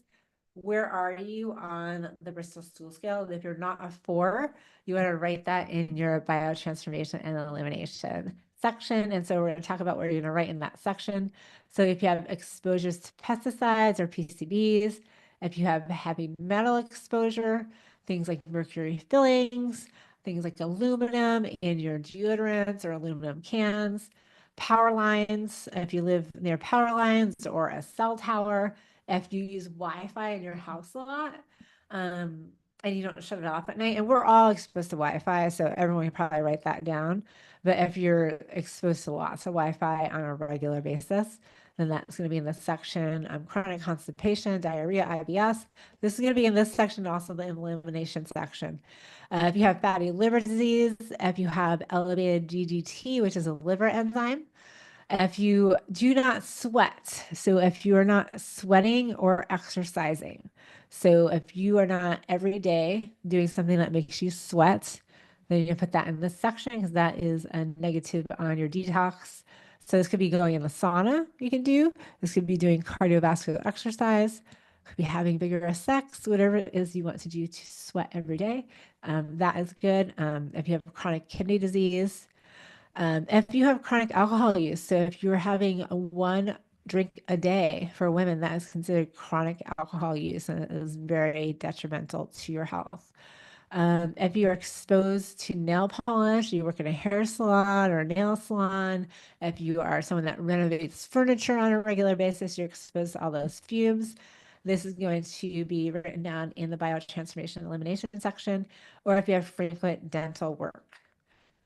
Where are you on the Bristol stool scale? If you're not a four, you want to write that in your biotransformation and elimination section. And so we're going to talk about what you're going to write in that section. So if you have exposures to pesticides or PCBs, if you have heavy metal exposure, things like mercury fillings, things like aluminum in your deodorants or aluminum cans, power lines, if you live near power lines or a cell tower, if you use Wi-Fi in your house a lot, and you don't shut it off at night, and we're all exposed to Wi-Fi, so everyone can probably write that down. But if you're exposed to lots of Wi-Fi on a regular basis, then that's going to be in this section. Chronic constipation, diarrhea, IBS. This is going to be in this section, also the elimination section. If you have fatty liver disease, if you have elevated GGT, which is a liver enzyme, if you do not sweat, so if you are not sweating or exercising, so if you are not every day doing something that makes you sweat, then you put that in this section because that is a negative on your detox. So this could be going in the sauna you can do. This could be doing cardiovascular exercise, could be having vigorous sex, whatever it is you want to do to sweat every day. That is good. If you have chronic kidney disease, if you have chronic alcohol use, so if you're having a one drink a day for women, that is considered chronic alcohol use and it is very detrimental to your health. If you're exposed to nail polish, you work in a hair salon or a nail salon, if you are someone that renovates furniture on a regular basis, you're exposed to all those fumes. This is going to be written down in the biotransformation elimination section, or if you have frequent dental work.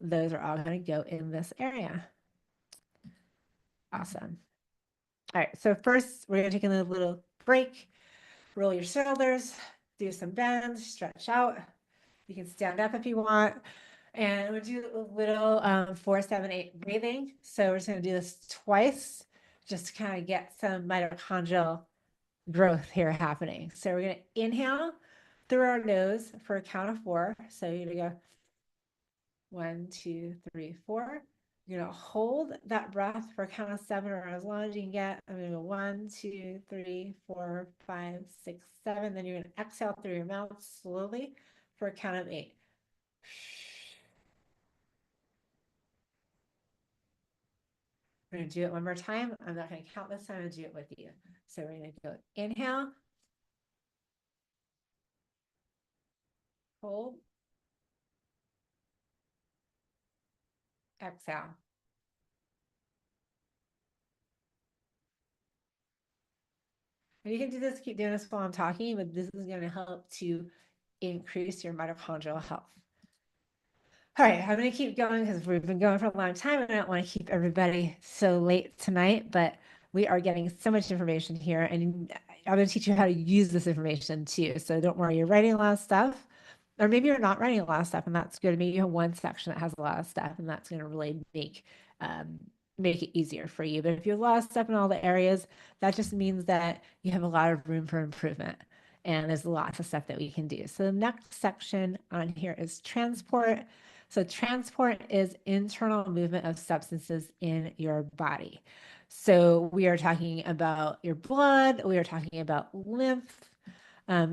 Those are all going to go in this area. Awesome. All right, so first we're going to take a little break, roll your shoulders, do some bends, stretch out. You can stand up if you want. And we'll do a little 4-7-8 breathing. So we're just going to do this twice just to kind of get some mitochondrial growth here happening. So we're going to inhale through our nose for a count of 4. So you're going to go 1, 2, 3, 4. You're going to hold that breath for a count of 7 or as long as you can get. I'm going to go 1, 2, 3, 4, 5, 6, 7. Then you're going to exhale through your mouth slowly for a count of 8. We're going to do it one more time. I'm not going to count this time. I'm going to do it with you. So we're going to go inhale, hold, exhale. And you can do this, keep doing this while I'm talking, but this is going to help to increase your mitochondrial health. All right, I'm going to keep going because we've been going for a long time and I don't want to keep everybody so late tonight, but we are getting so much information here and I'm going to teach you how to use this information too. So don't worry, you're writing a lot of stuff, or maybe you're not writing a lot of stuff and that's good. Maybe you have one section that has a lot of stuff and that's going to really um, make it easier for you. But if you have a lot of stuff in all the areas, that just means that you have a lot of room for improvement. And there's lots of stuff that we can do. So the next section on here is transport. So transport is internal movement of substances in your body. So we are talking about your blood, we are talking about lymph.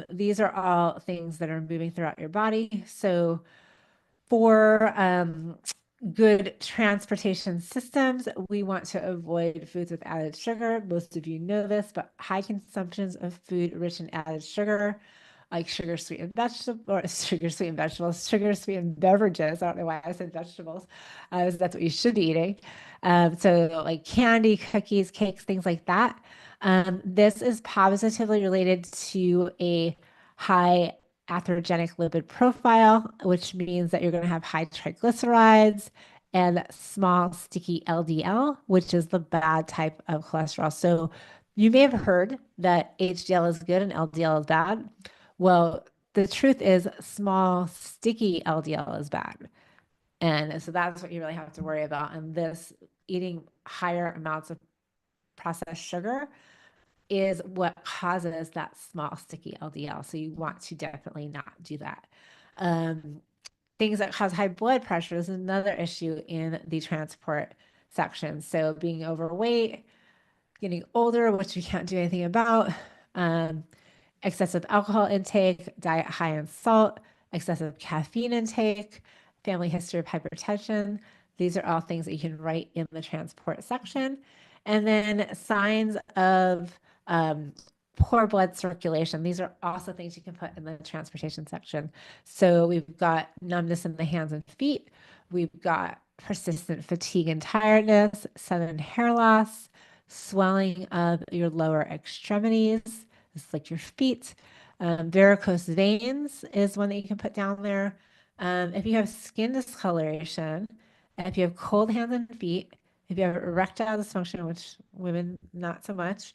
These are all things that are moving throughout your body. So for good transportation systems, we want to avoid foods with added sugar. Most of you know this, but high consumptions of food rich in added sugar, like sugar sweetened vegetables, or sugar sweetened vegetables, sugar sweetened beverages. I don't know why I said vegetables. That's what you should be eating. So like candy, cookies, cakes, things like that. This is positively related to a high atherogenic lipid profile, which means that you're going to have high triglycerides and small sticky LDL, which is the bad type of cholesterol. So you may have heard that HDL is good and LDL is bad. Well, the truth is small sticky LDL is bad. And so that's what you really have to worry about. And this eating higher amounts of processed sugar is what causes that small sticky LDL. So you want to definitely not do that. Things that cause high blood pressure is another issue in the transport section. So being overweight, getting older, which we can't do anything about, excessive alcohol intake, diet high in salt, excessive caffeine intake, family history of hypertension. These are all things that you can write in the transport section. And then signs of poor blood circulation. These are also things you can put in the transportation section. So we've got numbness in the hands and feet. We've got persistent fatigue and tiredness, sudden hair loss, swelling of your lower extremities. It's like your feet. Varicose veins is one that you can put down there. If you have skin discoloration, if you have cold hands and feet, if you have erectile dysfunction, which women not so much,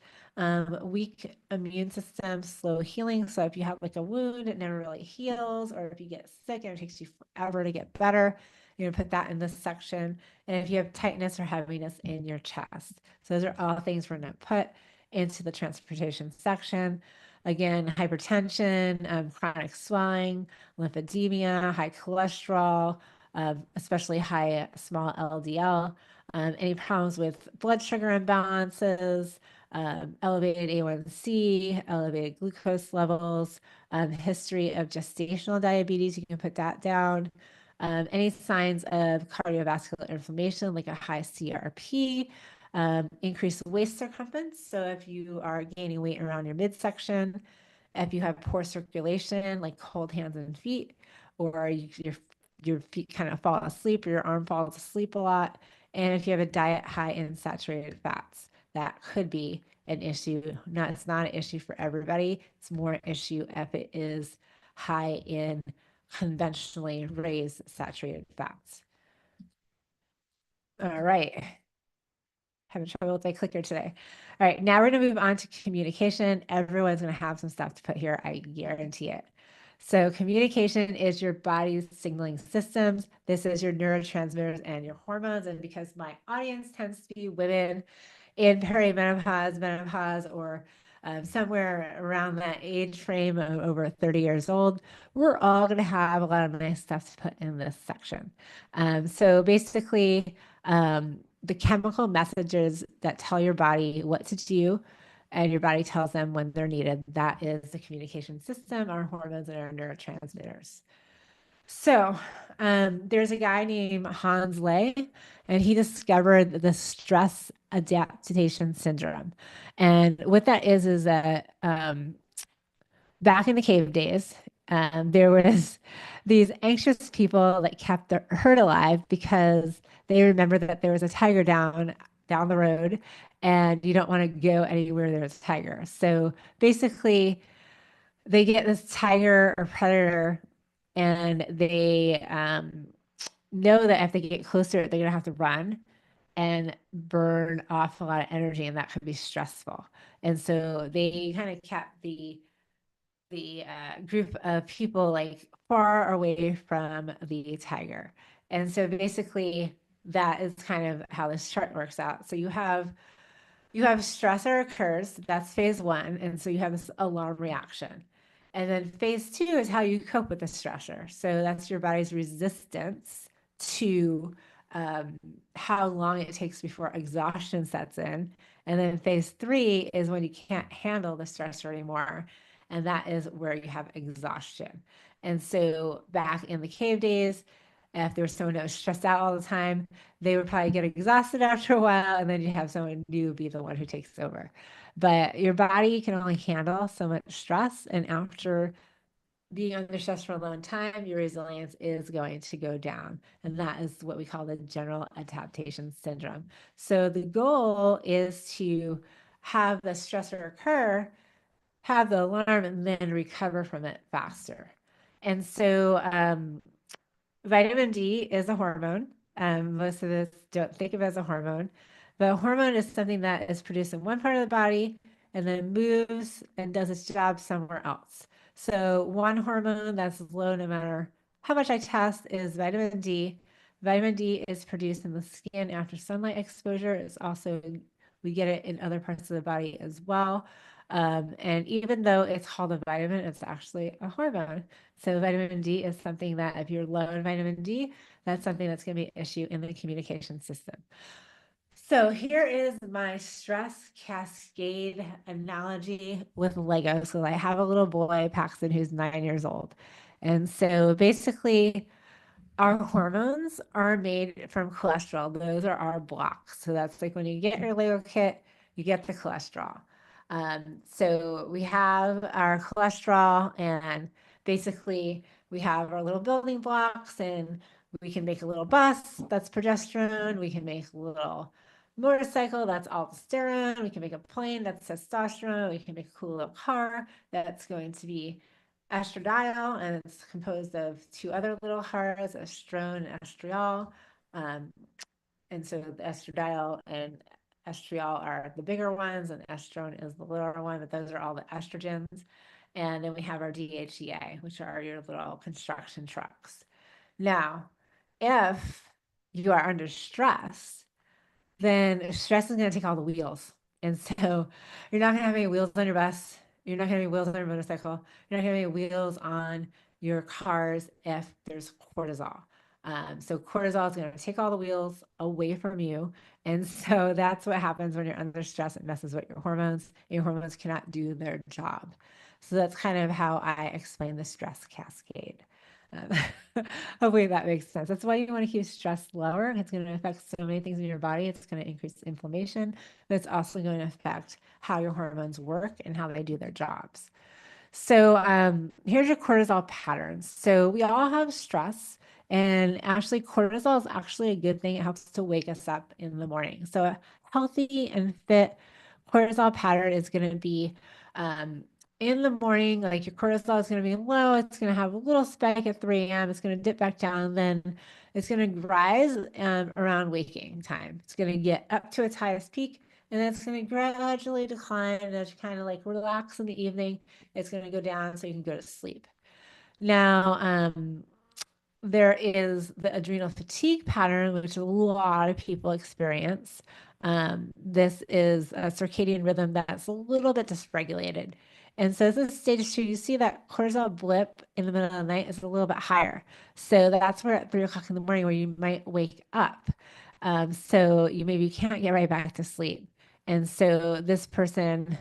weak immune system, slow healing. So if you have like a wound, it never really heals, or if you get sick and it takes you forever to get better, you're gonna put that in this section. And if you have tightness or heaviness in your chest. So those are all things we're gonna put into the transportation section. Again, hypertension, chronic swelling, lymphedema, high cholesterol, especially high small LDL, any problems with blood sugar imbalances, elevated A1C, elevated glucose levels, history of gestational diabetes, you can put that down. Any signs of cardiovascular inflammation, like a high CRP, increased waist circumference. So if you are gaining weight around your midsection, if you have poor circulation, like cold hands and feet, or your feet kind of fall asleep or your arm falls asleep a lot, and if you have a diet high in saturated fats, that could be an issue. It's not an issue for everybody. It's more an issue if it is high in conventionally raised saturated fats. All right. Having trouble with my clicker today. All right, now we're going to move on to communication. Everyone's going to have some stuff to put here. I guarantee it. So communication is your body's signaling systems. This is your neurotransmitters and your hormones. And because my audience tends to be women in perimenopause, menopause, or somewhere around that age frame of over 30 years old, we're all going to have a lot of nice stuff to put in this section. So basically, the chemical messages that tell your body what to do, and your body tells them when they're needed. That is the communication system, our hormones and our neurotransmitters. So there's a guy named Hans Ley, and he discovered the stress adaptation syndrome. And what that is that back in the cave days, there was these anxious people that kept the herd alive because they remembered that there was a tiger down down the road and you don't want to go anywhere there's a tiger. So basically, they get this tiger or predator and they know that if they get closer, they're going to have to run and burn off a lot of energy, and that could be stressful. And so they kind of kept the group of people like far away from the tiger. And so basically, that is kind of how this chart works out. So you have stressor occurs, that's phase one. And so you have this alarm reaction. And then phase two is how you cope with the stressor. So that's your body's resistance to um, how long it takes before exhaustion sets in. And then phase three is when you can't handle the stressor anymore. And that is where you have exhaustion. And so back in the cave days, if there was someone that was stressed out all the time, they would probably get exhausted after a while, and then you have someone new be the one who takes over. But your body can only handle so much stress, and after being under stress for a long time, your resilience is going to go down. And that is what we call the general adaptation syndrome. So the goal is to have the stressor occur, have the alarm, and then recover from it faster. And so vitamin D is a hormone. Most of us don't think of it as a hormone. But a hormone is something that is produced in one part of the body and then moves and does its job somewhere else. So one hormone that's low no matter how much I test is vitamin D. Vitamin D is produced in the skin after sunlight exposure. It's also, we get it in other parts of the body as well. And even though it's called a vitamin, it's actually a hormone. So vitamin D is something that if you're low in vitamin D, that's something that's going to be an issue in the communication system. So here is my stress cascade analogy with Legos. So I have a little boy, Paxton, who's 9 years old. And so basically, our hormones are made from cholesterol. Those are our blocks. So that's like when you get your Lego kit, you get the cholesterol. So we have our cholesterol, and basically we have our little building blocks, and we can make a little bus that's progesterone. We can make a little motorcycle that's aldosterone. We can make a plane that's testosterone. We can make a cool little car that's going to be estradiol, and it's composed of two other little cars, estrone and estriol. And so the estradiol and estriol are the bigger ones, and estrone is the littler one, but those are all the estrogens. And then we have our DHEA, which are your little construction trucks. Now, if you are under stress, then stress is going to take all the wheels. And so you're not going to have any wheels on your bus. You're not going to have any wheels on your motorcycle. You're not going to have any wheels on your cars if there's cortisol. So cortisol is going to take all the wheels away from you. And so that's what happens when you're under stress. It messes with your hormones. Your hormones cannot do their job. So that's kind of how I explain the stress cascade. Hopefully that makes sense. That's why you want to keep stress lower. It's going to affect so many things in your body. It's going to increase inflammation, but it's also going to affect how your hormones work and how they do their jobs. So here's your cortisol patterns. So we all have stress, and actually cortisol is actually a good thing. It helps to wake us up in the morning. So a healthy and fit cortisol pattern is going to be in the morning, like your cortisol is going to be low. It's going to have a little spike at 3 a.m. It's going to dip back down. Then it's going to rise around waking time. It's going to get up to its highest peak, and then it's going to gradually decline, and as you kind of like relax in the evening, it's going to go down so you can go to sleep. Now, there is the adrenal fatigue pattern, which a lot of people experience. This is a circadian rhythm that's a little bit dysregulated. And so this is stage two. You see that cortisol blip in the middle of the night is a little bit higher. So that's where at 3 o'clock in the morning where you might wake up. So you maybe can't get right back to sleep. And so this person,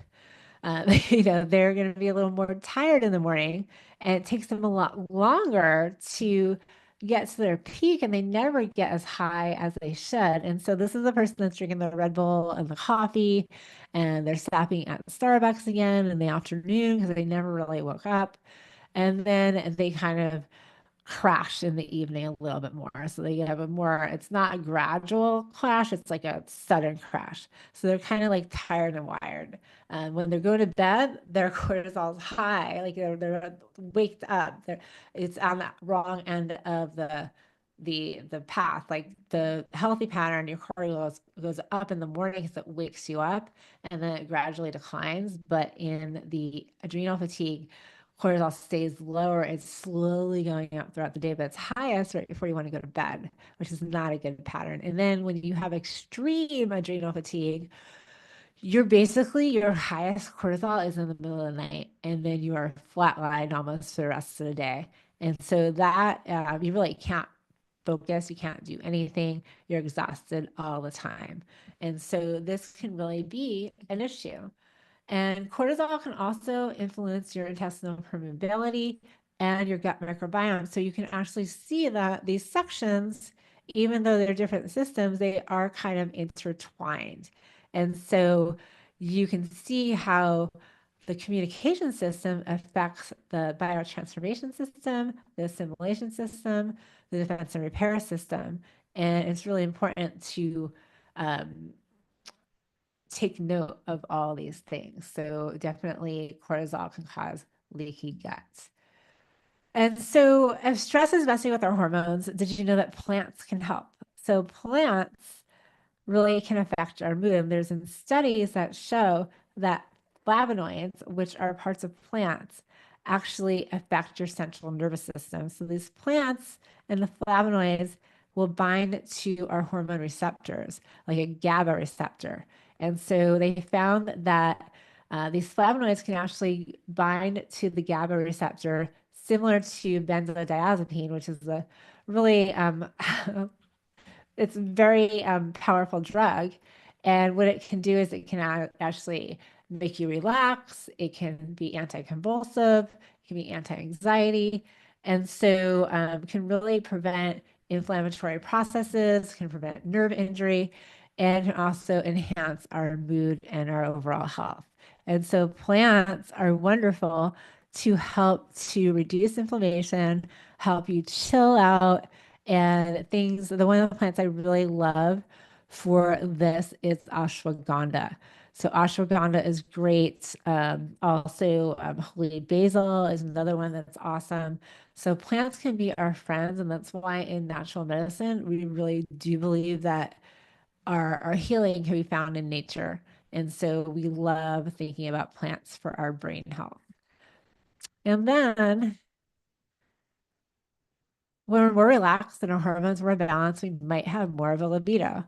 they're going to be a little more tired in the morning, and it takes them a lot longer to get to their peak, and they never get as high as they should. And so this is a person that's drinking the Red Bull and the coffee, and they're stopping at Starbucks again in the afternoon because they never really woke up. And then they kind of crash in the evening a little bit more. So they have a more, it's not a gradual crash, it's like a sudden crash. So they're kind of like tired and wired. When they're going to bed, their cortisol is high, like they're waked up. It's on the wrong end of the path. Like the healthy pattern, your cortisol goes up in the morning because it wakes you up, and then it gradually declines. But in the adrenal fatigue, cortisol stays lower. It's slowly going up throughout the day, but it's highest right before you want to go to bed, which is not a good pattern. And then when you have extreme adrenal fatigue, your highest cortisol is in the middle of the night, and then you are flatlined almost for the rest of the day. And so that you really can't focus, you can't do anything, you're exhausted all the time. And so this can really be an issue. And cortisol can also influence your intestinal permeability and your gut microbiome. So you can actually see that these sections, even though they're different systems, they are kind of intertwined. And so you can see how the communication system affects the biotransformation system, the assimilation system, the defense and repair system. And it's really important to um, take note of all these things. So definitely cortisol can cause leaky gut. And so if stress is messing with our hormones, did you know that plants can help? So plants really can affect our mood. And there's been studies that show that flavonoids, which are parts of plants, actually affect your central nervous system. So these plants and the flavonoids will bind to our hormone receptors, like a GABA receptor. And so they found that these flavonoids can actually bind to the GABA receptor, similar to benzodiazepine, which is a really it's a very powerful drug. And what it can do is it can actually make you relax. It can be anticonvulsive. It can be anti-anxiety. And so can really prevent inflammatory processes, can prevent nerve injury, and can also enhance our mood and our overall health. And so plants are wonderful to help to reduce inflammation, help you chill out, and things. The one of the plants I really love for this is ashwagandha. So ashwagandha is great. Also, holy basil is another one that's awesome. So plants can be our friends, and that's why in natural medicine we really do believe that our healing can be found in nature. And so we love thinking about plants for our brain health. And then when we're relaxed and our hormones were balanced, we might have more of a libido.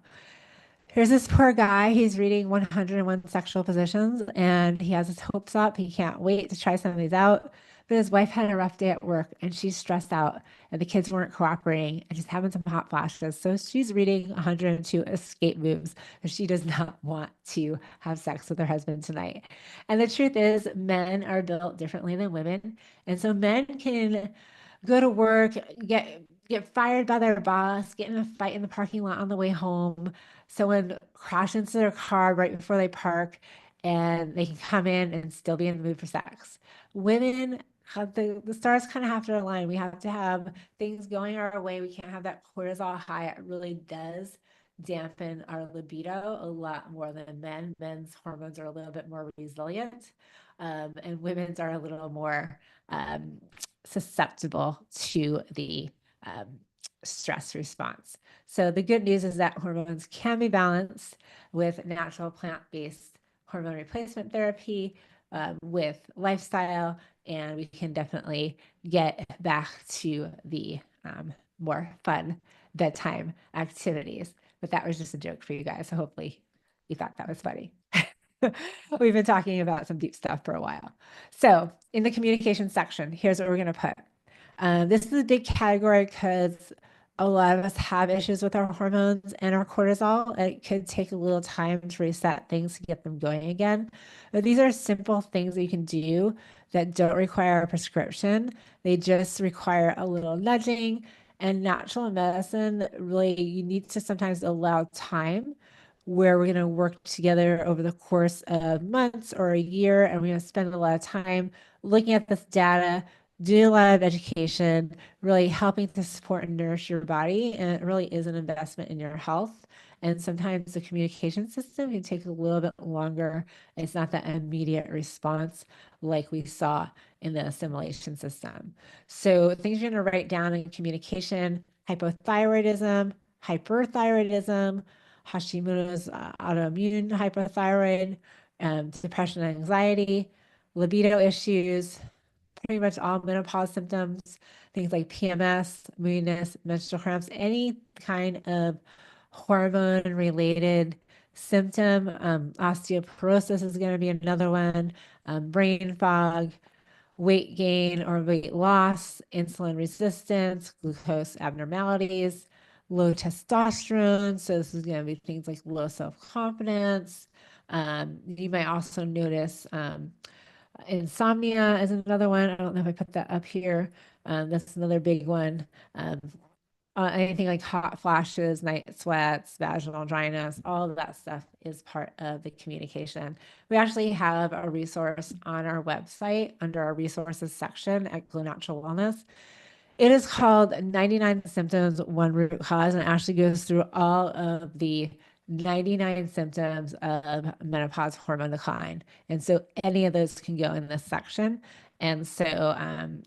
Here's this poor guy. He's reading 101 sexual positions and he has his hopes up. He can't wait to try some of these out. But his wife had a rough day at work and she's stressed out and the kids weren't cooperating and she's having some hot flashes. So she's reading 102 escape moves because she does not want to have sex with her husband tonight. And the truth is, men are built differently than women. And so men can go to work, get fired by their boss, get in a fight in the parking lot on the way home. Someone crash into their car right before they park, and they can come in and still be in the mood for sex. Women have the stars kind of have to align. We have to have things going our way. We can't have that cortisol high. It really does dampen our libido a lot more than men. Men's hormones are a little bit more resilient, and women's are a little more um, susceptible to the um, stress response. So the good news is that hormones can be balanced with natural plant-based hormone replacement therapy, with lifestyle, and we can definitely get back to the more fun bedtime activities. But that was just a joke for you guys. So hopefully you thought that was funny. We've been talking about some deep stuff for a while. So in the communication section, here's what we're going to put. This is a big category because a lot of us have issues with our hormones and our cortisol. It could take a little time to reset things to get them going again. But these are simple things that you can do that don't require a prescription. They just require a little nudging. And natural medicine, really, you need to sometimes allow time where we're going to work together over the course of months or a year, and we're going to spend a lot of time looking at this data, doing a lot of education, really helping to support and nourish your body. And it really is an investment in your health. And sometimes the communication system can take a little bit longer. It's not that immediate response like we saw in the assimilation system. So things you're going to write down in communication: hypothyroidism, hyperthyroidism, Hashimoto's autoimmune hypothyroid, depression and anxiety, libido issues, pretty much all menopause symptoms, things like PMS, moodiness, menstrual cramps, any kind of hormone related symptom. Osteoporosis is going to be another one, brain fog, weight gain or weight loss, insulin resistance, glucose abnormalities, low testosterone. So this is going to be things like low self-confidence. You might also notice insomnia is another one. I don't know if I put that up here. That's another big one. Um, Anything like hot flashes, night sweats, vaginal dryness, all of that stuff is part of the communication. We actually have a resource on our website under our resources section at Glow Natural Wellness. It is called 99 Symptoms, One Root Cause, and it actually goes through all of the 99 symptoms of menopause hormone decline. And so any of those can go in this section. And so,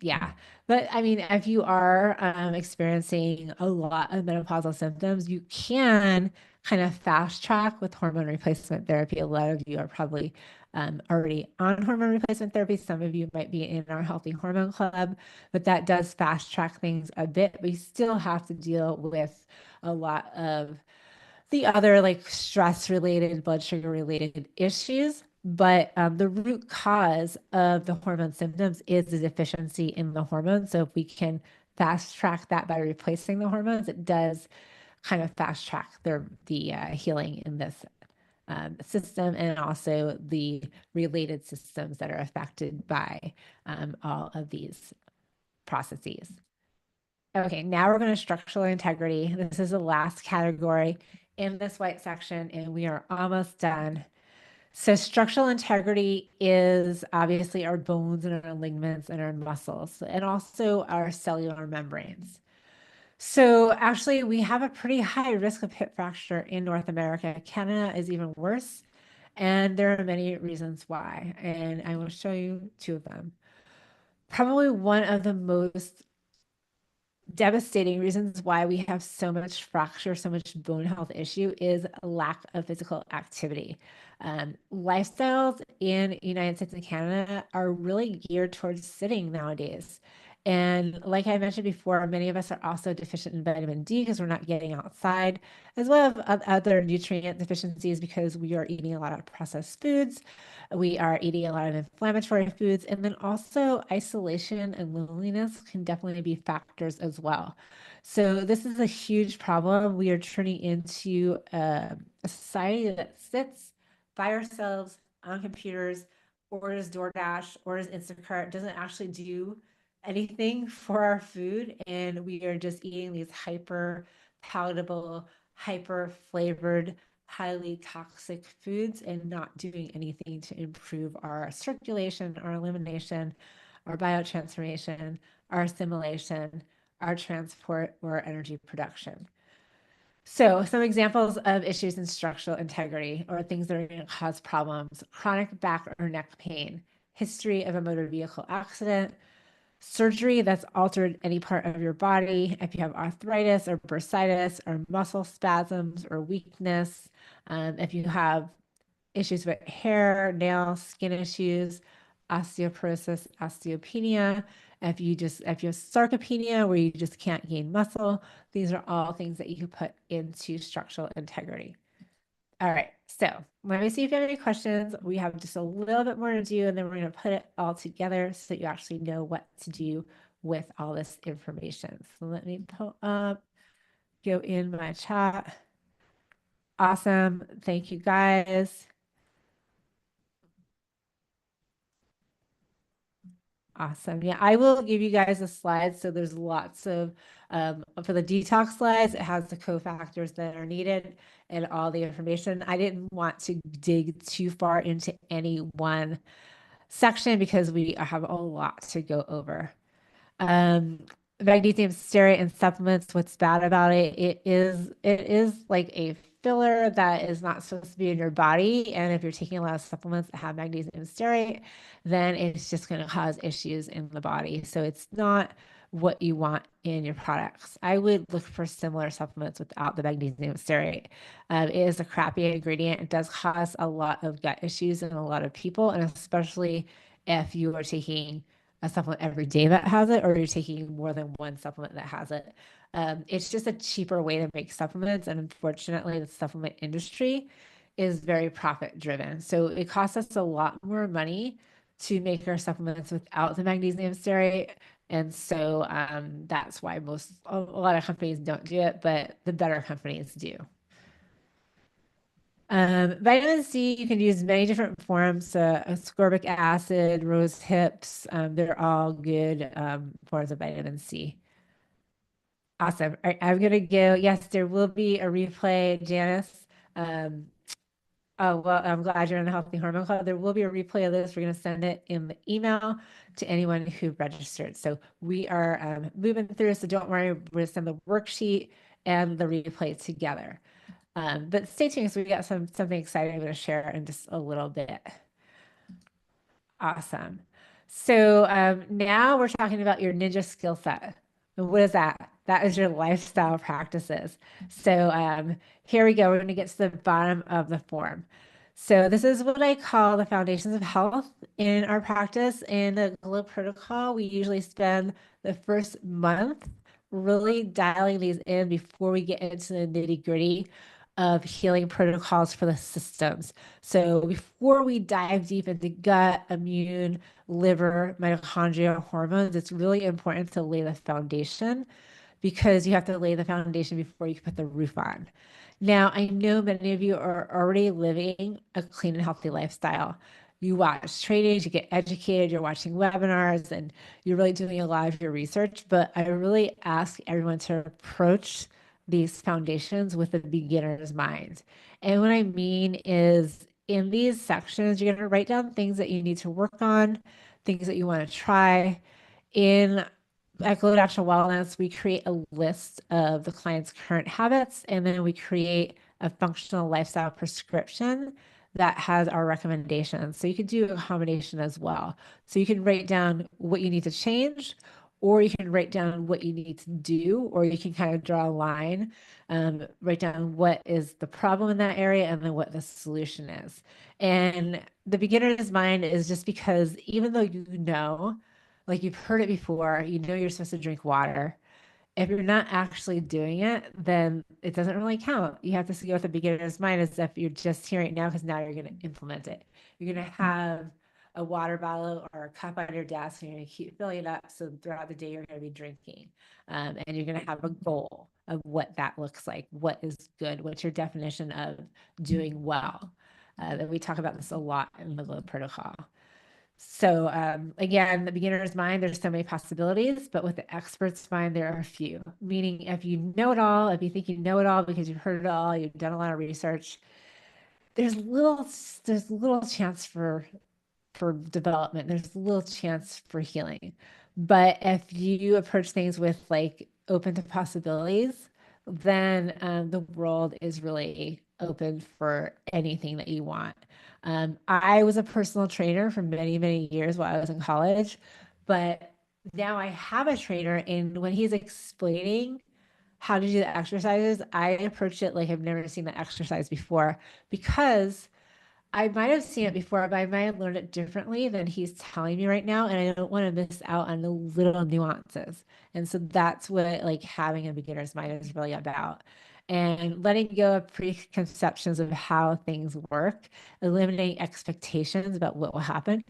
yeah. But I mean, if you are experiencing a lot of menopausal symptoms, you can kind of fast track with hormone replacement therapy. A lot of you are probably already on hormone replacement therapy. Some of you might be in our Healthy Hormone Club, but that does fast track things a bit. We still have to deal with a lot of the other like stress related, blood sugar related issues. But the root cause of the hormone symptoms is the deficiency in the hormones. So if we can fast track that by replacing the hormones, it does kind of fast track the healing in this system and also the related systems that are affected by all of these processes. Okay, now we're going to structural integrity. This is the last category in this white section, and we are almost done. So structural integrity is obviously our bones and our ligaments and our muscles, and also our cellular membranes. So actually, we have a pretty high risk of hip fracture in North America. Canada is even worse, and there are many reasons why, and I will show you two of them. Probably one of the most devastating reasons why we have so much fracture, so much bone health issue is a lack of physical activity. Lifestyles in the United States and Canada are really geared towards sitting nowadays. And like I mentioned before, many of us are also deficient in vitamin D because we're not getting outside, as well as other nutrient deficiencies because we are eating a lot of processed foods. We are eating a lot of inflammatory foods. And then also isolation and loneliness can definitely be factors as well. So this is a huge problem. We are turning into a society that sits by ourselves on computers, orders DoorDash, orders Instacart, doesn't actually do anything for our food. And we are just eating these hyper palatable, hyper flavored, highly toxic foods and not doing anything to improve our circulation, our elimination, our biotransformation, our assimilation, our transport, or our energy production. So some examples of issues in structural integrity or things that are going to cause problems: chronic back or neck pain, history of a motor vehicle accident, surgery that's altered any part of your body, if you have arthritis or bursitis or muscle spasms or weakness, if you have issues with hair, nails, skin issues, osteoporosis, osteopenia, if you have sarcopenia where you just can't gain muscle, these are all things that you can put into structural integrity. All right, so let me see if you have any questions. We have just a little bit more to do, and then we're going to put it all together so that you actually know what to do with all this information. So let me pull up, go in my chat. Awesome. Thank you, guys. Awesome. Yeah, I will give you guys the slides. So there's lots of, for the detox slides, it has the cofactors that are needed and all the information. I didn't want to dig too far into any one section because we have a lot to go over. Um, Magnesium stearate and supplements, what's bad about it? It is like a filler that is not supposed to be in your body. And if you're taking a lot of supplements that have magnesium stearate, then it's just going to cause issues in the body. So it's not what you want in your products. I would look for similar supplements without the magnesium stearate. It is a crappy ingredient. It does cause a lot of gut issues in a lot of people, and especially if you are taking a supplement every day that has it, or you're taking more than one supplement that has it. It's just a cheaper way to make supplements. And unfortunately, the supplement industry is very profit driven. So it costs us a lot more money to make our supplements without the magnesium stearate. And so that's why a lot of companies don't do it, but the better companies do. Vitamin C, you can use many different forms, ascorbic acid, rose hips. They're all good forms of vitamin C. Awesome. All right, I'm going to go. Yes, there will be a replay, Janice. Um, oh, well, I'm glad you're in the Healthy Hormone Club. There will be a replay of this. We're going to send it in the email to anyone who registered. So we are moving through, so don't worry. We're going to send the worksheet and the replay together. But stay tuned because we got something exciting I'm going to share in just a little bit. Awesome. So now we're talking about your ninja skill set. And what is that? That is your lifestyle practices. So here we go. We're going to get to the bottom of the form. So this is what I call the foundations of health in our practice. In the Glow protocol, we usually spend the first month really dialing these in before we get into the nitty gritty of healing protocols for the systems. So before we dive deep into gut, immune, liver, mitochondria, hormones, it's really important to lay the foundation because you have to lay the foundation before you can put the roof on. Now, I know many of you are already living a clean and healthy lifestyle. You watch trainings, you get educated, you're watching webinars, and you're really doing a lot of your research. But I really ask everyone to approach these foundations with a beginner's mind. And what I mean is in these sections, you're going to write down things that you need to work on, things that you want to try. In at Glow Natural Wellness, we create a list of the client's current habits, and then we create a functional lifestyle prescription that has our recommendations. So you can do a combination as well. So you can write down what you need to change, or you can write down what you need to do, or you can kind of draw a line, write down what is the problem in that area and then what the solution is. And the beginner's mind is just because even though you know, like you've heard it before, you know you're supposed to drink water. If you're not actually doing it, then it doesn't really count. You have to go with a beginner's mind as if you're just hearing it now because now you're going to implement it. You're going to have a water bottle or a cup on your desk and you're going to keep filling it up. So throughout the day, you're going to be drinking. And you're going to have a goal of what that looks like. What is good? What's your definition of doing well? And we talk about this a lot in the Glow protocol. So again, the beginner's mind, there's so many possibilities, but with the expert's mind, there are a few. Meaning if you know it all, if you think you know it all because you've heard it all, you've done a lot of research, there's little chance for development. There's little chance for healing. But if you approach things with like open to possibilities, then the world is really open for anything that you want. I was a personal trainer for many, many years while I was in college, but now I have a trainer, and when he's explaining how to do the exercises, I approach it like I've never seen the exercise before because I might have seen it before, but I might have learned it differently than he's telling me right now. And I don't want to miss out on the little nuances. And so that's what like having a beginner's mind is really about. And letting go of preconceptions of how things work, eliminating expectations about what will happen.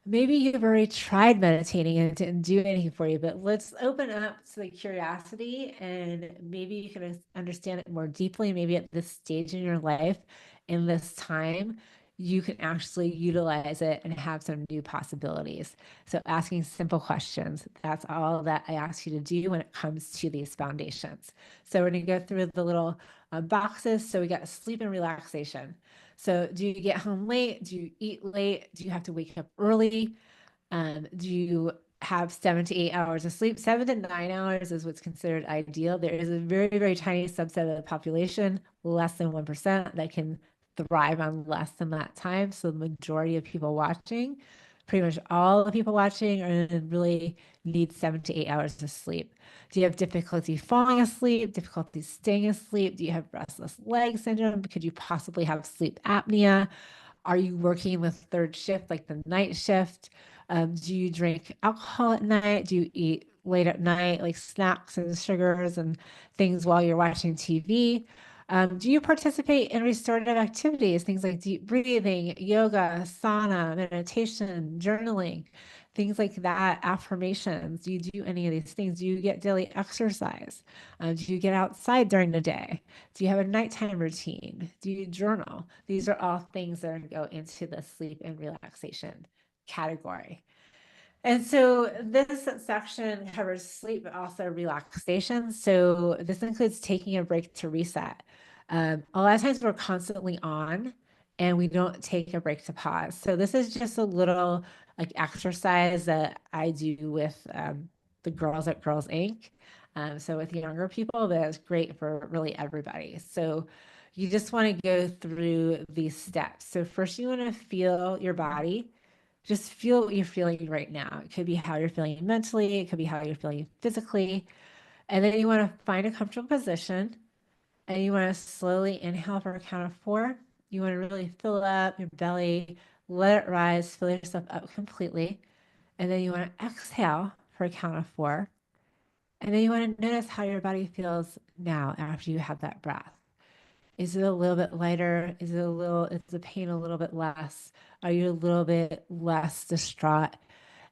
Maybe you've already tried meditating and it didn't do anything for you, but let's open up to the curiosity and maybe you can understand it more deeply. Maybe at this stage in your life, in this time, you can actually utilize it and have some new possibilities. So asking simple questions, that's all that I ask you to do when it comes to these foundations. So we're going to go through the little boxes. So we got sleep and relaxation. So do you get home late? Do you eat late? Do you have to wake up early? Do you have 7 to 8 hours of sleep. 7 to 9 hours is what's considered ideal. There is a very, very tiny subset of the population, less than 1%, that can thrive on less than that time. So the majority of people watching, pretty much all the people watching, are really need 7 to 8 hours of sleep. Do you have difficulty falling asleep, difficulty staying asleep? Do you have restless leg syndrome? Could you possibly have sleep apnea? Are you working the third shift, like the night shift? Do you drink alcohol at night? Do you eat late at night, like snacks and sugars and things while you're watching TV? Do you participate in restorative activities, things like deep breathing, yoga, sauna, meditation, journaling, things like that, affirmations? Do you do any of these things? Do you get daily exercise? Do you get outside during the day? Do you have a nighttime routine? Do you journal? These are all things that go into the sleep and relaxation category. And so this section covers sleep, but also relaxation. So this includes taking a break to reset. A lot of times we're constantly on and we don't take a break to pause. So this is just a little like exercise that I do with the girls at Girls Inc. So with younger people, that's great for really everybody. So you just want to go through these steps. So first you want to feel your body. Just feel what you're feeling right now. It could be how you're feeling mentally, it could be how you're feeling physically. And then you want to find a comfortable position and you want to slowly inhale for a count of 4. You want to really fill up your belly, let it rise, fill yourself up completely. And then you want to exhale for a count of 4. And then you want to notice how your body feels now after you have that breath. Is it a little bit lighter? Is the pain a little bit less? Are you a little bit less distraught?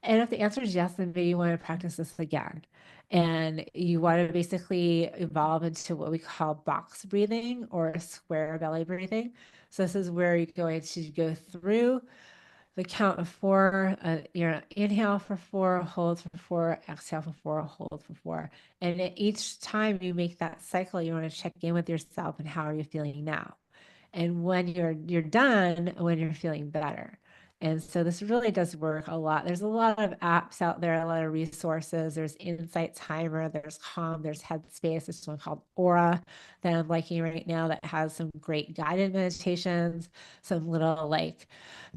And if the answer is yes, then maybe you want to practice this again. And you want to basically evolve into what we call box breathing or square belly breathing. So this is where you're going to go through the count of 4. You're gonna inhale for 4, hold for 4, exhale for 4, hold for 4. And at each time you make that cycle, you want to check in with yourself and how are you feeling now? And when you're done, when you're feeling better. And so this really does work a lot. There's a lot of apps out there, a lot of resources. There's Insight Timer, there's Calm, there's Headspace. There's one called Aura that I'm liking right now that has some great guided meditations, some little like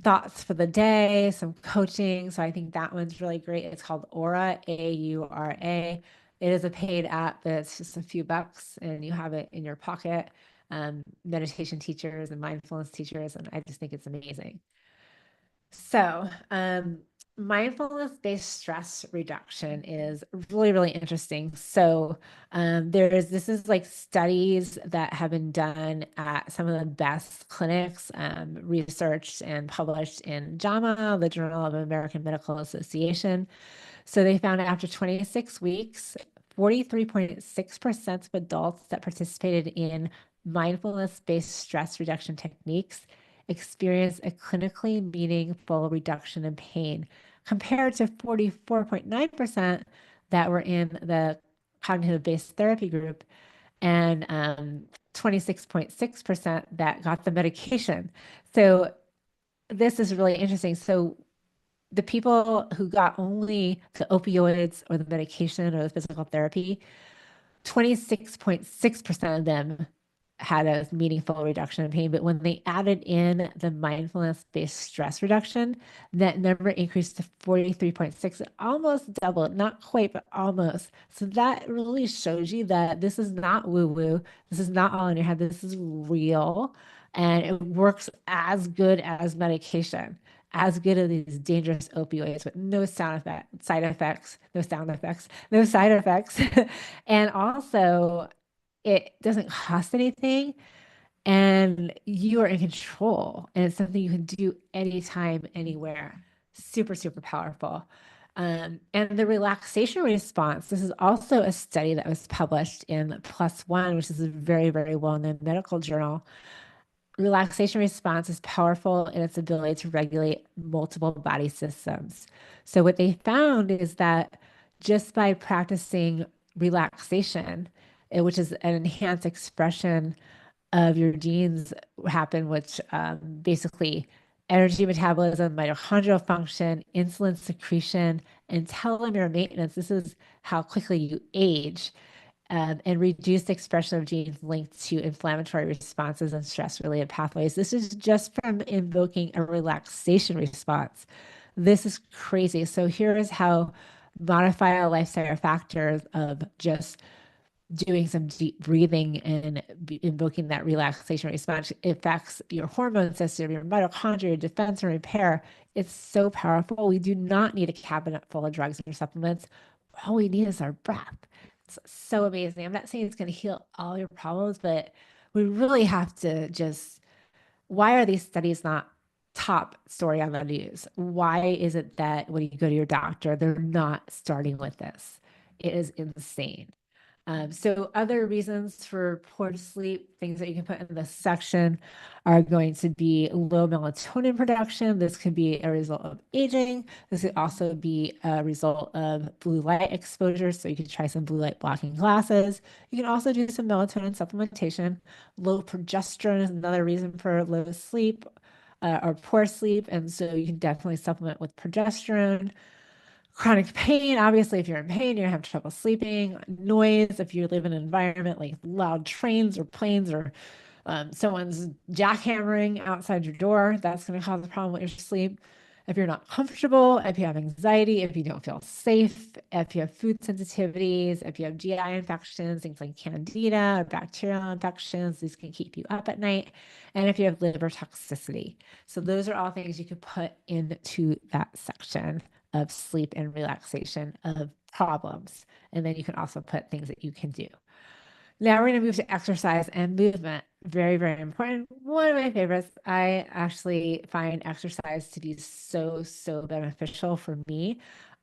thoughts for the day, some coaching. So I think that one's really great. It's called Aura, Aura. It is a paid app, but it's just a few bucks and you have it in your pocket. Meditation teachers and mindfulness teachers, and I just think it's amazing. So, mindfulness-based stress reduction is really, really interesting. So, this is like studies that have been done at some of the best clinics, researched and published in JAMA, the Journal of American Medical Association. So they found after 26 weeks, 43.6% of adults that participated in mindfulness-based stress reduction techniques experience a clinically meaningful reduction in pain, compared to 44.9% that were in the cognitive-based therapy group and 26.6% that got the medication. So this is really interesting. So the people who got only the opioids or the medication or the physical therapy, 26.6% of them had a meaningful reduction in pain. But when they added in the mindfulness-based stress reduction, that number increased to 43.6, almost double, not quite, but almost. So that really shows you that this is not woo-woo. This is not all in your head. This is real. And it works as good as medication, as good as these dangerous opioids with no side effects, no sound effects, no side effects. And also, it doesn't cost anything and you are in control. And it's something you can do anytime, anywhere. Super, super powerful. And the relaxation response, this is also a study that was published in Plus One, which is a very, very well-known medical journal. Relaxation response is powerful in its ability to regulate multiple body systems. So what they found is that just by practicing relaxation, which is an enhanced expression of your genes happen, which basically energy metabolism, mitochondrial function, insulin secretion, and telomere maintenance. This is how quickly you age. And reduce the expression of genes linked to inflammatory responses and stress-related pathways. This is just from invoking a relaxation response. This is crazy. So here is how modifiable lifestyle factors of just doing some deep breathing and invoking that relaxation response affects your hormone system, your mitochondria, your defense and repair. It's so powerful. We do not need a cabinet full of drugs or supplements. All we need is our breath. It's so amazing. I'm not saying it's going to heal all your problems, but we really have to just, why are these studies not top story on the news? Why is it that when you go to your doctor, they're not starting with this? It is insane. So other reasons for poor sleep, things that you can put in this section are going to be low melatonin production. This could be a result of aging. This could also be a result of blue light exposure. So you can try some blue light blocking glasses. You can also do some melatonin supplementation. Low progesterone is another reason for low sleep or poor sleep. And so you can definitely supplement with progesterone. Chronic pain, obviously, if you're in pain, you're gonna have trouble sleeping. Noise, if you live in an environment like loud trains or planes or someone's jackhammering outside your door, that's going to cause a problem with your sleep. If you're not comfortable, if you have anxiety, if you don't feel safe, if you have food sensitivities, if you have GI infections, things like candida or bacterial infections, these can keep you up at night. And if you have liver toxicity. So those are all things you could put into that section of sleep and relaxation of problems. And then you can also put things that you can do. Now we're going to move to exercise and movement. Very, very important. One of my favorites. I actually find exercise to be so, so beneficial for me.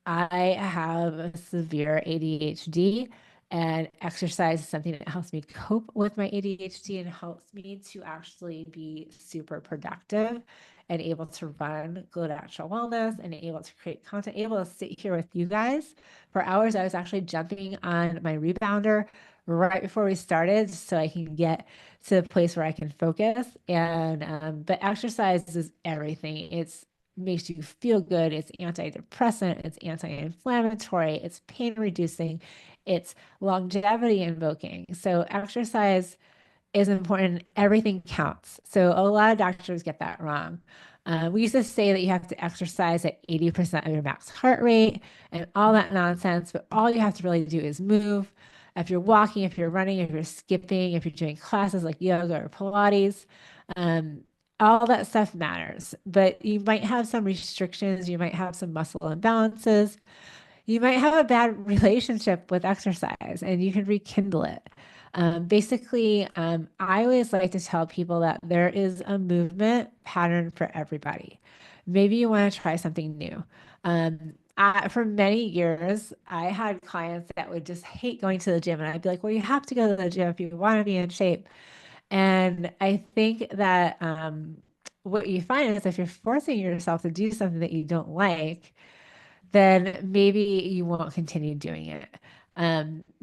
I have severe ADHD, and exercise is something that helps me cope with my ADHD and helps me to actually be super productive and able to run Go Natural Wellness and able to create content, able to sit here with you guys for hours. I was actually jumping on my rebounder right before we started so I can get to the place where I can focus. And but exercise is everything. It's makes you feel good. It's antidepressant, it's anti-inflammatory, it's pain reducing, it's longevity invoking. So exercise is important. Everything counts. So a lot of doctors get that wrong. We used to say that you have to exercise at 80% of your max heart rate and all that nonsense, but all you have to really do is move. If you're walking, if you're running, if you're skipping, if you're doing classes like yoga or Pilates, um, all that stuff matters. But you might have some restrictions, you might have some muscle imbalances, you might have a bad relationship with exercise and you can rekindle it. I always like to tell people that there is a movement pattern for everybody. Maybe you want to try something new. For many years, I had clients that would just hate going to the gym, and I'd be like, well, you have to go to the gym if you want to be in shape. And I think that what you find is if you're forcing yourself to do something that you don't like, then maybe you won't continue doing it.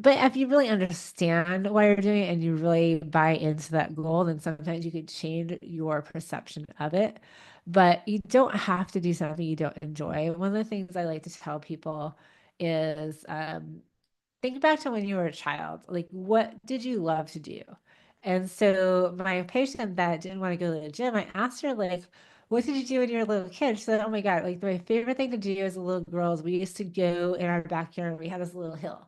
But if you really understand why you're doing it and you really buy into that goal, then sometimes you could change your perception of it. But you don't have to do something you don't enjoy. One of the things I like to tell people is think back to when you were a child. Like, what did you love to do? And so my patient that didn't want to go to the gym, I asked her, like, what did you do when you were a little kid? She said, oh my God, like my favorite thing to do as a little girl is we used to go in our backyard and we had this little hill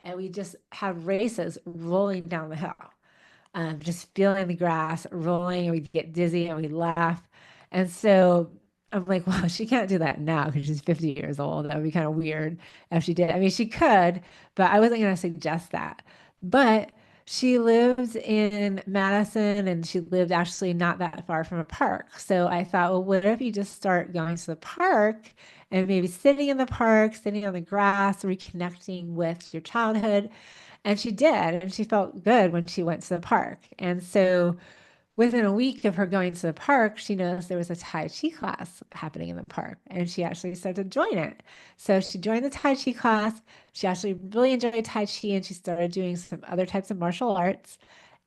and we just had races rolling down the hill, just feeling the grass rolling, and we'd get dizzy and we'd laugh. And so I'm like, well, she can't do that now because she's 50 years old. That would be kind of weird if she did. I mean, she could, but I wasn't going to suggest that. But she lived in Madison and she lived actually not that far from a park. So I thought, well, what if you just start going to the park and maybe sitting in the park, sitting on the grass, reconnecting with your childhood? And she did, and she felt good when she went to the park. And so within a week of her going to the park, she noticed there was a Tai Chi class happening in the park, and she actually started to join it. So she joined the Tai Chi class. She actually really enjoyed Tai Chi, and she started doing some other types of martial arts.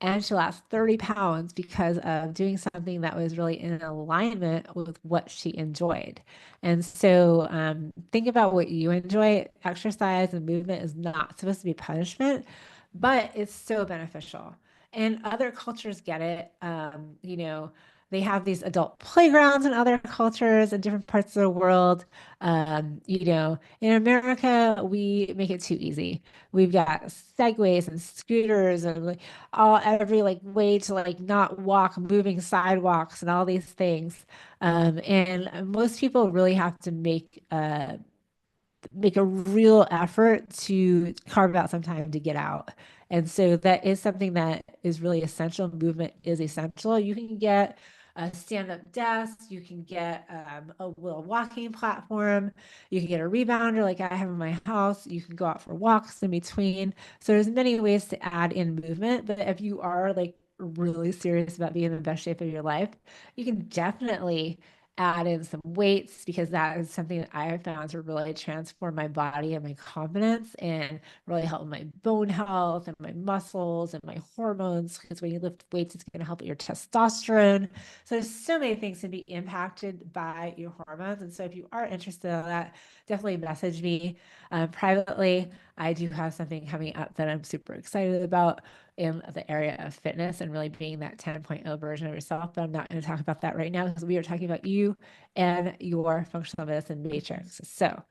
and she lost 30 pounds because of doing something that was really in alignment with what she enjoyed. And so think about what you enjoy. Exercise and movement is not supposed to be punishment, but it's so beneficial. And other cultures get it. They have these adult playgrounds in other cultures in different parts of the world. In America, we make it too easy. We've got segways and scooters and like every like way to like not walk, moving sidewalks and all these things. And most people really have to make a real effort to carve out some time to get out. And so that is something that is really essential. Movement is essential. You can get a stand-up desk, you can get a little walking platform, you can get a rebounder like I have in my house, you can go out for walks in between. So there's many ways to add in movement, but if you are like really serious about being in the best shape of your life, you can definitely add in some weights because that is something that I have found to really transform my body and my confidence and really help my bone health and my muscles and my hormones. Because when you lift weights, it's going to help with your testosterone. So there's so many things to be impacted by your hormones. And so if you are interested in that, definitely message me privately. I do have something coming up that I'm super excited about in the area of fitness and really being that 10.0 version of yourself. But I'm not going to talk about that right now because we are talking about you and your functional medicine matrix. So,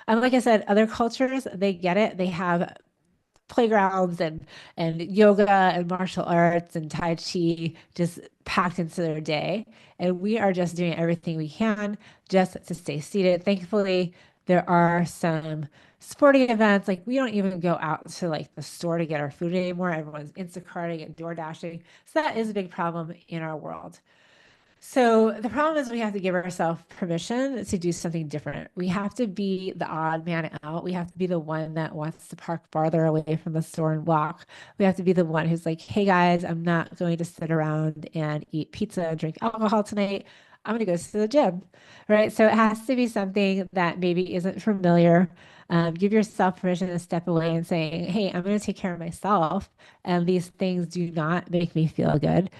like I said, other cultures, they get it. They have playgrounds and yoga and martial arts and tai chi just packed into their day, and we are just doing everything we can just to stay seated. Thankfully, there are some sporting events. Like we don't even go out to like the store to get our food anymore. Everyone's Instacarting and door dashing, so that is a big problem in our world. So the problem is we have to give ourselves permission to do something different. We have to be the odd man out. We have to be the one that wants to park farther away from the store and walk. We have to be the one who's like, hey guys, I'm not going to sit around and eat pizza and drink alcohol tonight. I'm going to go to the gym, right? So it has to be something that maybe isn't familiar. Give yourself permission to step away and say, hey, I'm going to take care of myself. And these things do not make me feel good.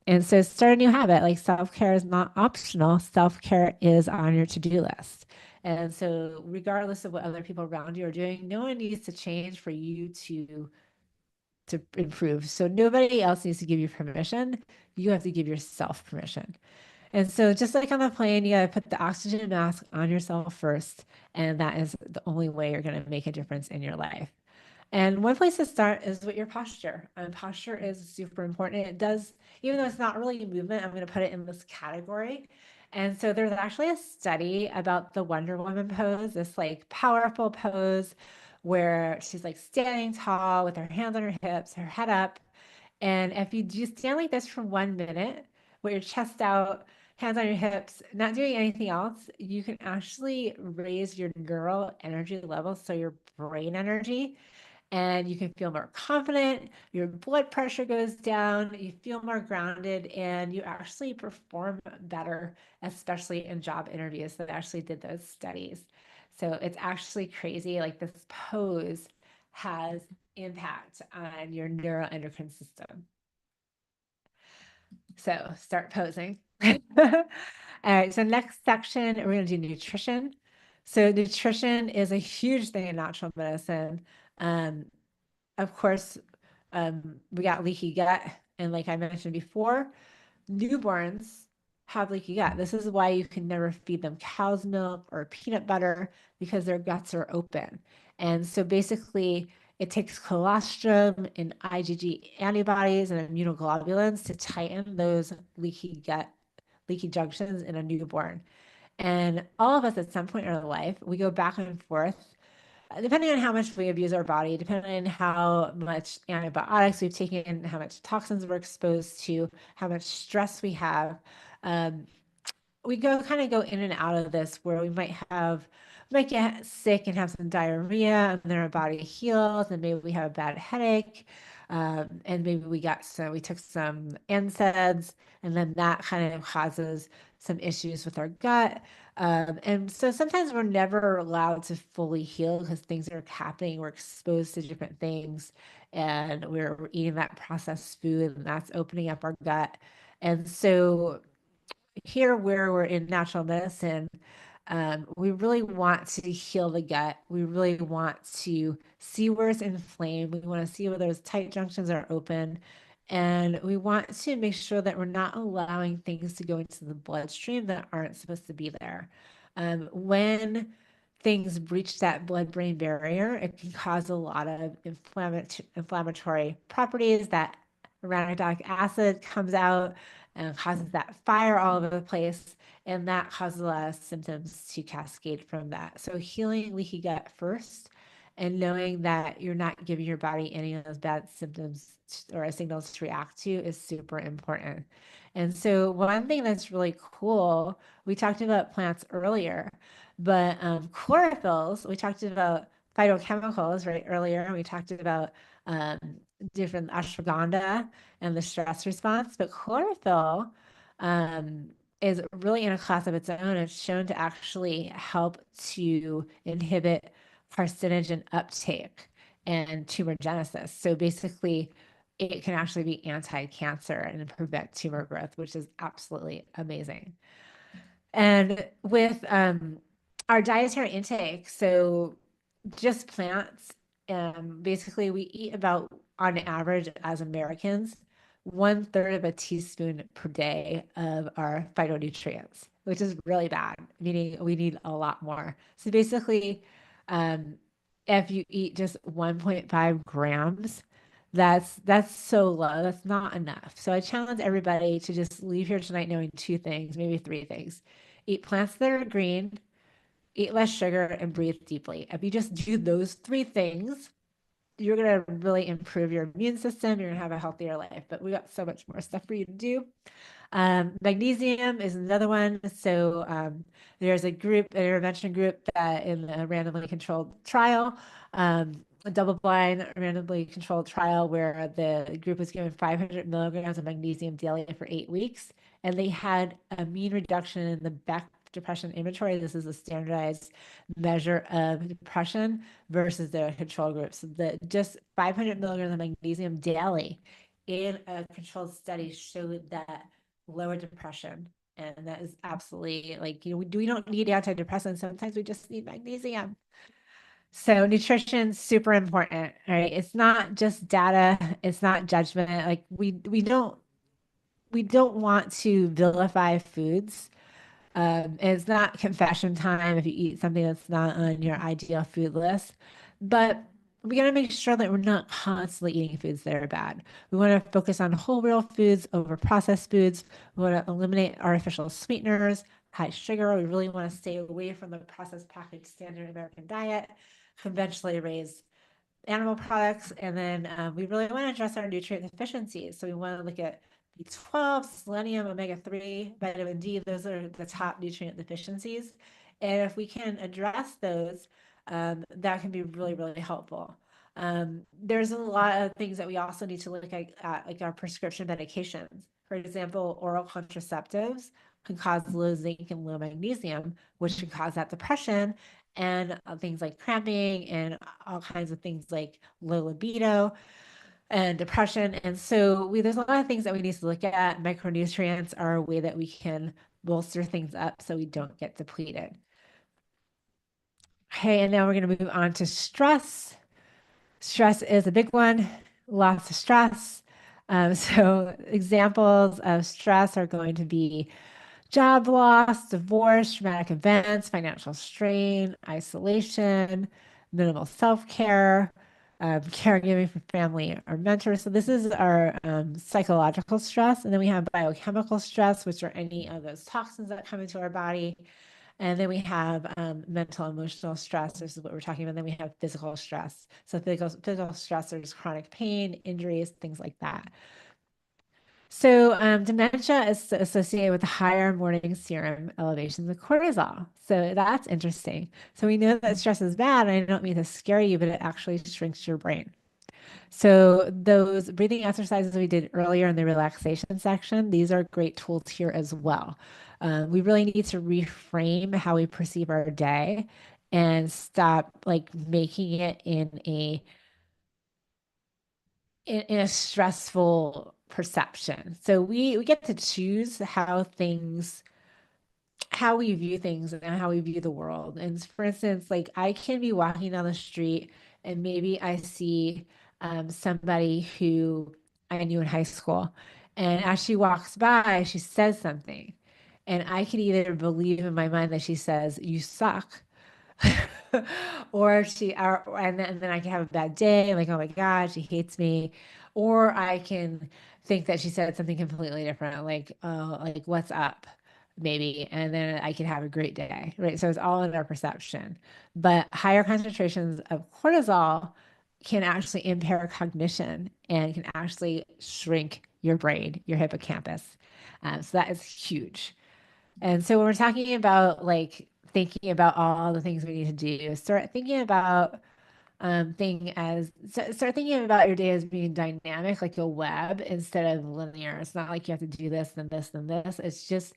And so start a new habit. Like self-care is not optional. Self-care is on your to-do list. And so regardless of what other people around you are doing, no one needs to change for you to improve. So nobody else needs to give you permission. You have to give yourself permission. And so just like on the plane, you gotta put the oxygen mask on yourself first. And that is the only way you're gonna make a difference in your life. And one place to start is with your posture. And posture is super important. It does, even though it's not really a movement, I'm going to put it in this category. And so there's actually a study about the Wonder Woman pose, this like powerful pose where she's like standing tall with her hands on her hips, her head up. And if you just stand like this for 1 minute with your chest out, hands on your hips, not doing anything else, you can actually raise your neural energy levels, so your brain energy, and you can feel more confident. Your blood pressure goes down, you feel more grounded, and you actually perform better, especially in job interviews. So they actually did those studies. So it's actually crazy. Like this pose has impact on your neuroendocrine system. So start posing. All right, so next section, we're going to do nutrition. So nutrition is a huge thing in natural medicine. Um, of course, we got leaky gut. And like I mentioned before, newborns have leaky gut. This is why you can never feed them cow's milk or peanut butter because their guts are open. And so basically, it takes colostrum and IgG antibodies and immunoglobulins to tighten those leaky gut, leaky junctions in a newborn. And all of us at some point in our life, we go back and forth depending on how much we abuse our body, depending on how much antibiotics we've taken, how much toxins we're exposed to, how much stress we have, um, we go in and out of this where we might get sick and have some diarrhea, and then our body heals, and maybe we have a bad headache, and maybe we took some NSAIDs, and then that kind of causes some issues with our gut. And so sometimes we're never allowed to fully heal because things are happening. We're exposed to different things and we're eating that processed food and that's opening up our gut. And so here where we're in natural medicine, we really want to heal the gut. We really want to see where it's inflamed. We want to see where those tight junctions are open. And we want to make sure that we're not allowing things to go into the bloodstream that aren't supposed to be there. When things breach that blood-brain barrier, it can cause a lot of inflammatory properties. That arachidonic acid comes out and causes that fire all over the place. And that causes a lot of symptoms to cascade from that. So healing leaky gut first and knowing that you're not giving your body any of those bad symptoms or signals to react to is super important. And so one thing that's really cool, we talked about plants earlier, but chlorophylls, we talked about phytochemicals right earlier. We talked about um, different ashwagandha and the stress response, but chlorophyll is really in a class of its own. It's shown to actually help to inhibit carcinogen uptake and tumorigenesis. So basically, it can actually be anti-cancer and prevent tumor growth, which is absolutely amazing. And with our dietary intake, so just plants, basically we eat about, on average as Americans, 1/3 of a teaspoon per day of our phytonutrients, which is really bad, meaning we need a lot more. So basically, um, if you eat just 1.5 grams, that's so low. That's not enough. So I challenge everybody to just leave here tonight knowing two things, maybe three things. Eat plants that are green, eat less sugar, and breathe deeply. If you just do those three things, you're going to really improve your immune system. You're going to have a healthier life. But we got so much more stuff for you to do. Magnesium is another one. So there's a group, an intervention group that in a randomly controlled trial, a double-blind, randomly controlled trial where the group was given 500 milligrams of magnesium daily for 8 weeks, and they had a mean reduction in the Beck Depression Inventory. This is a standardized measure of depression versus the control group. So the just 500 milligrams of magnesium daily in a controlled study showed that lower depression. And that is absolutely like, we don't need antidepressants. Sometimes we just need magnesium. So nutrition super important, right? It's not just data, it's not judgment. Like we don't want to vilify foods. It's not confession time if you eat something that's not on your ideal food list, but we got to make sure that we're not constantly eating foods that are bad. We want to focus on whole real foods over processed foods. We want to eliminate artificial sweeteners, high sugar. We really want to stay away from the processed packaged standard American diet, conventionally raised animal products. And then we really want to address our nutrient deficiencies. So we want to look at B12, selenium, omega-3, vitamin D. Those are the top nutrient deficiencies. And if we can address those, that can be really, really helpful. There's a lot of things that we also need to look at, like our prescription medications. For example, oral contraceptives can cause low zinc and low magnesium, which can cause that depression and things like cramping and all kinds of things like low libido and depression. And so there's a lot of things that we need to look at. Micronutrients are a way that we can bolster things up so we don't get depleted. Okay, and now we're going to move on to stress. Stress is a big one, lots of stress. So examples of stress are going to be job loss, divorce, traumatic events, financial strain, isolation, minimal self-care, caregiving for family or mentors. So this is our psychological stress. And then we have biochemical stress, which are any of those toxins that come into our body. And then we have mental, emotional stress. This is what we're talking about. Then we have physical stress. So physical stress, there's chronic pain, injuries, things like that. So dementia is associated with higher morning serum elevations of cortisol. So that's interesting. So we know that stress is bad, and I don't mean to scare you, but it actually shrinks your brain. So those breathing exercises we did earlier in the relaxation section, these are great tools here as well. We really need to reframe how we perceive our day and stop like making it in a stressful perception. So we get to choose how we view things and how we view the world. And for instance, like I can be walking down the street and maybe I see somebody who I knew in high school. And as she walks by, she says something. And I can either believe in my mind that she says, "You suck," and then I can have a bad day, like, oh my God, she hates me. Or I can think that she said something completely different, like, oh, like, what's up? Maybe, and then I can have a great day, right? So it's all in our perception. But higher concentrations of cortisol can actually impair cognition and can actually shrink your brain, your hippocampus. So that is huge. And so when we're talking about like thinking about all the things we need to do, start thinking about start thinking about your day as being dynamic, like a web instead of linear. It's not like you have to do this, then this, then this. It's just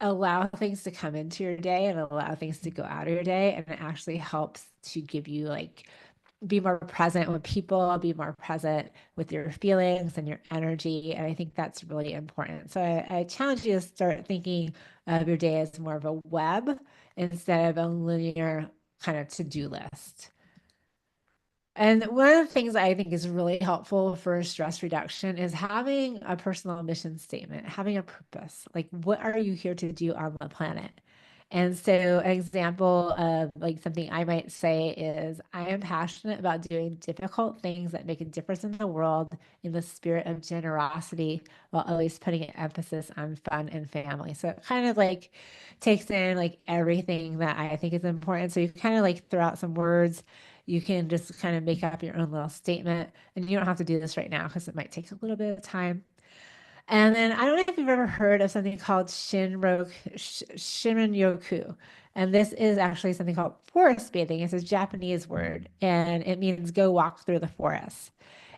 allow things to come into your day and allow things to go out of your day. And it actually helps to give you like be more present with people, be more present with your feelings and your energy. And I think that's really important. So I challenge you to start thinking of your day as more of a web instead of a linear kind of to-do list. And one of the things I think is really helpful for stress reduction is having a personal mission statement, having a purpose. Like, what are you here to do on the planet? And so, an example of like something I might say is, I am passionate about doing difficult things that make a difference in the world in the spirit of generosity, while always putting an emphasis on fun and family. So, it kind of like takes in like everything that I think is important. So, you kind of like throw out some words. You can just kind of make up your own little statement, and you don't have to do this right now because it might take a little bit of time. And then I don't know if you've ever heard of something called Shinrin-yoku. And this is actually something called forest bathing. It's a Japanese word, and it means go walk through the forest.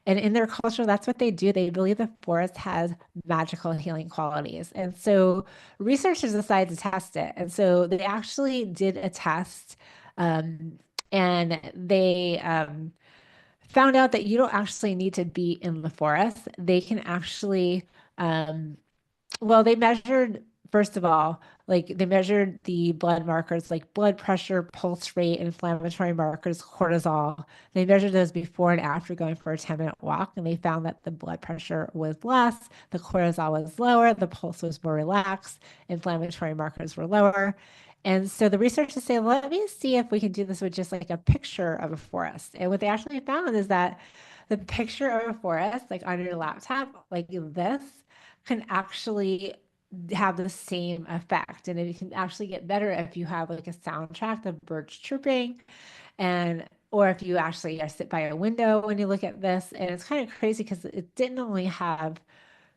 And in their culture, that's what they do. They believe the forest has magical healing qualities. And so researchers decided to test it. And so they actually did a test, um, and they found out that you don't actually need to be in the forest. They can actually um, well, they measured, first of all, like they measured the blood markers like blood pressure, pulse rate, inflammatory markers, cortisol. They measured those before and after going for a 10-minute walk, and they found that the blood pressure was less, the cortisol was lower, the pulse was more relaxed, inflammatory markers were lower. And so the researchers say, let me see if we can do this with just like a picture of a forest. And what they actually found is that the picture of a forest, like on your laptop, like this, can actually have the same effect. And it can actually get better if you have like a soundtrack of birds chirping and or if you actually sit by a window when you look at this. And it's kind of crazy because it didn't only have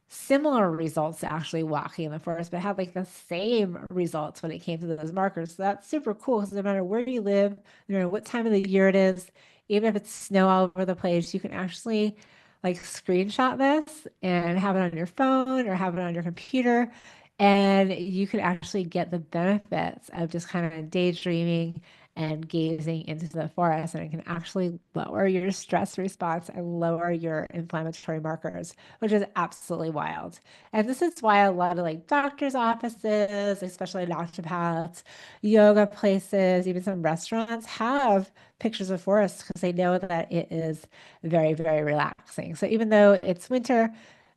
similar results to actually walking in the forest, but had like the same results when it came to those markers. So that's super cool because no matter where you live, no matter what time of the year it is, even if it's snow all over the place, you can actually like screenshot this and have it on your phone or have it on your computer. And you can actually get the benefits of just kind of daydreaming and gazing into the forest. And it can actually lower your stress response and lower your inflammatory markers, which is absolutely wild. And this is why a lot of like doctors' offices, especially naturopaths, yoga places, even some restaurants have pictures of forests because they know that it is very, very relaxing. So even though it's winter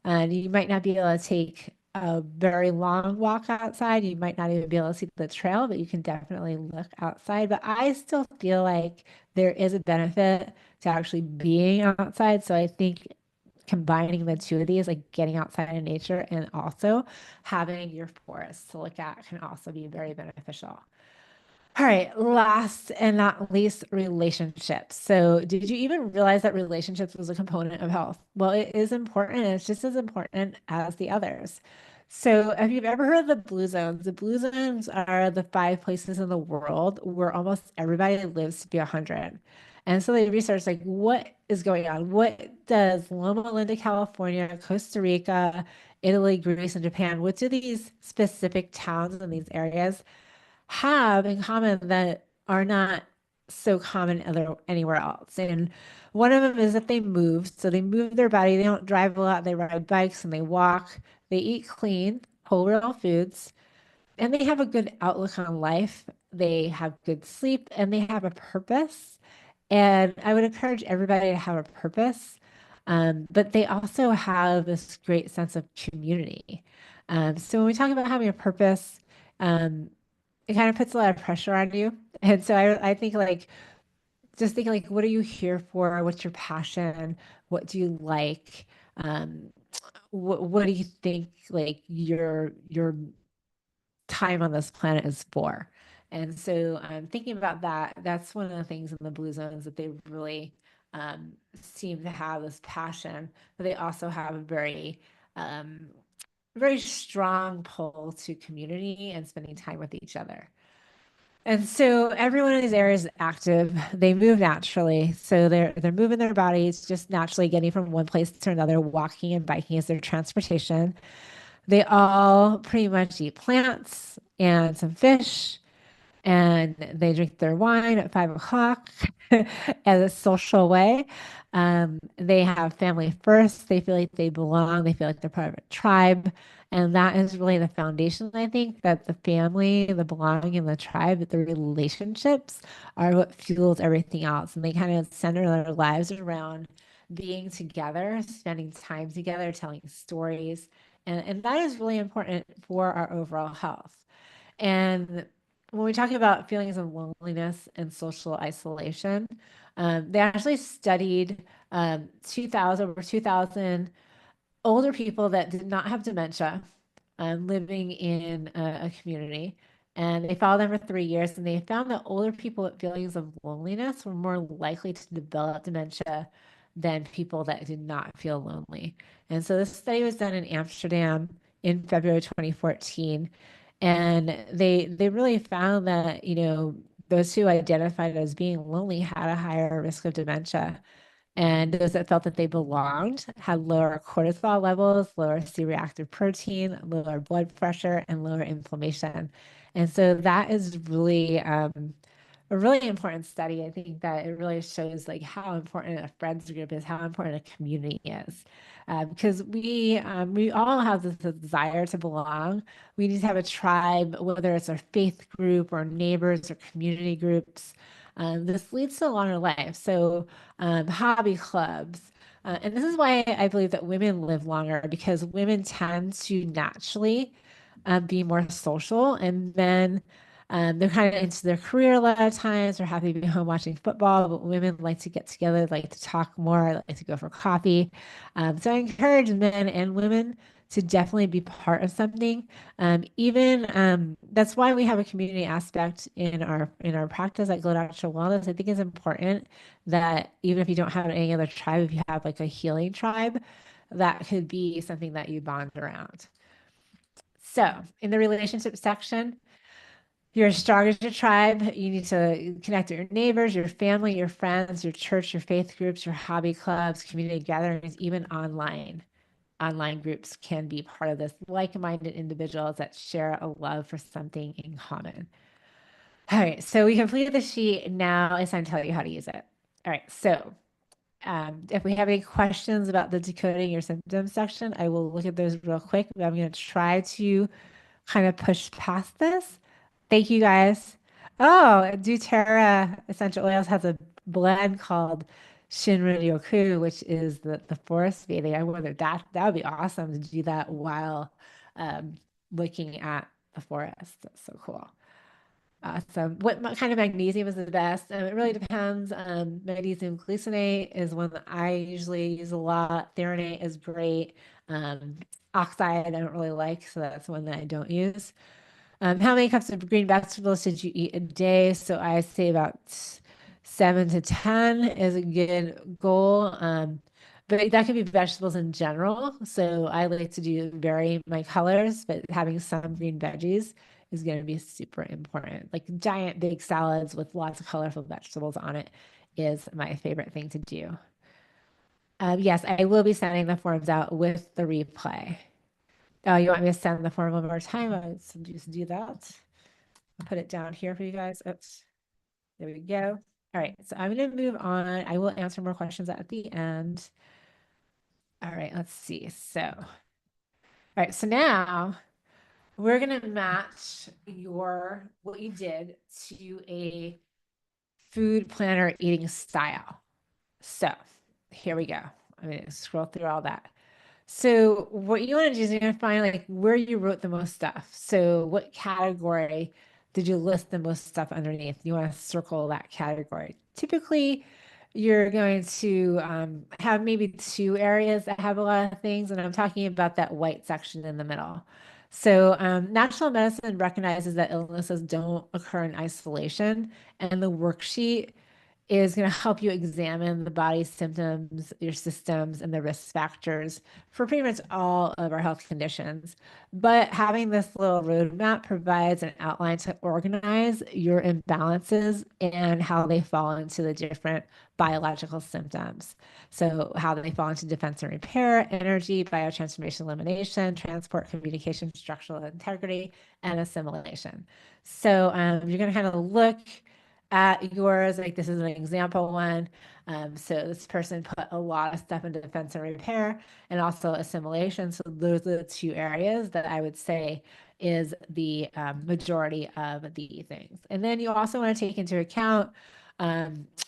and you might not be able to take a very long walk outside, you might not even be able to see the trail, but you can definitely look outside. But I still feel like there is a benefit to actually being outside. So I think combining the two of these, like getting outside in nature and also having your forest to look at, can also be very beneficial. All right, last and not least, relationships. So, did you even realize that relationships was a component of health? Well, it is important, and it's just as important as the others. So, if you've ever heard of the blue zones are the 5 places in the world where almost everybody lives to be 100. And so they researched like what is going on? What does Loma Linda, California, Costa Rica, Italy, Greece, and Japan, what do these specific towns in these areas have in common that are not so common anywhere else? And one of them is that they move. So they move their body. They don't drive a lot. They ride bikes and they walk. They eat clean, whole real foods, and they have a good outlook on life. They have good sleep and they have a purpose. And I would encourage everybody to have a purpose. But they also have this great sense of community. So when we talk about having a purpose, um, it kind of puts a lot of pressure on you. And so I think like just think like, what are you here for? What's your passion? What do you like? Um, what do you think like your time on this planet is for? And so thinking about that, that's one of the things in the blue zones that they really seem to have this passion, but they also have a um, very strong pull to community and spending time with each other. And so everyone in these areas is active. They move naturally. So they're moving their bodies, just naturally getting from one place to another, walking and biking as their transportation. They all pretty much eat plants and some fish, and they drink their wine at 5 o'clock as a social way. They have family first. They feel like they belong. They feel like they're part of a tribe. And that is really the foundation, I think, that the family, the belonging, and the tribe, the relationships are what fuels everything else. And they kind of center their lives around being together, spending time together, telling stories. And that is really important for our overall health. And when we talk about feelings of loneliness and social isolation, they actually studied 2,000 older people that did not have dementia living in a community. And they followed them for 3 years, and they found that older people with feelings of loneliness were more likely to develop dementia than people that did not feel lonely. And so this study was done in Amsterdam in February 2014. And they really found that, those who identified as being lonely had a higher risk of dementia. And those that felt that they belonged had lower cortisol levels, lower C-reactive protein, lower blood pressure, and lower inflammation. And so that is really a really important study. I think that it really shows like how important a friends group is, how important a community is. Because we all have this desire to belong. We need to have a tribe, whether it's our faith group or neighbors or community groups. This leads to a longer life. So hobby clubs. And this is why I believe that women live longer, because women tend to naturally be more social, and then they're kind of into their career a lot of times. They're happy to be home watching football, but women like to get together, like to talk more, like to go for coffee. So I encourage men and women to definitely be part of something. Even that's why we have a community aspect in our practice at Glow Natural Wellness. I think it's important that even if you don't have any other tribe, if you have like a healing tribe, that could be something that you bond around. So in the relationship section, you're as strong as your tribe. You need to connect with your neighbors, your family, your friends, your church, your faith groups, your hobby clubs, community gatherings, even online. Online groups can be part of this, like-minded individuals that share a love for something in common. All right, so we completed the sheet. Now it's time to tell you how to use it. All right, so if we have any questions about the decoding your symptoms section, I will look at those real quick, but I'm going to try to kind of push past this. Thank you guys. Oh, doTERRA essential oils has a blend called Shinrin-yoku, which is the forest bathing. I wonder that would be awesome to do that while looking at the forest. That's so cool. Awesome. What kind of magnesium is the best? It really depends. Magnesium glycinate is one that I usually use a lot. Threonate is great. Oxide I don't really like, so that's one that I don't use. How many cups of green vegetables did you eat a day? So I say about 7 to 10 is a good goal. But that could be vegetables in general. So I like to vary my colors, but having some green veggies is going to be super important. Like giant big salads with lots of colorful vegetables on it is my favorite thing to do. Yes, I will be sending the forms out with the replay. Oh, you want me to send the form one more time? I'll just do that. I'll put it down here for you guys. Oops. There we go. All right, so I'm going to move on. I will answer more questions at the end. All right, let's see. All right, so now we're going to match what you did to a food planner eating style. So here we go. I'm going to scroll through all that. So what you want to do is you're going to find like where you wrote the most stuff. So what category did you list the most stuff underneath? You want to circle that category. Typically, you're going to have maybe two areas that have a lot of things, and I'm talking about that white section in the middle. So natural medicine recognizes that illnesses don't occur in isolation, and the worksheet is going to help you examine the body's symptoms, your systems, and the risk factors for pretty much all of our health conditions. But having this little roadmap provides an outline to organize your imbalances and how they fall into the different biological symptoms. So, how they fall into defense and repair, energy, biotransformation, elimination, transport, communication, structural integrity, and assimilation. So, you're going to kind of look at yours, like this is an example one. So this person put a lot of stuff into defense and repair and also assimilation. So those are the two areas that I would say is the majority of the things. And then you also want to take into account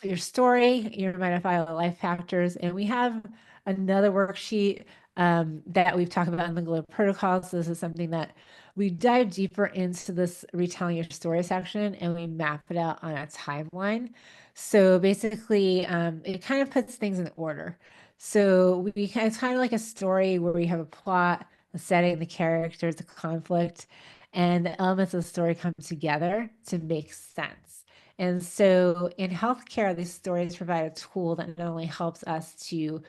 your story, your mitochondrial life factors, and we have another worksheet that we've talked about in the Globe protocols. So this is something that we dive deeper into this retelling your story section and we map it out on a timeline. So basically, it kind of puts things in order. So it's kind of like a story where we have a plot, a setting, the characters, the conflict, and the elements of the story come together to make sense. And so in healthcare, these stories provide a tool that not only helps us to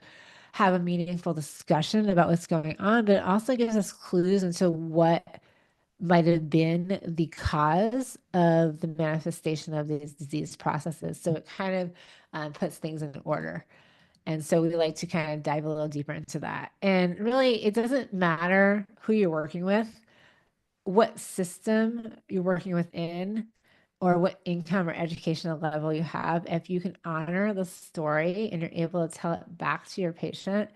have a meaningful discussion about what's going on, but it also gives us clues into what might have been the cause of the manifestation of these disease processes. So it kind of puts things in order. And so we like to kind of dive a little deeper into that. And really, it doesn't matter who you're working with, what system you're working within, or what income or educational level you have. If you can honor the story and you're able to tell it back to your patient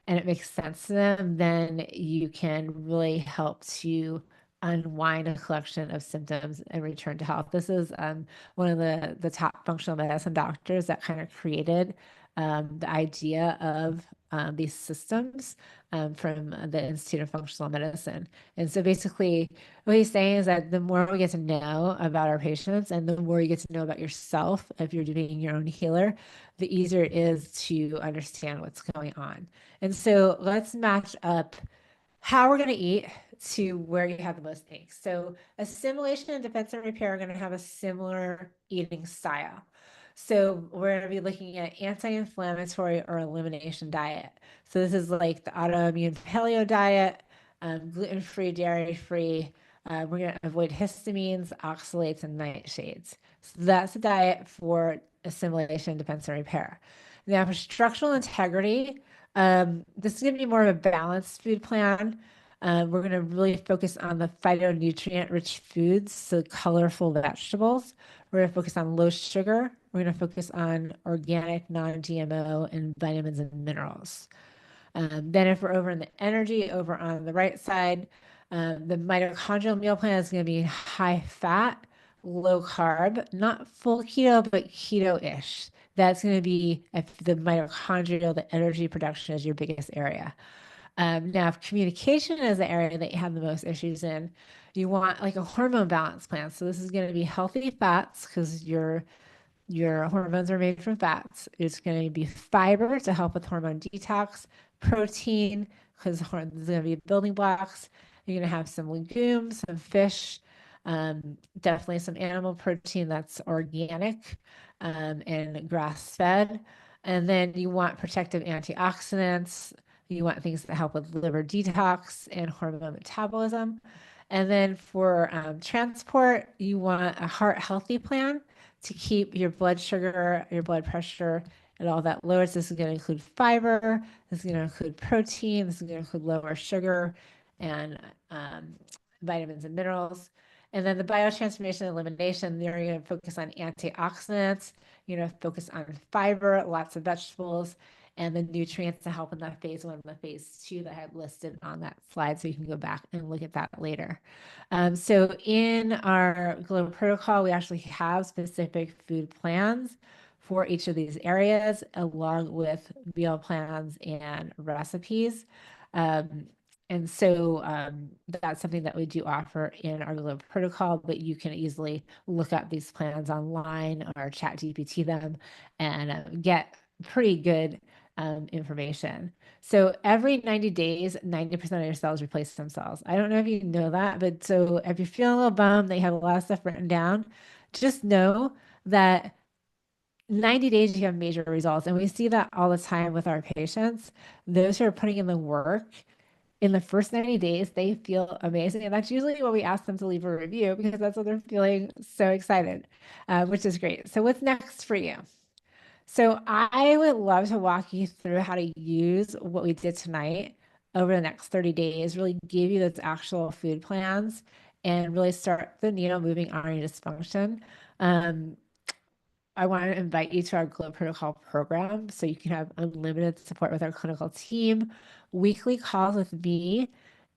and it makes sense to them, then you can really help to unwind a collection of symptoms and return to health. This is one of the top functional medicine doctors that kind of created the idea of these systems from the Institute of Functional Medicine. And so basically, what he's saying is that the more we get to know about our patients and the more you get to know about yourself, if you're doing your own healer, the easier it is to understand what's going on. And so let's match up how we're going to eat to where you have the most ink. So assimilation and defense and repair are going to have a similar eating style. So we're going to be looking at anti-inflammatory or elimination diet. So this is like the autoimmune paleo diet, gluten-free, dairy-free. We're going to avoid histamines, oxalates, and nightshades. So that's the diet for assimilation, defense, and repair. Now for structural integrity, this is going to be more of a balanced food plan. We're going to really focus on the phytonutrient-rich foods, so colorful vegetables. We're going to focus on low sugar. We're going to focus on organic, non-GMO, and vitamins and minerals. Then if we're over in the energy, over on the right side, the mitochondrial meal plan is going to be high fat, low carb, not full keto, but keto-ish. That's going to be if the mitochondrial, the energy production is your biggest area. Now, if communication is the area that you have the most issues in, you want like a hormone balance plan. So this is going to be healthy fats because your hormones are made from fats. It's going to be fiber to help with hormone detox, protein because there's going to be building blocks. You're going to have some legumes, some fish, definitely some animal protein that's organic and grass fed. And then you want protective antioxidants. You want things that help with liver detox and hormone metabolism. And then for transport, you want a heart healthy plan to keep your blood sugar, your blood pressure, and all that lower. So this is going to include fiber. This is going to include protein. This is going to include lower sugar and vitamins and minerals. And then the biotransformation and elimination, they're going to focus on antioxidants. You're going to focus on fiber, lots of vegetables, and the nutrients to help in that phase 1 and the phase 2 that I have listed on that slide. So you can go back and look at that later. So in our Glow protocol, we actually have specific food plans for each of these areas, along with meal plans and recipes. And so that's something that we do offer in our Glow protocol, but you can easily look up these plans online or chat GPT them and get pretty good information. So every 90 days, 90% of your cells replace themselves. I don't know if you know that, but so if you're feeling a little bummed that you have a lot of stuff written down, just know that 90 days you have major results. And we see that all the time with our patients. Those who are putting in the work in the first 90 days, they feel amazing. And that's usually what we ask them to leave a review because that's what they're feeling so excited, which is great. So what's next for you? So I would love to walk you through how to use what we did tonight over the next 30 days, really give you those actual food plans and really start the needle moving on your dysfunction. I want to invite you to our Glow Protocol program so you can have unlimited support with our clinical team, weekly calls with me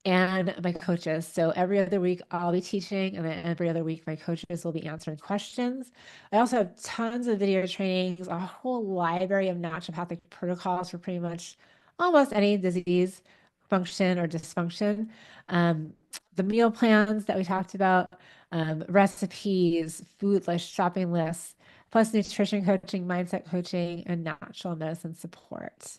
and my coaches. So every other week I'll be teaching, and then every other week my coaches will be answering questions. I also have tons of video trainings, a whole library of naturopathic protocols for pretty much almost any disease, function, or dysfunction. The meal plans that we talked about, recipes, food lists, shopping lists, plus nutrition coaching, mindset coaching, and natural medicine support.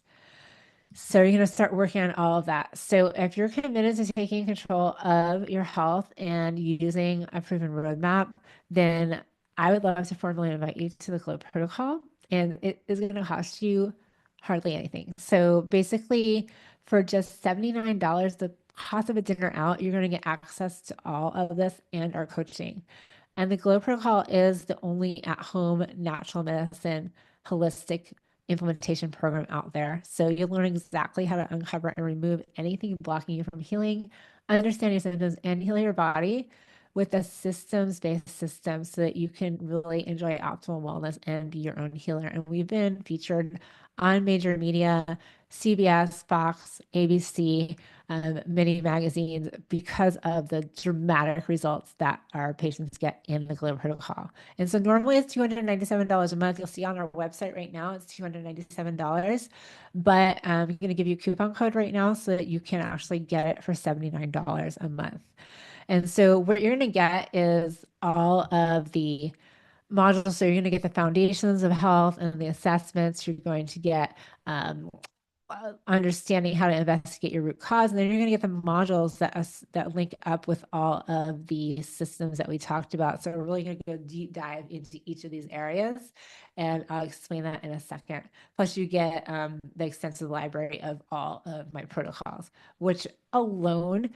So you're going to start working on all of that. So if you're committed to taking control of your health and using a proven roadmap, then I would love to formally invite you to the Glow protocol. And it is going to cost you hardly anything. So basically, for just $79, the cost of a dinner out, you're going to get access to all of this and our coaching. And the Glow protocol is the only at-home natural medicine holistic implementation program out there. So you'll learn exactly how to uncover and remove anything blocking you from healing, understand your symptoms, and heal your body with a systems-based system so that you can really enjoy optimal wellness and be your own healer. And we've been featured on major media, CBS, Fox, ABC, many magazines because of the dramatic results that our patients get in the Glow protocol. And so normally it's $297 a month. You'll see on our website right now, it's $297, but I'm going to give you a coupon code right now so that you can actually get it for $79 a month. And so what you're going to get is all of the modules. So you're going to get the foundations of health and the assessments. You're going to get understanding how to investigate your root cause, and then you're going to get the modules that link up with all of the systems that we talked about. So we're really going to go deep dive into each of these areas, and I'll explain that in a second. Plus, you get the extensive library of all of my protocols, which alone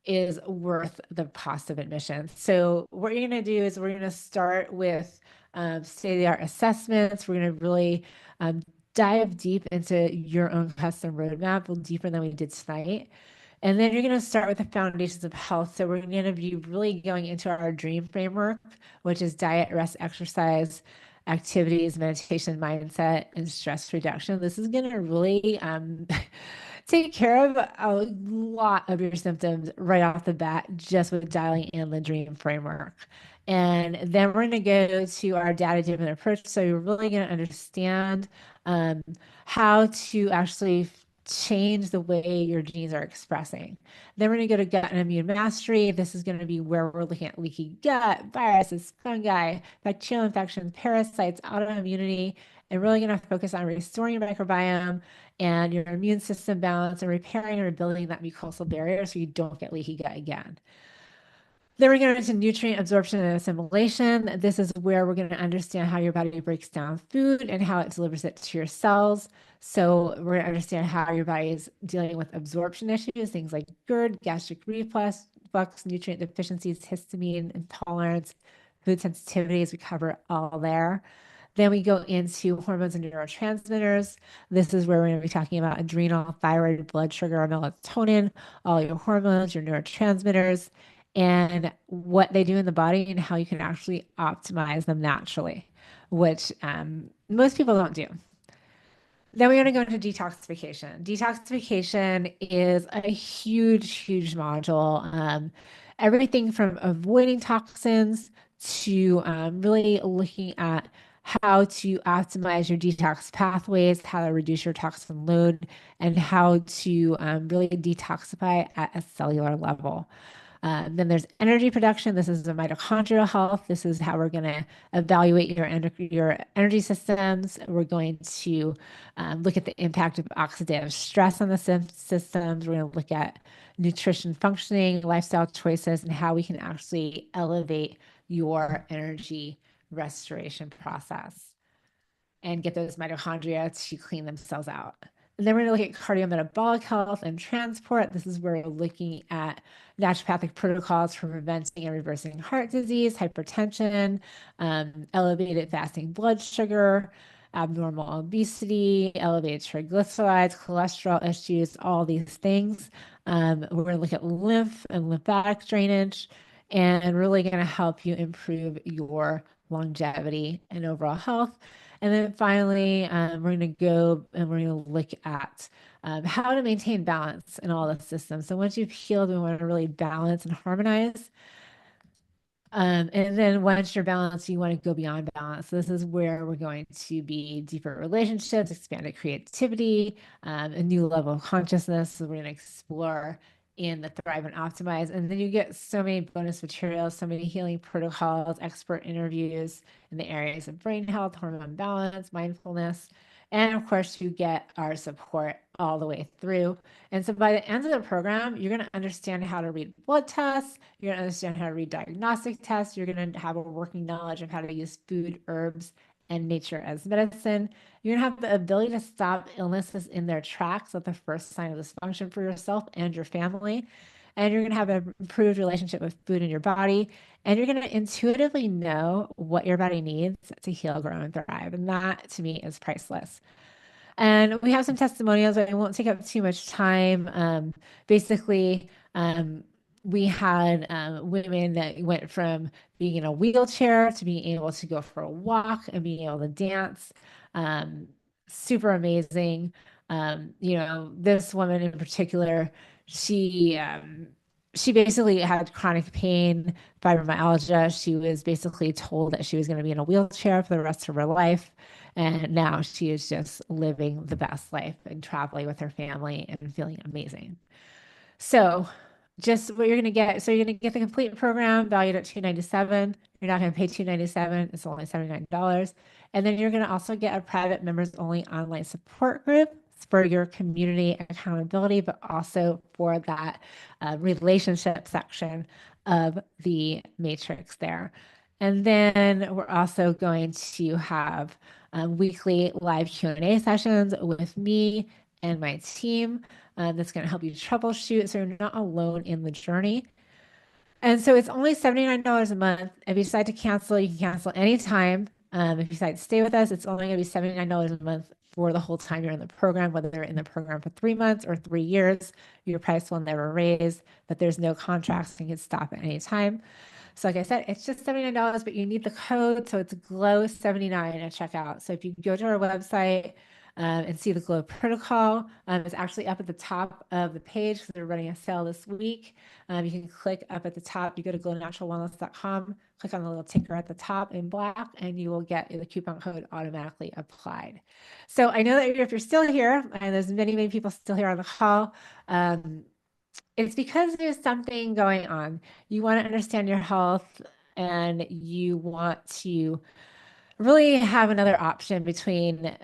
is worth the cost of admission. So what you're going to do is we're going to start with state-of-the-art assessments. We're going to really dive deep into your own custom roadmap, a little deeper than we did tonight. And then you're going to start with the foundations of health. So we're going to be really going into our dream framework, which is diet, rest, exercise, activities, meditation, mindset, and stress reduction. This is going to really take care of a lot of your symptoms right off the bat, just with dialing in the dream framework. And then we're going to go to our data-driven approach. So you're really going to understand how to actually change the way your genes are expressing. Then we're going to go to gut and immune mastery. This is going to be where we're looking at leaky gut, viruses, fungi, bacterial infections, parasites, autoimmunity, and really going to focus on restoring your microbiome and your immune system balance and repairing and rebuilding that mucosal barrier so you don't get leaky gut again. Then we're going into nutrient absorption and assimilation. This is where we're going to understand how your body breaks down food and how it delivers it to your cells. So we're going to understand how your body is dealing with absorption issues, things like GERD, gastric reflux, nutrient deficiencies, histamine intolerance, food sensitivities. We cover all there. Then we go into hormones and neurotransmitters. This is where we're going to be talking about adrenal, thyroid, blood sugar, melatonin, all your hormones, your neurotransmitters, and what they do in the body and how you can actually optimize them naturally, which most people don't do. Then we're going to go into detoxification. Detoxification is a huge, huge module. Everything from avoiding toxins to really looking at how to optimize your detox pathways, how to reduce your toxin load, and how to really detoxify at a cellular level. Then there's energy production. This is the mitochondrial health. This is how we're going to evaluate your energy systems. We're going to look at the impact of oxidative stress on the systems. We're going to look at nutrition functioning, lifestyle choices, and how we can actually elevate your energy restoration process and get those mitochondria to clean themselves out. And then we're going to look at cardiometabolic health and transport. This is where we're looking at naturopathic protocols for preventing and reversing heart disease, hypertension, elevated fasting blood sugar, abnormal obesity, elevated triglycerides, cholesterol issues, all these things. We're going to look at lymph and lymphatic drainage, and really going to help you improve your longevity and overall health. And then finally, we're going to go and we're going to look at how to maintain balance in all the systems. So once you've healed, we want to really balance and harmonize. And then once you're balanced, you want to go beyond balance. So this is where we're going to be deeper relationships, expanded creativity, a new level of consciousness. So we're going to explore in the Thrive and Optimize. And then you get so many bonus materials, so many healing protocols, expert interviews in the areas of brain health, hormone balance, mindfulness. And of course, you get our support all the way through. And so by the end of the program, you're going to understand how to read blood tests. You're going to understand how to read diagnostic tests. You're going to have a working knowledge of how to use food, herbs, and nature as medicine. You're going to have the ability to stop illnesses in their tracks at the first sign of dysfunction for yourself and your family. And you're going to have an improved relationship with food in your body. And you're going to intuitively know what your body needs to heal, grow, and thrive. And that to me is priceless. And we have some testimonials, but I won't take up too much time. Basically, we had women that went from being in a wheelchair to being able to go for a walk and being able to dance. Super amazing. This woman in particular, she basically had chronic pain, fibromyalgia. She was basically told that she was going to be in a wheelchair for the rest of her life. And now she is just living the best life and traveling with her family and feeling amazing. So just what you're going to get. So you're going to get the complete program valued at $297. You're not going to pay $297. It's only $79. And then you're going to also get a private members only online support group for your community accountability, but also for that relationship section of the matrix there. And then we're also going to have weekly live Q&A sessions with me and my team. That's going to help you troubleshoot so you're not alone in the journey. And so it's only $79 a month. If you decide to cancel, you can cancel anytime. If you decide to stay with us, it's only going to be $79 a month for the whole time you're in the program, whether you're in the program for 3 months or 3 years. Your price will never raise, but there's no contracts and you can stop at any time. So like I said, it's just $79, but you need the code. So it's GLOW79 at checkout. So if you go to our website and see the GLOW protocol, it's actually up at the top of the page because they're running a sale this week. You can click up at the top. You go to glownaturalwellness.com, click on the little ticker at the top in black, and you will get the coupon code automatically applied. So I know that if you're still here, and there's many, many people still here on the call, it's because there's something going on. You want to understand your health and you want to really have another option between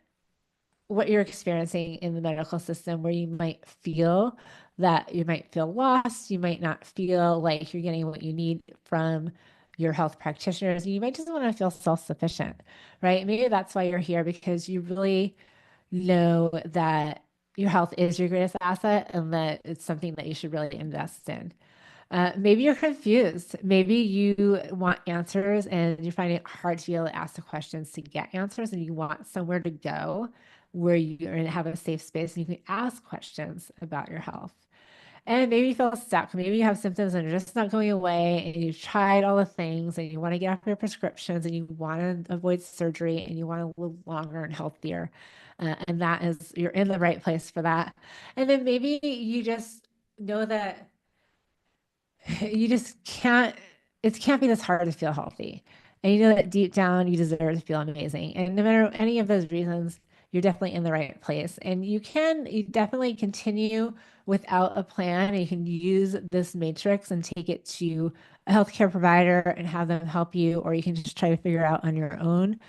what you're experiencing in the medical system, where you might feel lost. You might not feel like you're getting what you need from your health practitioners. You might just want to feel self-sufficient, right? Maybe that's why you're here, because you really know that your health is your greatest asset and that it's something that you should really invest in. Maybe you're confused. Maybe you want answers and you find it hard to be able to ask the questions to get answers, and you want somewhere to go where you're going to have a safe space and you can ask questions about your health. And maybe you feel stuck. Maybe you have symptoms and they're just not going away, and you've tried all the things and you want to get off your prescriptions and you want to avoid surgery and you want to live longer and healthier. And that is, you're in the right place for that. And then maybe you just know that you just can't, it can't be this hard to feel healthy. And you know that deep down you deserve to feel amazing. And no matter any of those reasons, you're definitely in the right place. And you definitely continue without a plan. You can use this matrix and take it to a healthcare provider and have them help you, or you can just try to figure it out on your own.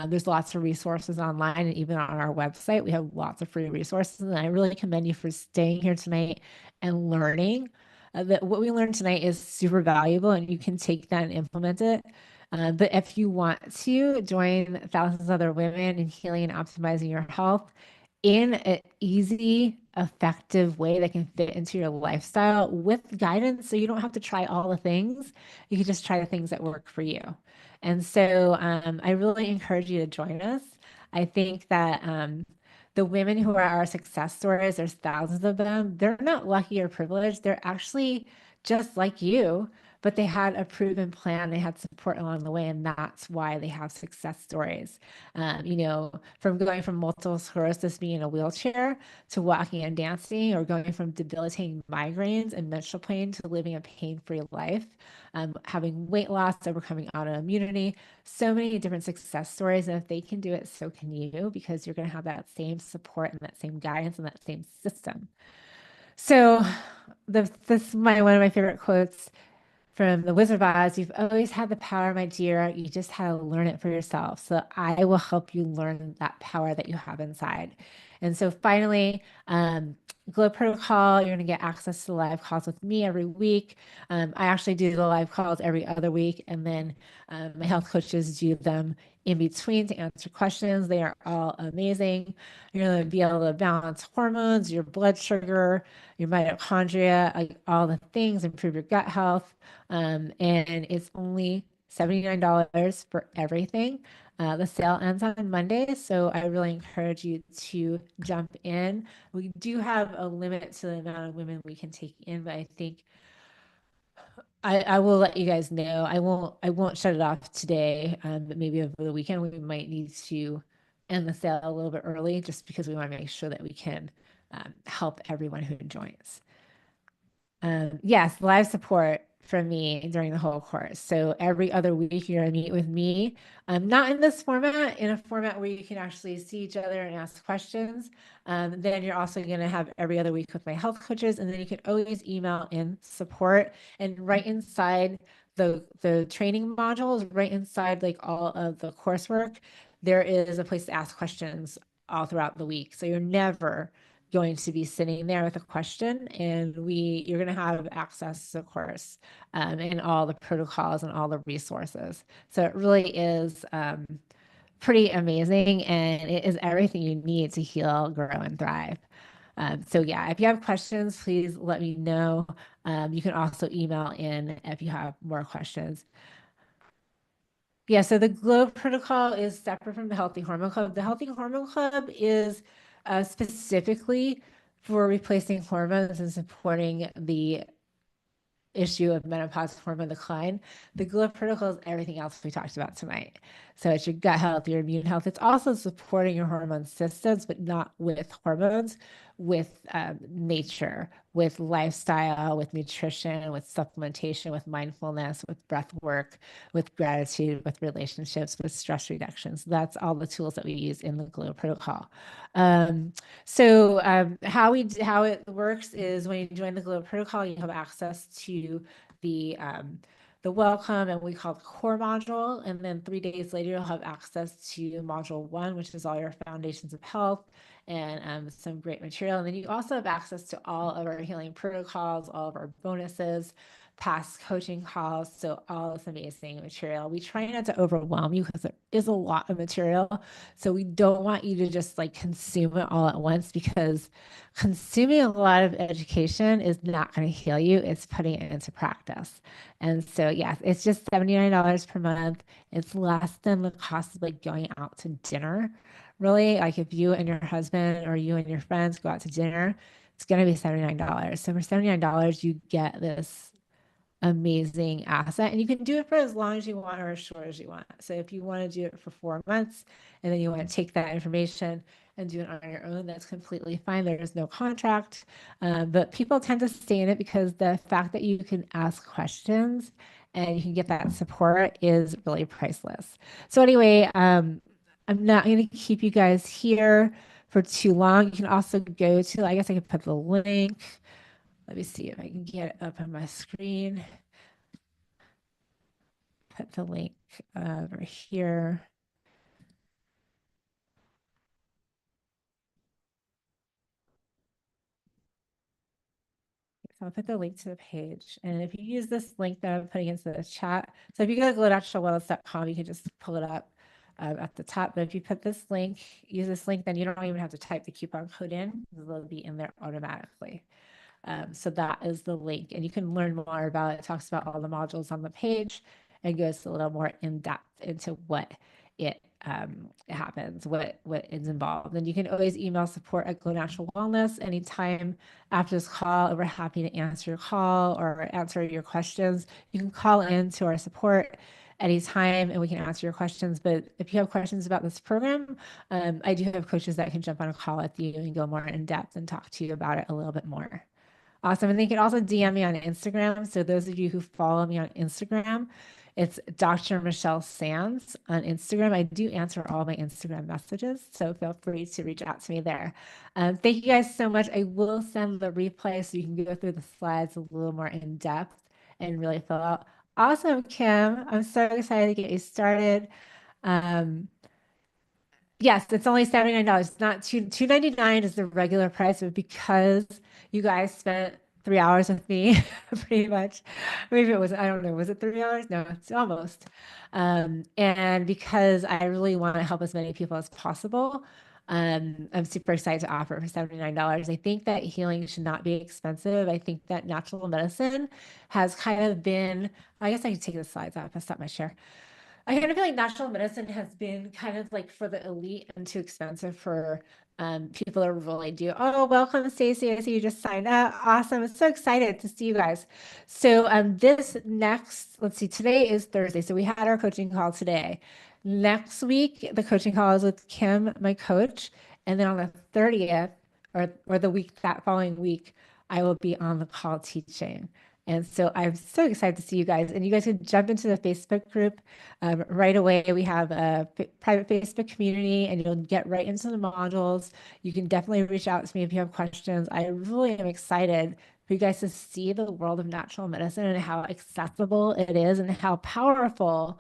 There's lots of resources online, and even on our website, we have lots of free resources. And I really commend you for staying here tonight and learning that what we learned tonight is super valuable and you can take that and implement it. But if you want to join thousands of other women in healing and optimizing your health in an easy, effective way that can fit into your lifestyle with guidance, so you don't have to try all the things, you can just try the things that work for you. And so I really encourage you to join us. I think that the women who are our success stories, there's thousands of them. They're not lucky or privileged. They're actually just like you, but they had a proven plan. They had support along the way, and that's why they have success stories. From going from multiple sclerosis, being in a wheelchair, to walking and dancing, or going from debilitating migraines and menstrual pain to living a pain-free life, having weight loss, overcoming autoimmunity, so many different success stories. And if they can do it, so can you, because you're going to have that same support and that same guidance and that same system. So this is one of my favorite quotes from The Wizard of Oz. You've always had the power, my dear. You just had to learn it for yourself. So I will help you learn that power that you have inside. And so finally, Glow Protocol, you're going to get access to the live calls with me every week. I actually do the live calls every other week, and then my health coaches do them in between to answer questions. They are all amazing. You're going to be able to balance hormones, your blood sugar, your mitochondria, like all the things, improve your gut health. And it's only $79 for everything. The sale ends on Monday, so I really encourage you to jump in. We do have a limit to the amount of women we can take in, but I think I will let you guys know. I won't shut it off today, but maybe over the weekend we might need to end the sale a little bit early, just because we want to make sure that we can help everyone who joins. Yes, live support from me during the whole course. So every other week you're gonna meet with me, not in this format, in a format where you can actually see each other and ask questions. Then you're also gonna have every other week with my health coaches, and then you can always email in support. And right inside the training modules, right inside like all of the coursework, there is a place to ask questions all throughout the week. So you're never going to be sitting there with a question, and you're going to have access to the course and all the protocols and all the resources. So it really is pretty amazing, and it is everything you need to heal, grow, and thrive. So yeah, if you have questions, please let me know. You can also email in if you have more questions. Yeah, so the Glow protocol is separate from the Healthy Hormone Club. The Healthy Hormone Club is specifically for replacing hormones and supporting the issue of menopause hormone decline. The Glow protocol is everything else we talked about tonight. So it's your gut health, your immune health. It's also supporting your hormone systems, but not with hormones, with nature, with lifestyle, with nutrition, with supplementation, with mindfulness, with breath work, with gratitude, with relationships, with stress reductions. That's all the tools that we use in the Glow protocol. How it works is when you join the Glow protocol, you have access to the welcome and we call the core module. And then 3 days later, you'll have access to module 1, which is all your foundations of health and some great material. And then you also have access to all of our healing protocols, all of our bonuses, past coaching calls. So all this amazing material. We try not to overwhelm you because there is a lot of material. So we don't want you to just like consume it all at once, because consuming a lot of education is not going to heal you. It's putting it into practice. And so, yes, it's just $79 per month. It's less than the cost of like going out to dinner. Really, like if you and your husband or you and your friends go out to dinner, it's going to be $79. So for $79, you get this amazing asset, and you can do it for as long as you want or as short as you want. So if you want to do it for 4 months and then you want to take that information and do it on your own, that's completely fine. There's no contract, but people tend to stay in it because the fact that you can ask questions and you can get that support is really priceless. So anyway, I'm not going to keep you guys here for too long. You can also go to, I guess I could put the link. Let me see if I can get it up on my screen. Put the link over here. So I'll put the link to the page. And if you use this link that I'm putting into the chat, so if you go to glownaturalwellness.com, you can just pull it up at the top. But if you put this link, use this link, then you don't even have to type the coupon code in. It'll be in there automatically. So that is the link, and you can learn more about it. It talks about all the modules on the page and goes a little more in depth into what it happens, what is involved. And you can always email support at Glow Natural Wellness anytime after this call. We're happy to answer your call or answer your questions. You can call in to our support anytime and we can answer your questions. But if you have questions about this program, I do have coaches that can jump on a call with you and go more in depth and talk to you about it a little bit more. Awesome. And they can also DM me on Instagram. So those of you who follow me on Instagram, it's Dr. Michelle Sands on Instagram. I do answer all my Instagram messages, so feel free to reach out to me there. Thank you guys so much. I will send the replay so you can go through the slides a little more in depth and really fill out. Awesome, Kim. I'm so excited to get you started. Yes, it's only $79. It's not $299 is the regular price, but because you guys spent 3 hours with me, pretty much. Maybe it was, I don't know, was it 3 hours? No, it's almost. And because I really want to help as many people as possible, I'm super excited to offer it for $79. I think that healing should not be expensive. I think that natural medicine has kind of been, I guess I could take the slides off. I'll stop my share. I kind of feel like natural medicine has been kind of like for the elite and too expensive for people that really do. Oh, welcome, Stacey. I see you just signed up. Awesome. I'm so excited to see you guys. So this next, let's see, today is Thursday. So we had our coaching call today. Next week, the coaching call is with Kim, my coach. And then on the 30th or the week, that following week, I will be on the call teaching. And so I'm so excited to see you guys. And you guys can jump into the Facebook group right away. We have a private Facebook community and you'll get right into the modules. You can definitely reach out to me if you have questions. I really am excited for you guys to see the world of natural medicine and how accessible it is and how powerful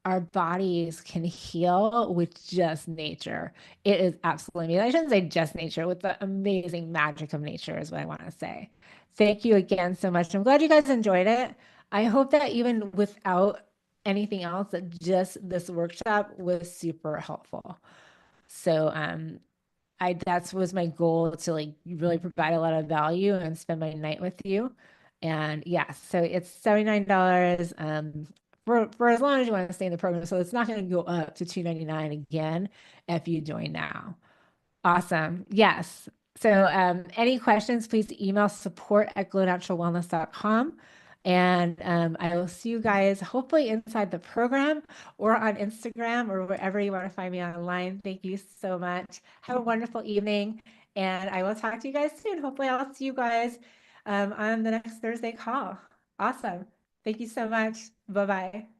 our bodies can heal with just nature. It is absolutely amazing. I shouldn't say just nature, with the amazing magic of nature is what I want to say. Thank you again so much. I'm glad you guys enjoyed it. I hope that even without anything else, that just this workshop was super helpful. So that was my goal, to like really provide a lot of value and spend my night with you. And yeah, so it's $79 for as long as you want to stay in the program. So it's not going to go up to $299 again if you join now. Awesome. Yes. So any questions, please email support@glownaturalwellness.com. And I will see you guys hopefully inside the program or on Instagram or wherever you want to find me online. Thank you so much. Have a wonderful evening. And I will talk to you guys soon. Hopefully I'll see you guys on the next Thursday call. Awesome. Thank you so much. Bye-bye.